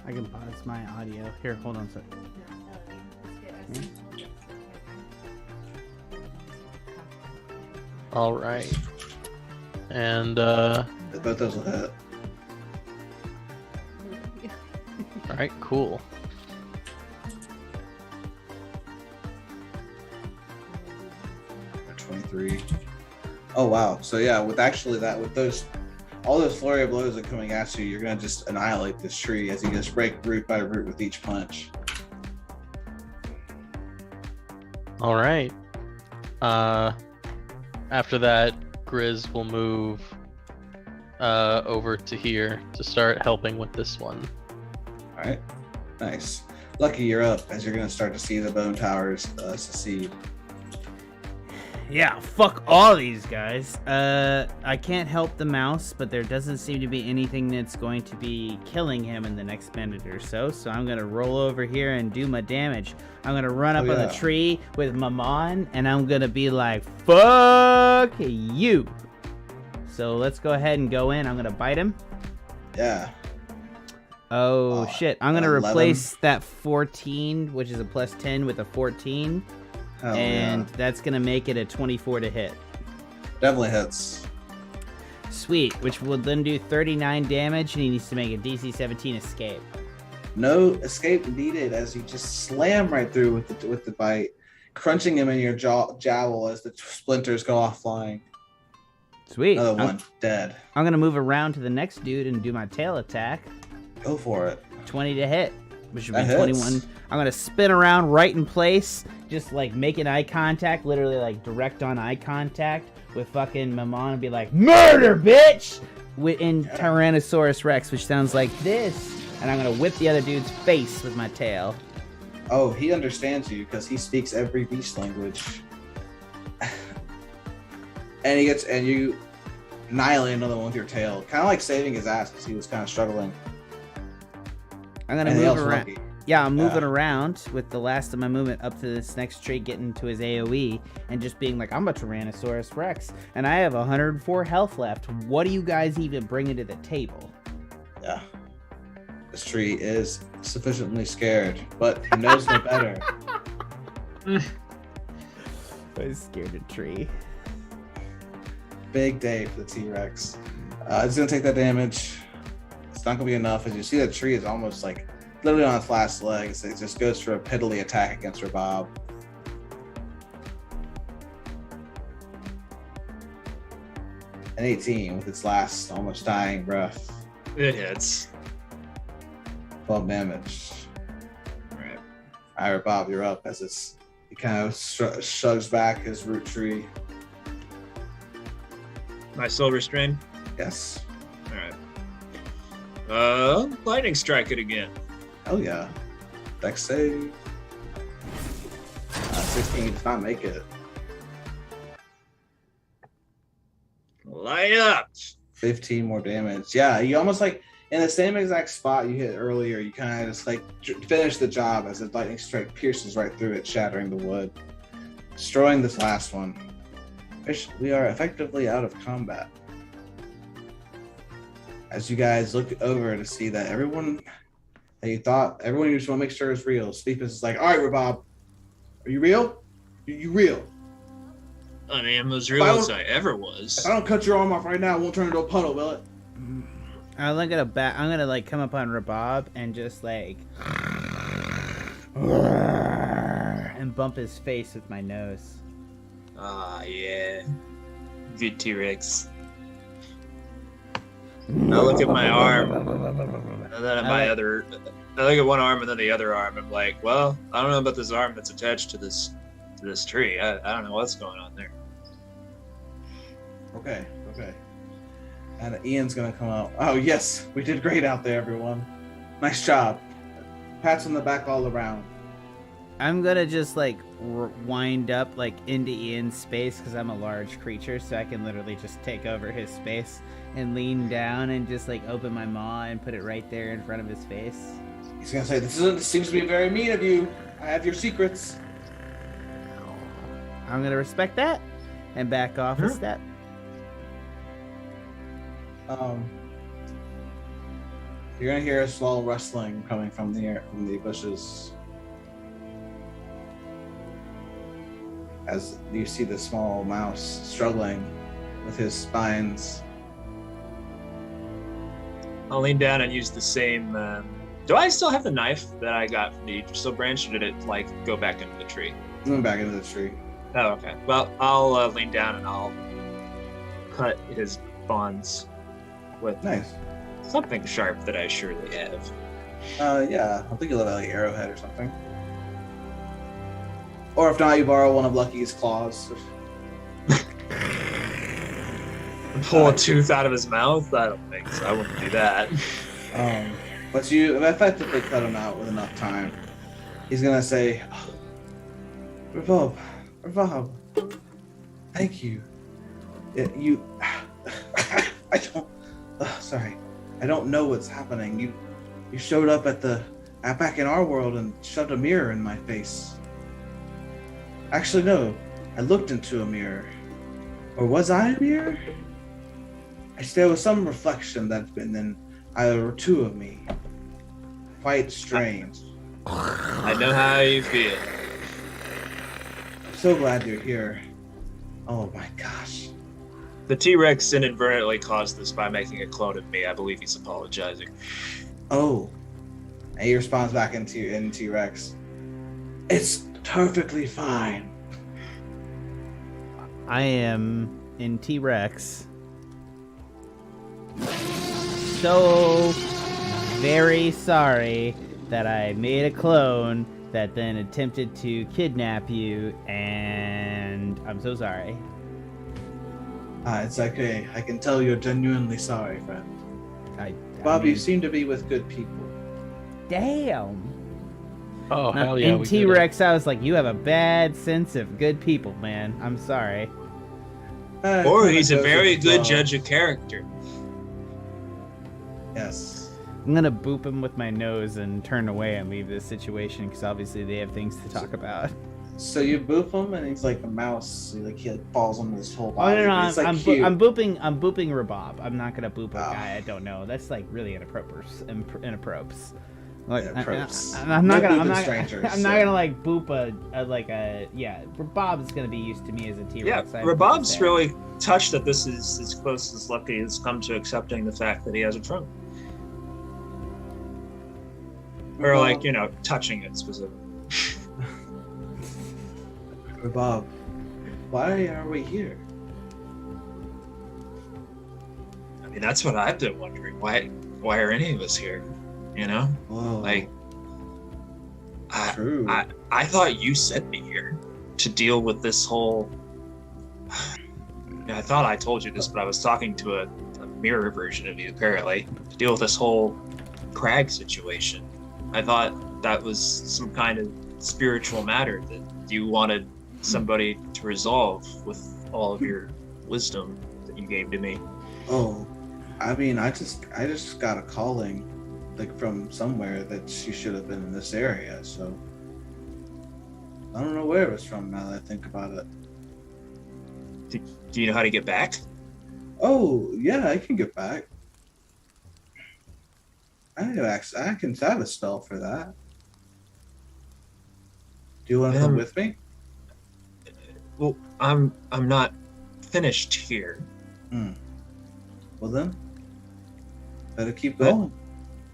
I can pause my audio. Here, hold on a sec. All right, and Both those will hit. all right, cool. Or 23. Oh wow. So yeah, with all those flurry of blows that are coming at you, you're gonna just annihilate this tree as you just break root by root with each punch. All right. After that, Grizz will move over to here to start helping with this one. All right. Nice. Lucky, you're up as you're gonna start to see the bone towers secede. Yeah, fuck all these guys. I can't help the mouse, but there doesn't seem to be anything that's going to be killing him in the next minute or so. So I'm gonna roll over here and do my damage. I'm gonna run up on the tree with Maman, and I'm gonna be like, fuck you. So let's go ahead and go in. I'm gonna bite him. Yeah. Oh shit. I'm gonna 11. replace that 14, which is a plus 10, with a 14. Hell And yeah. that's gonna make it a 24 to hit. Definitely hits. Sweet, which will then do 39 damage, and he needs to make a DC 17 escape. No escape needed as you just slam right through with the bite, crunching him in your jowl as the splinters go off flying. Sweet. Another one dead. I'm gonna move around to the next dude and do my tail attack. Go for it. 20 to hit, which would be That 21. hits. I'm gonna spin around right in place, just like making eye contact, literally like direct on eye contact with fucking Maman, and be like, "Murder, bitch!" in Tyrannosaurus Rex, which sounds like this. And I'm gonna whip the other dude's face with my tail. Oh, he understands you because he speaks every beast language. and you annihilate another one with your tail, kind of like saving his ass because he was kind of struggling. I'm gonna And move Hale's around. lucky. Yeah, I'm moving around with the last of my movement up to this next tree, getting to his AoE, and just being like, I'm a Tyrannosaurus Rex, and I have 104 health left. What are you guys even bringing to the table? Yeah. This tree is sufficiently scared, but he knows no better. I was scared of tree. Big day for the T-Rex. It's gonna take that damage. It's not gonna be enough. As you see, the tree is almost like literally on its last legs. It just goes for a piddly attack against Rabab. An 18 with its last almost dying breath. It hits. 12 damage. Right. All right, Rabab, you're up as he kind of shrugs back his root tree. Am I still restrained? Yes. All right. Lightning strike it again. Oh yeah. Dex save. 16 does not make it. Light up. 15 more damage. Yeah, you almost like in the same exact spot you hit earlier. You kind of just like finish the job as the lightning strike pierces right through it, shattering the wood, destroying this last one. We are effectively out of combat. As you guys look over to see that everyone you just want to make sure is real. Sleepus is like, all right, Rabab, are you real? Are you real? I mean, I'm as real as I ever was. If I don't cut your arm off right now, it won't turn into a puddle, will it? I'm gonna like come up on Rabab and just like and bump his face with my nose. Ah, yeah. Good T-Rex. I look at my arm, and then at my other. I look at one arm and then the other arm. I'm like, well, I don't know about this arm that's attached to this tree. I don't know what's going on there. Okay. And Ian's gonna come out. Oh yes, we did great out there, everyone. Nice job. Pats on the back all around. I'm gonna just like wind up like into Ian's space because I'm a large creature, so I can literally just take over his space and lean down and just like open my maw and put it right there in front of his face. He's gonna say, This seems to be very mean of you. I have your secrets." I'm gonna respect that and back off a step. You're gonna hear a small rustling coming from the bushes as you see the small mouse struggling with his spines. I'll lean down and use the same. Do I still have the knife that I got from the Yggdrasil branch, or did it like go back into the tree? Moving back into the tree. Oh, okay. Well, I'll lean down and I'll cut his bonds with Nice. something sharp that I surely have. Yeah, I think you'll have like an arrowhead or something. Or if not, you borrow one of Lucky's claws. Pull a tooth out of his mouth? I don't think so. I wouldn't do that. But you effectively cut him out with enough time. He's gonna say, Rabab, thank you. I don't know what's happening. You showed up back in our world and shoved a mirror in my face. Actually, no. I looked into a mirror. Or was I a mirror? There was some reflection and then there were two of me. Quite strange. I know how you feel. I'm so glad you're here. Oh my gosh. The T-Rex inadvertently caused this by making a clone of me. I believe he's apologizing. Oh. And he responds back in T-Rex. It's perfectly fine. I am in T-Rex. So very sorry that I made a clone that then attempted to kidnap you, and I'm so sorry. It's okay. I can tell you're genuinely sorry, friend. Bob, you seem to be with good people. Damn. Oh, Now, hell yeah. in we did it. T-Rex, I was like, you have a bad sense of good people, man. I'm sorry. Or he's a very good judge of character. Yes. I'm gonna boop him with my nose and turn away and leave this situation because obviously they have things to talk about. So you boop him, and he's like a mouse. He falls on his whole Oh body. no, It's, like, I'm cute. booping Rabab. I'm not gonna boop a Oh. guy I don't know. That's like really inappropriate. Like, Inappropriate. I'm not No gonna. I'm booping not. strangers, I'm not so. gonna like boop yeah. Rabab's gonna be used to me as a Yeah, T-Rex. Rabab's really touched that this is as close as Lucky has come to accepting the fact that he has a trunk. Or like, touching it specifically. Rabab, why are we here? I mean, that's what I've been wondering. Why are any of us here? Whoa. Like, True. I thought you sent me here to deal with this whole. I thought I told you this, but I was talking to a mirror version of you, apparently, to deal with this whole Crag situation. I thought that was some kind of spiritual matter that you wanted somebody to resolve with all of your wisdom that you gave to me. Oh, I mean, I just got a calling, like from somewhere that she should have been in this area. So I don't know where it was from now that I think about it. Do you know how to get back? Oh yeah, I can get back. I can have a spell for that. Do you want to come with me? Well, I'm not finished here. Well then, better keep going.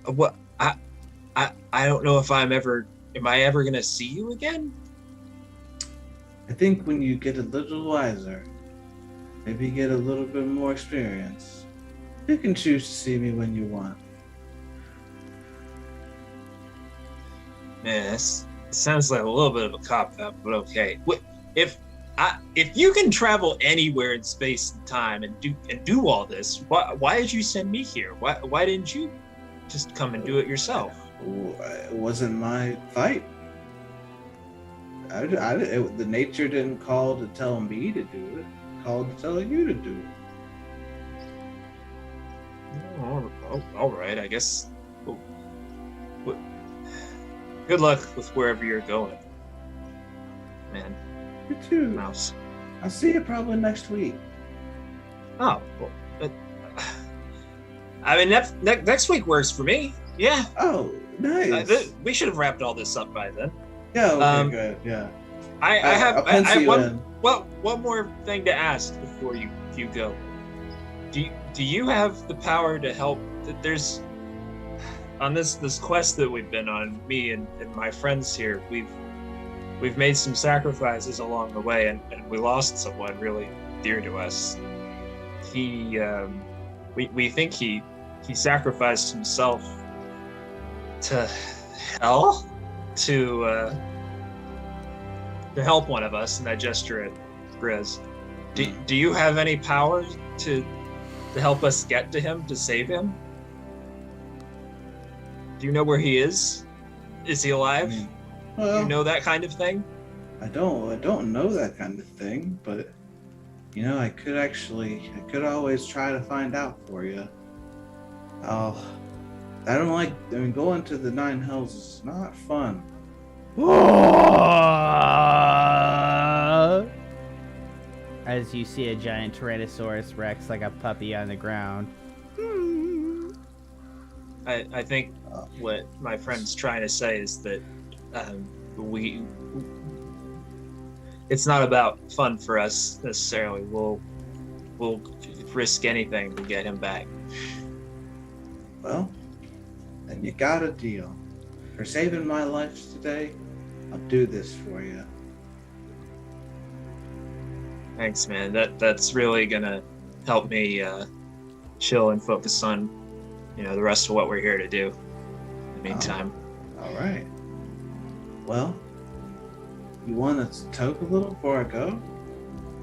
What I don't know if am I ever gonna see you again? I think when you get a little wiser, maybe get a little bit more experience, you can choose to see me when you want. Man, it sounds like a little bit of a cop-out, but okay. If you can travel anywhere in space and time and do all this, why did you send me here? Why didn't you just come and do it yourself? It wasn't my fight. The nature didn't call to tell me to do it. It called to tell you to do it. All right, I guess. Good luck with wherever you're going, man. You too. Mouse. I'll see you probably next week. Oh, well, I mean, next week works for me. Yeah. Oh, nice. We should have wrapped all this up by then. Yeah. Okay. Good. Yeah. I have one more thing to ask before you go. Do you have the power to help? There's on this quest that we've been on, me and my friends here, we've made some sacrifices along the way, and we lost someone really dear to us. We think he sacrificed himself to hell to help one of us, and I gesture at Grizz. Do you have any power to help us get to him, to save him? Do you know where he is? Is he alive? Well, do you know that kind of thing? I don't know that kind of thing, but I could always try to find out for you. Going to the Nine Hells is not fun. As you see a giant Tyrannosaurus Rex like a puppy on the ground. I think what my friend's trying to say is that it's not about fun for us necessarily. We'll risk anything to get him back. Well, then you got a deal. For saving my life today, I'll do this for you. Thanks, man. That's really gonna help me chill and focus on the rest of what we're here to do in the meantime. All right. Well, you want to toke a little before I go?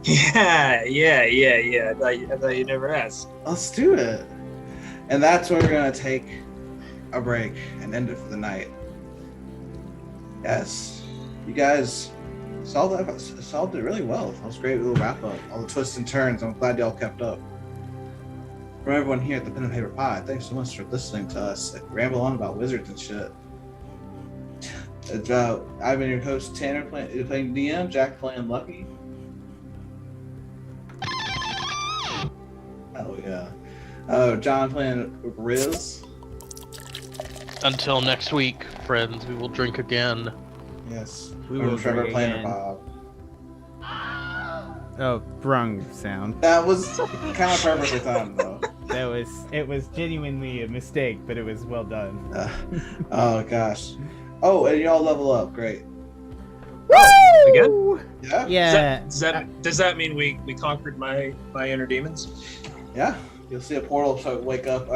Yeah. I thought you never asked. Let's do it. And that's where we're going to take a break and end it for the night. Yes. You guys solved it really well. That was a great little wrap up. All the twists and turns. I'm glad y'all kept up. From everyone here at the Pen and Paper Pod, thanks so much for listening to us ramble on about wizards and shit. I've been your host, Tanner, playing DM, Jack playing Lucky. Oh, yeah. John playing Riz. Until next week, friends, we will drink again. Yes. We will Trevor drink playing again. Rabab. Oh, wrong sound. That was kind of perfectly timed, though. It was genuinely a mistake, but it was well done. Oh, gosh. Oh, and y'all level up. Great. Oh, again? Yeah? Yeah. Does that mean we conquered my inner demons? Yeah. You'll see a portal wake up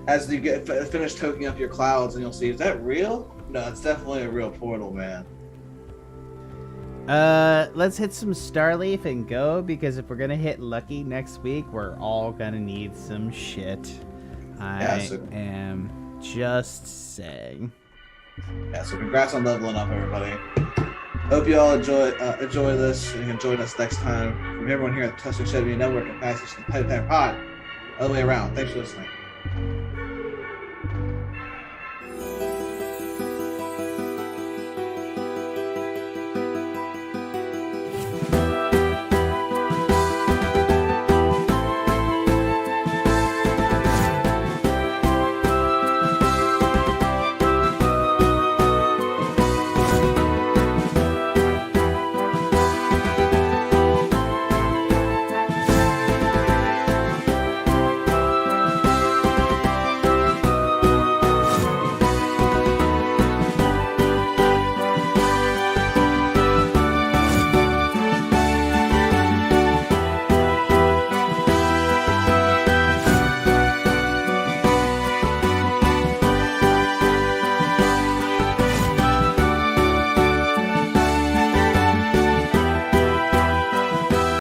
as you get finish toking up your clouds, and you'll see, is that real? No, it's definitely a real portal, man. Let's hit some Starleaf and go, because if we're gonna hit Lucky next week, we're all gonna need some shit. I am just saying. Yeah, so congrats on leveling up, everybody. Hope you all enjoy this, and you can join us next time. From everyone here at the Tuscan Network and Passage to the Tabletop Pod, all the way around. Thanks for listening.